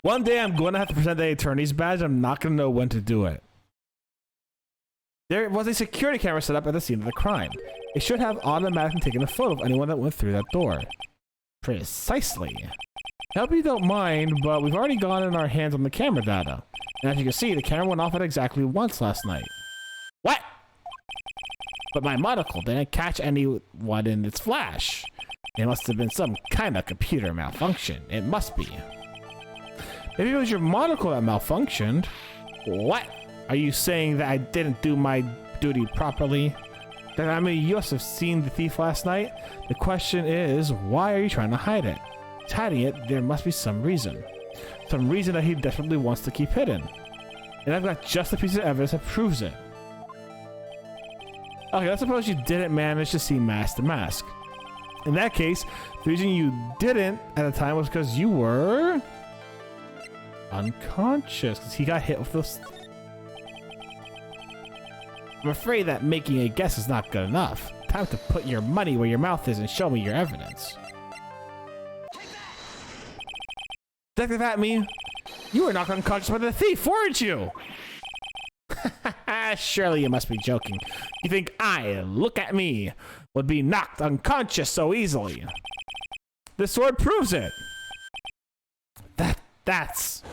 One day I'm going to have to present the attorney's badge. I'm not going to know when to do it. There was a security camera set up at the scene of the crime. It should have automatically taken a photo of anyone that went through that door. Precisely. I hope you don't mind, but we've already gotten our hands on the camera data. And as you can see, the camera went off at exactly once last night. What? But my monocle didn't catch anyone in its flash. It must have been some kind of computer malfunction. It must be. Maybe it was your monocle that malfunctioned. What? Are you saying that I didn't do my duty properly? Then I mean, you must have seen the thief last night. The question is, why are you trying to hide it? He's hiding it, there must be some reason. Some reason that he desperately wants to keep hidden. And I've got just a piece of evidence that proves it. Okay, let's suppose you didn't manage to see Master Mask. In that case, the reason you didn't at the time was because you were... unconscious, because he got hit with those... I'm afraid that making a guess is not good enough. Time to put your money where your mouth is and show me your evidence. Detective Atme, you were knocked unconscious by the thief, weren't you? Surely you must be joking. You think I, look at me, would be knocked unconscious so easily? This sword proves it. That's...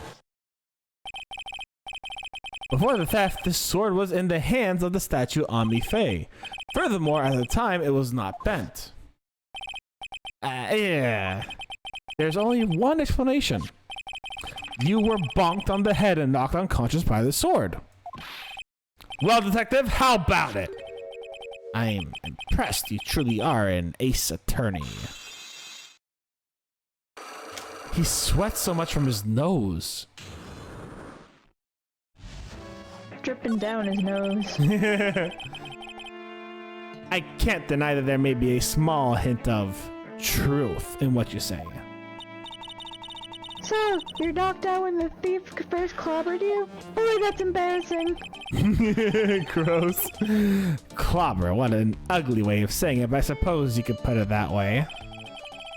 Before the theft, this sword was in the hands of the statue Omni Faye. Furthermore, at the time, it was not bent. Yeah. There's only one explanation. You were bonked on the head and knocked unconscious by the sword. Well, Detective, how about it? I'm impressed. You truly are an ace attorney. He sweats so much from his nose. Dripping down his nose. I can't deny that there may be a small hint of truth in what you say. So, you're knocked out when the thief first clobbered you? Oh, that's embarrassing. Gross. Clobber, what an ugly way of saying it, but I suppose you could put it that way.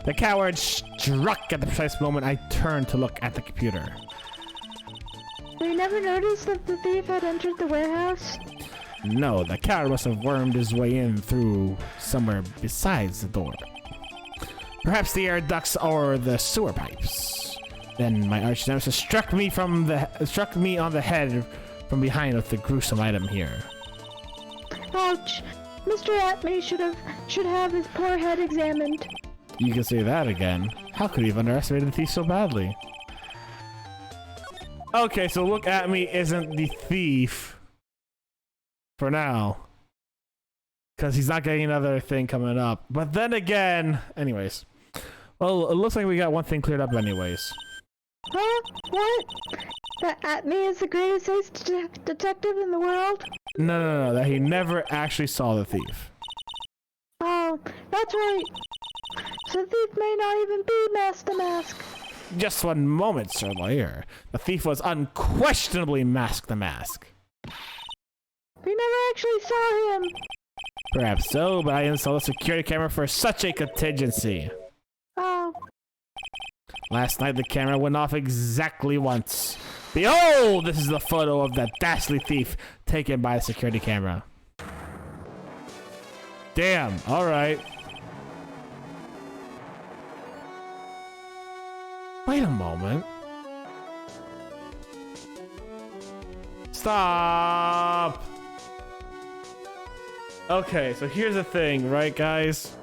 The coward struck at the precise moment I turned to look at the computer. You never noticed that the thief had entered the warehouse? No, the coward must have wormed his way in through somewhere besides the door. Perhaps the air ducts or the sewer pipes. Then my arch nemesis struck me on the head from behind with the gruesome item here. Ouch! Mr. Atme should have his poor head examined. You can say that again. How could he have underestimated the thief so badly? Okay, so Look At Me isn't the thief for now. Because he's not getting another thing coming up. But then again, anyways. Well, it looks like we got one thing cleared up anyways. Huh? What? That Atme is the greatest ace detective in the world? No, that he never actually saw the thief. Oh, that's right. So the thief may not even be Mask the Mask. Just one moment, Sir Lawyer. The thief was unquestionably Mask the Mask. We never actually saw him. Perhaps so, but I installed a security camera for such a contingency. Oh. Last night the camera went off exactly once. Behold! This is the photo of that dastardly thief taken by the security camera. Damn, alright. Wait a moment. Stop! Okay, so here's the thing, right guys?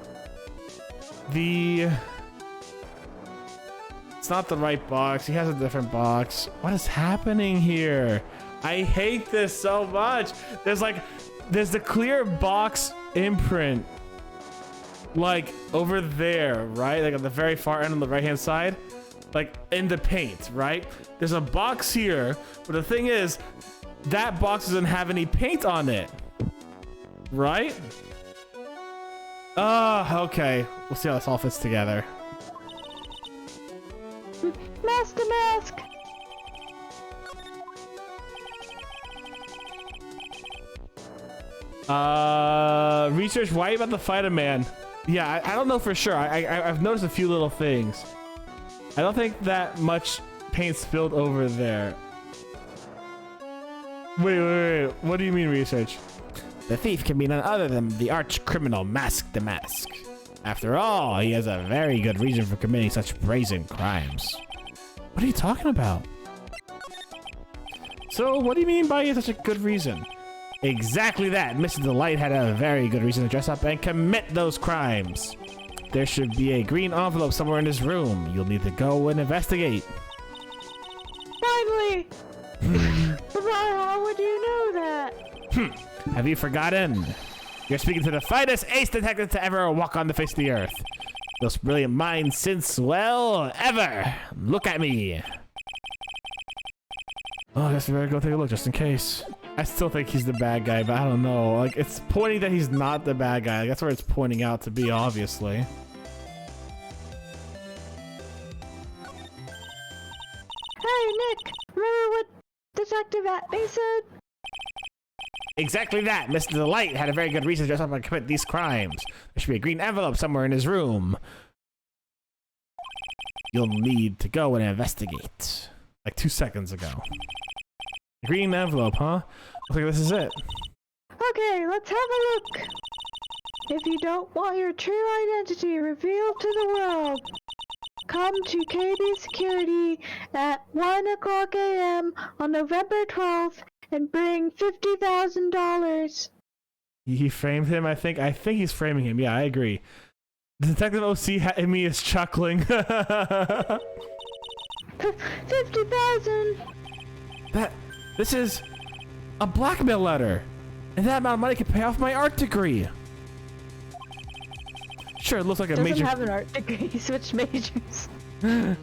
It's not the right box. He has a different box. What is happening here? I hate this so much. There's the clear box imprint, like over there, right? Like at the very far end on the right hand side, like in the paint, right? There's a box here, but the thing is, that box doesn't have any paint on it, right? Okay. We'll see how this all fits together. Mask the Mask! Research, why are you about to fight a man? Yeah, I don't know for sure. I've noticed a few little things. I don't think that much paint spilled over there. Wait. What do you mean, research? The thief can be none other than the arch criminal Mask the Mask. After all, he has a very good reason for committing such brazen crimes. What are you talking about? So, what do you mean by such a good reason? Exactly that. Mr. Delight had a very good reason to dress up and commit those crimes. There should be a green envelope somewhere in this room. You'll need to go and investigate. Finally! How would you know that? Have you forgotten? You're speaking to the finest ace detective to ever walk on the face of the earth. Most brilliant mind since, well, ever. Look at me. Oh, I guess we better go take a look just in case. I still think he's the bad guy, but I don't know. Like, it's pointing that he's not the bad guy. Like, that's where it's pointing out to be, obviously. Hey, Nick! Remember what Detective Atme said? Exactly that. Mr. Delight had a very good reason to dress up and commit these crimes. There should be a green envelope somewhere in his room. You'll need to go and investigate. Like 2 seconds ago. Green envelope, huh? Looks like this is it. Okay, let's have a look. If you don't want your true identity revealed to the world, come to KB Security at 1 o'clock a.m. on November 12th and bring $50,000. He framed him, I think. I think he's framing him. Yeah, I agree. Detective OC me is chuckling. 50,000. This is a blackmail letter, and that amount of money can pay off my art degree. Sure, it looks like a Doesn't major. have an art degree. He switched majors.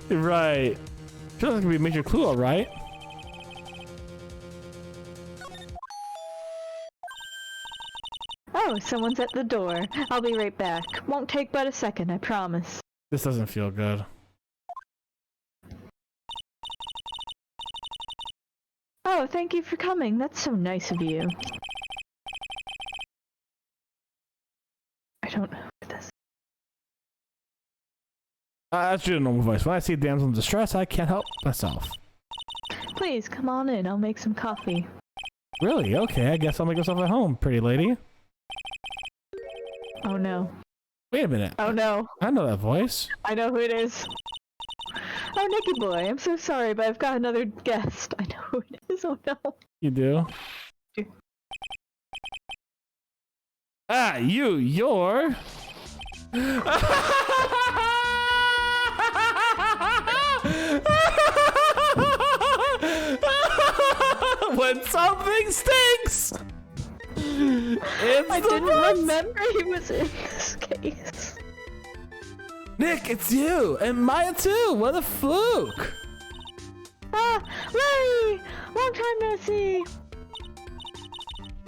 Right. Sure, looks like a major clue, all right. Oh, someone's at the door. I'll be right back. Won't take but a second, I promise. This doesn't feel good. Oh, thank you for coming. That's so nice of you. I don't know who this is. That's your normal voice. When I see damsel in distress, I can't help myself. Please, come on in. I'll make some coffee. Really? Okay, I guess I'll make myself at home, pretty lady. Oh no. Wait a minute. Oh no. I know that voice. I know who it is. Oh, Nicky boy, I'm so sorry, but I've got another guest. I know who it is. Oh no. You do? Ah, you're... When something stinks, it's I the didn't butts. remember he was in this case. Nick, it's you and Maya too. What a fluke! Ah, Larry! Long time no see.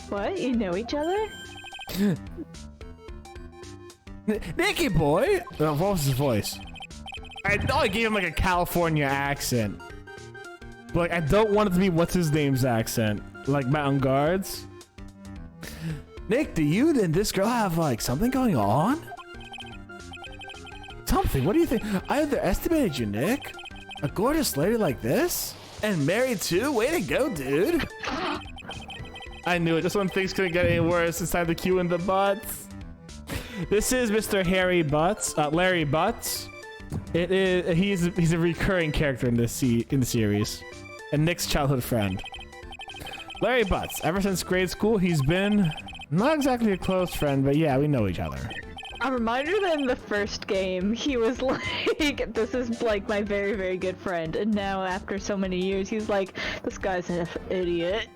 What? You know each other? Nicky boy. What was his voice? I know I gave him like a California accent, but like, I don't want it to be what's his name's accent, like Mountain Guards. Nick, do you and this girl have like something going on? Something? What do you think? I underestimated you, Nick. A gorgeous lady like this? And married too? Way to go, dude. I knew it. Just when things couldn't get any worse, it's time to cue in the butts. This is Mr. Harry Butts, Larry Butts. It is. He's a recurring character in this in the series, and Nick's childhood friend. Larry Butts. Ever since grade school, he's been not exactly a close friend, but yeah, we know each other. A reminder that in the first game, he was like, this is like my very, very good friend. And now after so many years, he's like, this guy's an idiot.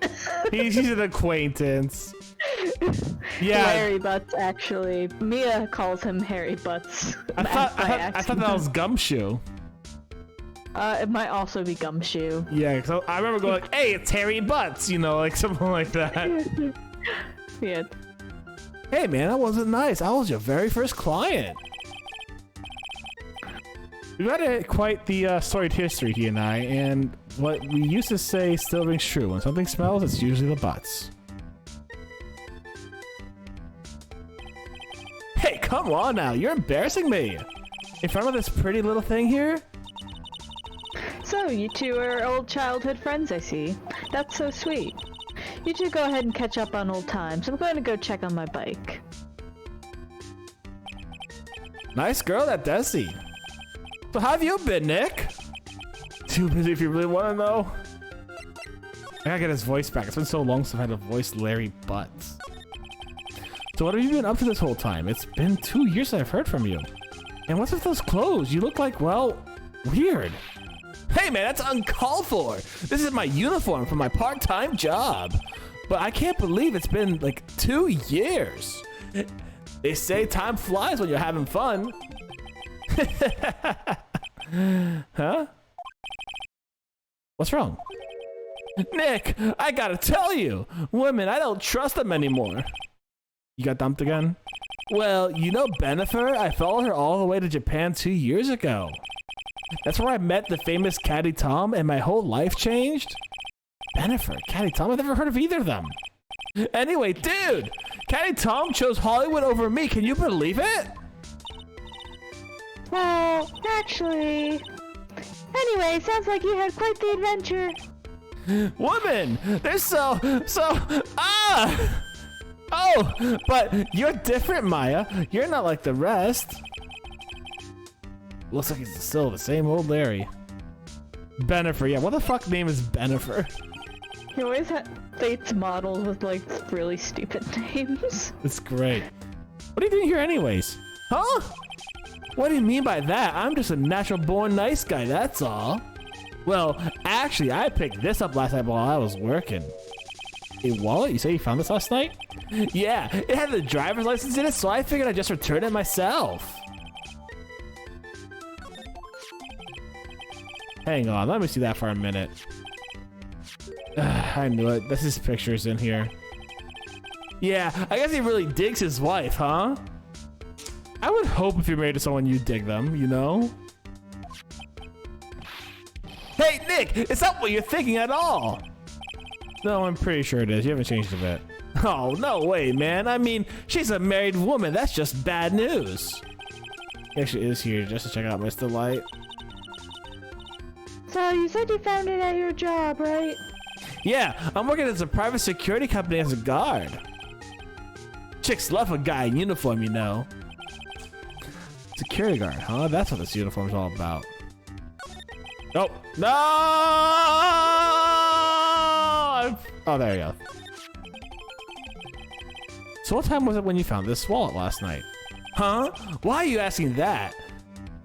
He's an acquaintance. Yeah. Larry Butts, actually. Mia calls him Harry Butts. I thought that was Gumshoe. It might also be Gumshoe. Yeah, cause I remember going like, hey, it's Harry Butts, you know, like something like that. Yeah. Hey man, that wasn't nice. I was your very first client. We've had quite the storied history, he and I, and what we used to say still rings true. When something smells, it's usually the butts. Hey, come on now, you're embarrassing me. In front of this pretty little thing here? So, you two are old childhood friends, I see. That's so sweet. You two go ahead and catch up on old times. I'm going to go check on my bike. Nice girl, that Desi. So how have you been, Nick? Too busy if you really want to know. I gotta get his voice back. It's been so long since I've had to voice Larry Butts. So what have you been up to this whole time? It's been 2 years since I've heard from you. And what's with those clothes? You look like, well, weird. Hey man, that's uncalled for. This is my uniform for my part-time job. But I can't believe it's been like 2 years. They say time flies when you're having fun. Huh? What's wrong? Nick, I gotta tell you, women, I don't trust them anymore. You got dumped again? Well, you know Bennifer? I followed her all the way to Japan 2 years ago. That's where I met the famous Caddy Tom and my whole life changed. Bennifer, Caddy Tom, I've never heard of either of them. Anyway, dude, Caddy Tom chose Hollywood over me. Can you believe it? Well, actually... Anyway, sounds like you had quite the adventure. Woman, they're Oh, but you're different, Maya. You're not like the rest. Looks like he's still the same old Larry. Bennifer, yeah, what the fuck name is Bennifer? He always dates models with like really stupid names. It's great. What are you doing here anyways? Huh? What do you mean by that? I'm just a natural born nice guy, that's all. Well, actually, I picked this up last night while I was working. A wallet? You say you found this last night? Yeah, it had the driver's license in it, so I figured I'd just return it myself. Hang on, let me see that for a minute. I knew it. This is pictures in here. Yeah, I guess he really digs his wife, huh? I would hope if you're married to someone you dig them, you know? Hey, Nick! It's not what you're thinking at all! No, I'm pretty sure it is. You haven't changed a bit. Oh, no way, man. I mean, she's a married woman. That's just bad news. He actually is here just to check out Mr. Light. So, you said you found it at your job, right? Yeah, I'm working at a private security company as a guard. Chicks love a guy in uniform, you know. Security guard, huh? That's what this uniform's all about. Oh, no! Oh, there you go. So what time was it when you found this wallet last night? Huh? Why are you asking that?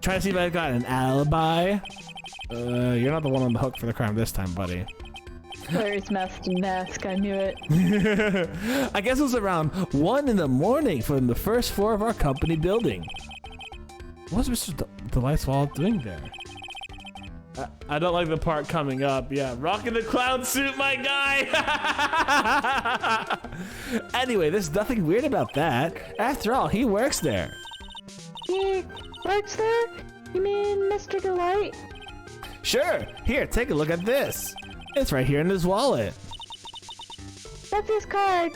Trying to see if I got an alibi? You're not the one on the hook for the crime this time, buddy. Larry's masked in mask, I knew it. I guess it was around 1 in the morning from the first floor of our company building. What's Mr. Delight's wallet doing there? I don't like the part coming up. Yeah, rocking the clown suit, my guy. Anyway, there's nothing weird about that. After all, he works there. He works there? You mean Mr. Delight? Sure. Here, take a look at this. It's right here in his wallet. That's his card.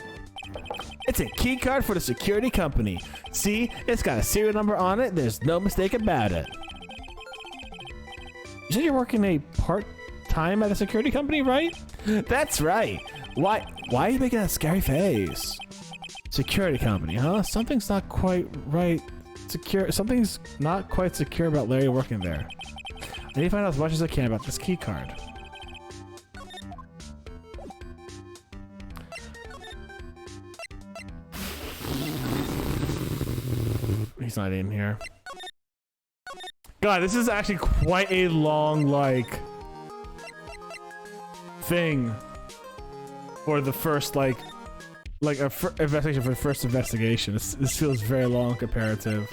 It's a key card for the security company. See, it's got a serial number on it. There's no mistake about it. You said you're working a part-time at a security company, right? That's right. Why are you making that scary face? Security company, huh? Something's not quite right. Something's not quite secure about Larry working there. I need to find out as much as I can about this key card. He's not in here. God, this is actually quite a long, like, thing for the first, like investigation for the first investigation. This feels very long comparative.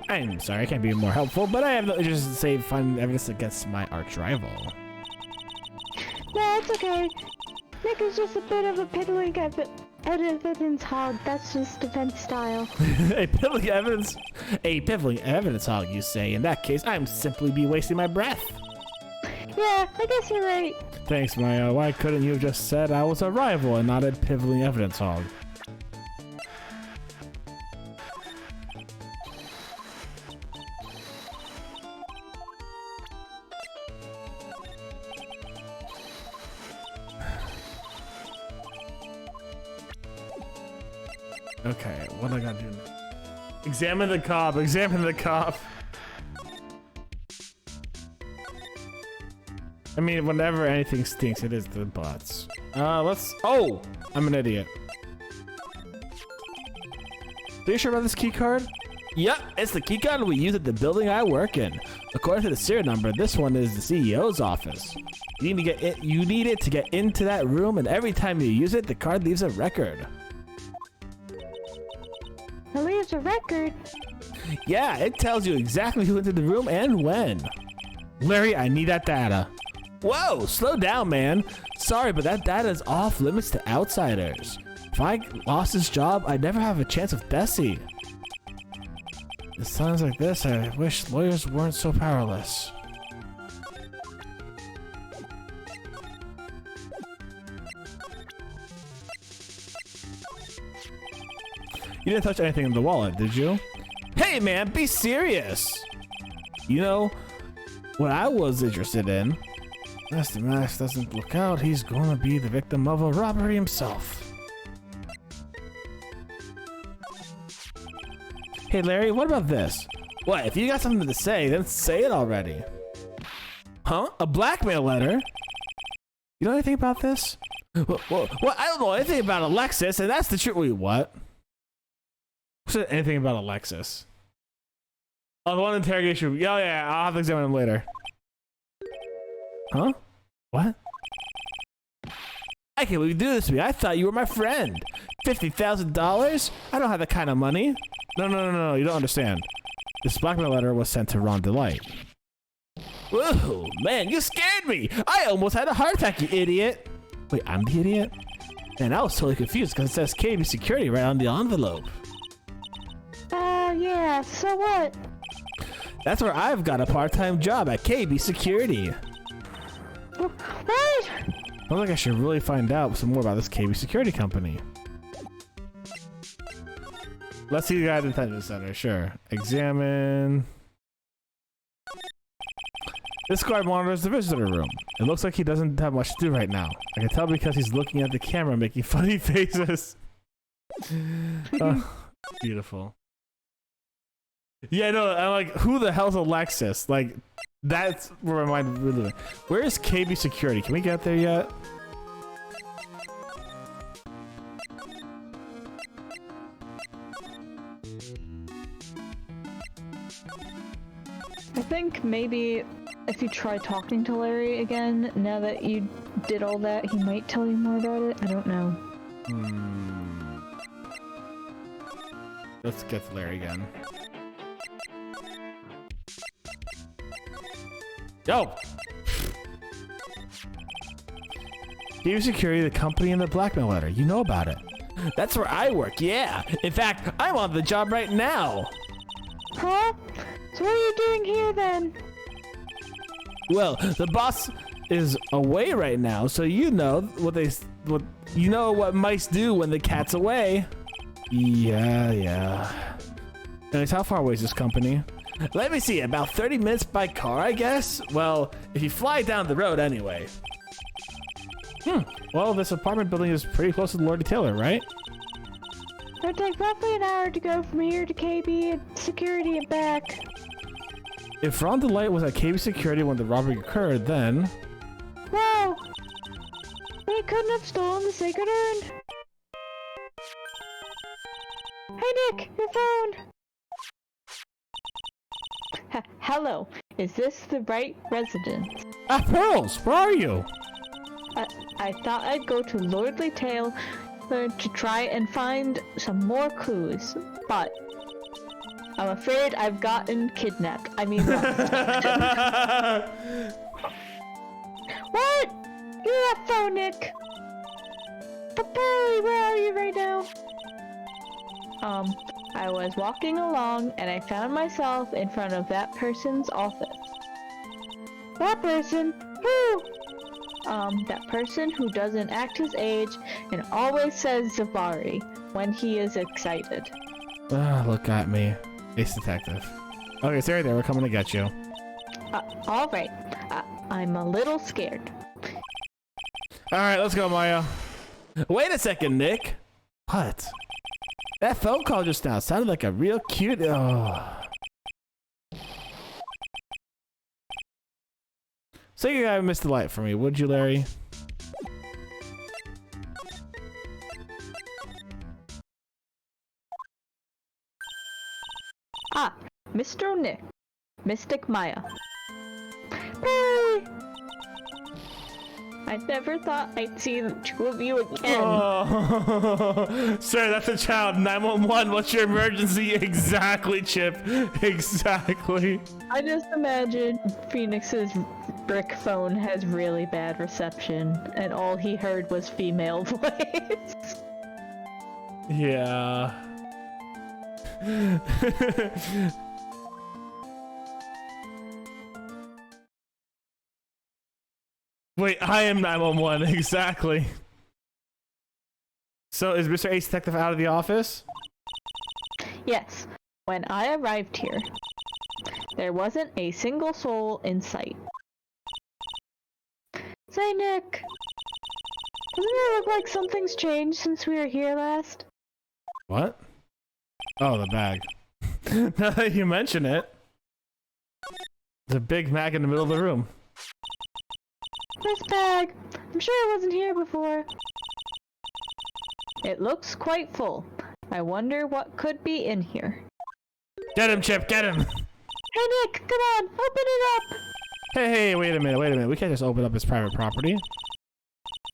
I'm sorry, I can't be more helpful, but I have no interest in say finding evidence against my arch rival. No, it's okay. Nick is just a bit of a piddling evidence hog. That's just defense style. A piddling evidence hog, you say? In that case, I'm simply be wasting my breath. Yeah, I guess you're right. Thanks, Maya. Why couldn't you have just said I was a rival and not a piddling evidence hog? Okay, what do I gotta do now? Examine the cop, examine the cop. I mean, whenever anything stinks, it is the butts. Oh! I'm an idiot. Are you sure about this key card? Yep, it's the key card we use at the building I work in. According to the serial number, this one is the CEO's office. You need it to get into that room, and every time you use it, the card leaves a record. It leaves a record? Yeah, it tells you exactly who entered the room and when. Larry, I need that data. Whoa, slow down, man. Sorry, but that data is off limits to outsiders. If I lost this job, I'd never have a chance with Bessie. It sounds like this. I wish lawyers weren't so powerless. You didn't touch anything in the wallet, did you? Hey man, be serious! You know, what I was interested in, unless the Max doesn't look out, he's gonna be the victim of a robbery himself. Hey Larry, what about this? What, if you got something to say, then say it already. Huh? A blackmail letter? You know anything about this? Well, I don't know anything about Alexis, and that's the truth. Wait, what? Who said anything about Alexis? Oh, the one interrogation room. Yeah, I'll have to examine him later. Huh? What? I can't believe you do this to me. I thought you were my friend. $50,000? I don't have that kind of money. No, you don't understand. This blackmail letter was sent to Ron Delight. Whoa, man, you scared me. I almost had a heart attack, you idiot. Wait, I'm the idiot? Man, I was totally confused because it says KB Security right on the envelope. Yeah, so what? That's where I've got a part-time job at KB Security. What? I feel like I should really find out some more about this KB Security company. Let's see the guy at the detention center, sure. Examine. This guard monitors the visitor room. It looks like he doesn't have much to do right now. I can tell because he's looking at the camera making funny faces. Beautiful. Yeah, no, I'm like, who the hell's Alexis? Like, That's where my mind really went. Where is KB Security? Can we get there yet? I think maybe if you try talking to Larry again, now that you did all that, he might tell you more about it. I don't know. Let's get to Larry again. Yo! KB Security, the company in the Blackmail Letter. You know about it. That's where I work, yeah. In fact, I'm on the job right now. Huh? So what are you doing here then? Well, the boss is away right now, so you know what mice do when the cat's away. Yeah. Anyways, how far away is this company? Let me see, about 30 minutes by car, I guess? Well, if you fly down the road anyway. Well, this apartment building is pretty close to the Lord Taylor, right? It would take roughly an hour to go from here to KB Security and back. If Ron Light was at KB Security when the robbery occurred, then... Whoa! They couldn't have stolen the Sacred Urn. Hey Nick, your phone! Hello, is this the right residence? Pearls, where are you? I thought I'd go to Lordly Tail to try and find some more clues, but I'm afraid I've gotten kidnapped. I mean, lost. What? You're that phone, Nick. But Pearly, where are you right now? I was walking along and I found myself in front of that person's office. That person? Who? That person who doesn't act his age and always says Zavari when he is excited. Look at me. Ace Detective. Okay, stay right there. We're coming to get you. Alright. I'm a little scared. Alright, let's go, Mario. Wait a second, Nick. What? That phone call just now sounded like a real cute... So you guys missed the light for me, would you, Larry? Mr. Nick. Mystic Maya. Hey! I never thought I'd see the two of you again. Oh. Sir, that's a child. 911, what's your emergency? Exactly, Chip. Exactly. I just imagine Phoenix's brick phone has really bad reception, and all he heard was female voice. Yeah. Wait, I am 911, exactly. So is Mr. Ace Detective out of the office? Yes. When I arrived here, there wasn't a single soul in sight. Say, Nick, doesn't it look like something's changed since we were here last? What? Oh, the bag. Now that you mention it, there's a Big Mac in the middle of the room. This bag. I'm sure it wasn't here before. It looks quite full. I wonder what could be in here. Get him, Chip, get him! Hey Nick, come on, open it up! Hey, wait a minute. We can't just open up his private property.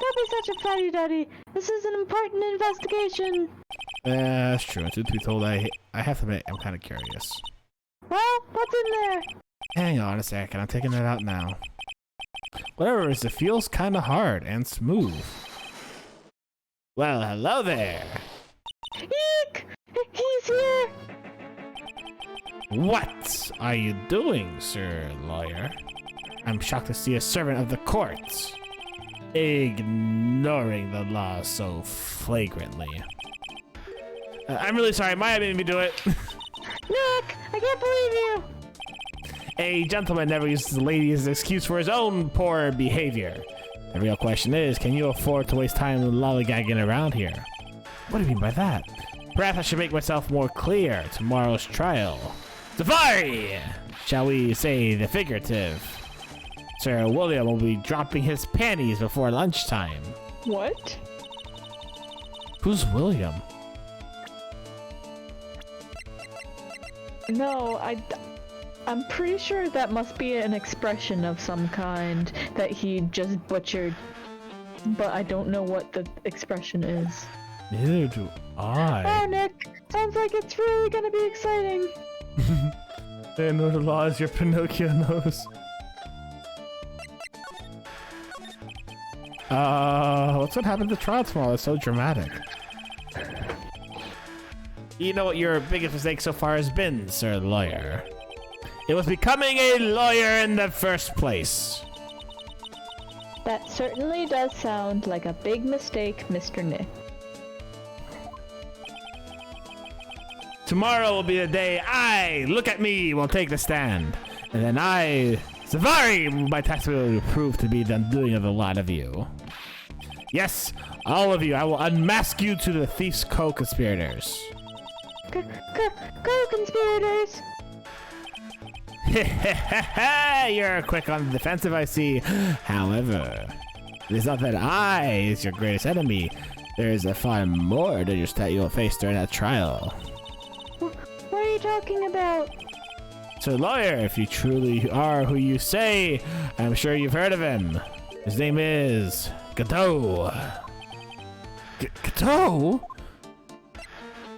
Don't be such a fuddy-duddy. This is an important investigation. That's true. Truth be told, I have to admit, I'm kind of curious. Well, what's in there? Hang on a second, I'm taking it out now. Whatever it is, it feels kind of hard and smooth. Well, hello there. Eek! He's here! What are you doing, sir lawyer? I'm shocked to see a servant of the courts ignoring the law so flagrantly. I'm really sorry, Maya made me do it. Nick, I can't believe you! A gentleman never uses the lady as an excuse for his own poor behavior. The real question is, can you afford to waste time lollygagging around here? What do you mean by that? Perhaps I should make myself more clear. Tomorrow's trial. Safari! shall we say the figurative. Sir William will be dropping his panties before lunchtime. What? Who's William? No, I'm pretty sure that must be an expression of some kind that he just butchered. But I don't know what the expression is. Neither do I. Oh, Nick! Sounds like it's really gonna be exciting. I know the laws your Pinocchio knows. What's what happened to the trial tomorrow? It's so dramatic. You know what your biggest mistake so far has been, sir lawyer? It was becoming a lawyer in the first place. That certainly does sound like a big mistake, Mr. Nick. Tomorrow will be the day look at me, will take the stand. And then Savari, my tax will prove to be the undoing of a lot of you. Yes, all of you, I will unmask you to the thief's co-conspirators. Co-conspirators! You're quick on the defensive, I see. However, it is not that I is your greatest enemy. There is a far more dangerous that you will face during that trial. What are you talking about? So, lawyer, if you truly are who you say, I'm sure you've heard of him. His name is Godot. Godot?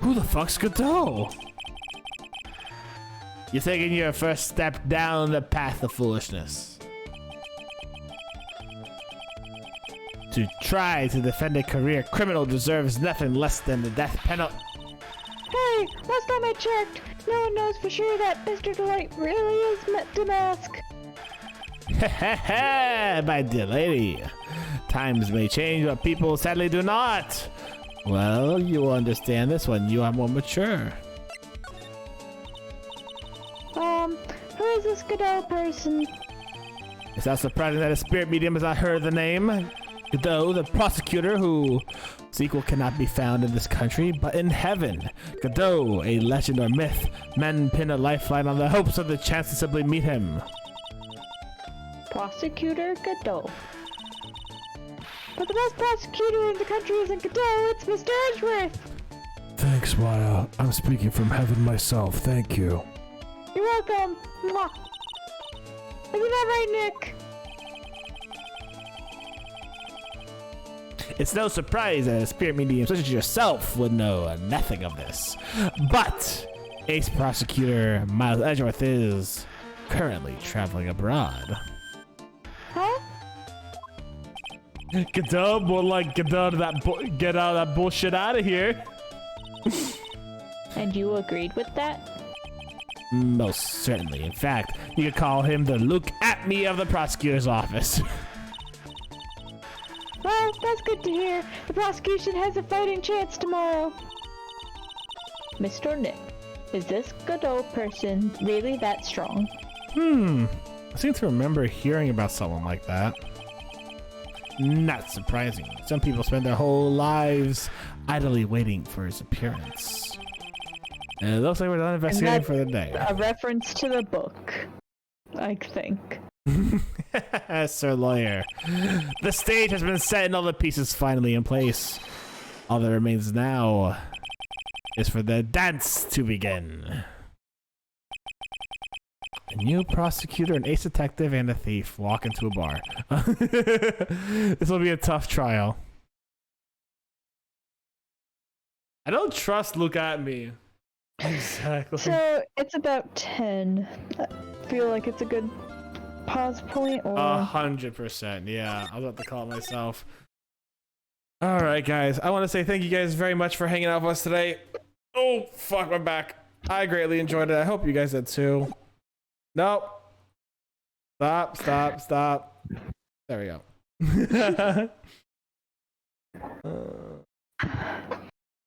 Who the fuck's Godot? You're taking your first step down the path of foolishness. To try to defend a career criminal deserves nothing less than the death penalty. Hey, last time I checked, no one knows for sure that Mr. Delight really is Damask. My dear lady, times may change, but people sadly do not. Well, you will understand this when you are more mature. Who is this Godot person? It's not surprising that a spirit medium has not heard the name. Godot, the prosecutor whose equal cannot be found in this country, but in heaven. Godot, a legend or myth. Men pin a lifeline on the hopes of the chance to simply meet him. Prosecutor Godot. But the best prosecutor in the country isn't Godot, it's Mr. Edgeworth! Thanks, Maya. I'm speaking from heaven myself, thank you. You're welcome! Mwah. Isn't that right, Nick? It's no surprise that a spirit medium such as yourself would know nothing of this. But ace prosecutor Miles Edgeworth is currently traveling abroad. Huh? Godot, more like get out of that bullshit out of here. And you agreed with that? Most certainly. In fact, you could call him the look at me of the prosecutor's office. Well, that's good to hear. The prosecution has a fighting chance tomorrow. Mr. Nick, is this Godot person really that strong? I seem to remember hearing about someone like that. Not surprising. Some people spend their whole lives idly waiting for his appearance. And it looks like we're done investigating for the day. A reference to the book, I think. Sir Lawyer, the stage has been set and all the pieces finally in place. All that remains now is for the dance to begin. A new prosecutor, an ace detective, and a thief walk into a bar. This will be a tough trial. I don't trust look at me. Exactly. So, it's about 10. I feel like it's a good pause point, or... 100%, yeah. I was about to call it myself. Alright, guys. I want to say thank you guys very much for hanging out with us today. Oh, fuck, I'm back. I greatly enjoyed it. I hope you guys did too. Nope. Stop. There we go.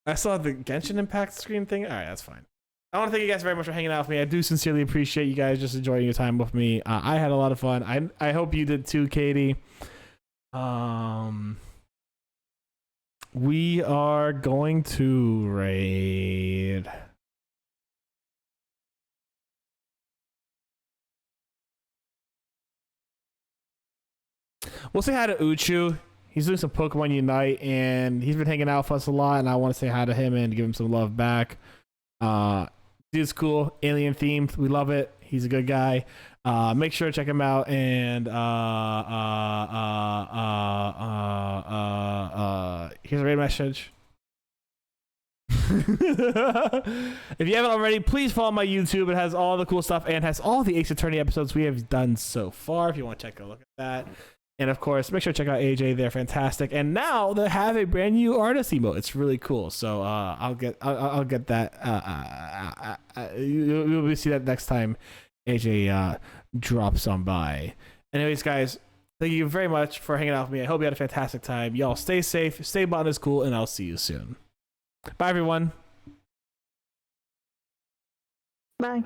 I still have the Genshin Impact screen thing. All right, that's fine. I want to thank you guys very much for hanging out with me. I do sincerely appreciate you guys just enjoying your time with me. I had a lot of fun. I hope you did too, Katie. We are going to raid We'll say hi to Uchu. He's doing some Pokemon Unite, and he's been hanging out with us a lot, and I want to say hi to him and give him some love back. Dude's cool, alien themed. We love it. He's a good guy. Make sure to check him out. And here's a raid message. If you haven't already, please follow my YouTube. It has all the cool stuff and has all the Ace Attorney episodes we have done so far. If you want to take a look at that. And of course, make sure to check out AJ. They're fantastic. And now they have a brand new artist emote. It's really cool. So I'll get that. You'll see that next time AJ drops on by. Anyways, guys, thank you very much for hanging out with me. I hope you had a fantastic time. Y'all stay safe, stay Botanist Cool, and I'll see you soon. Bye, everyone. Bye.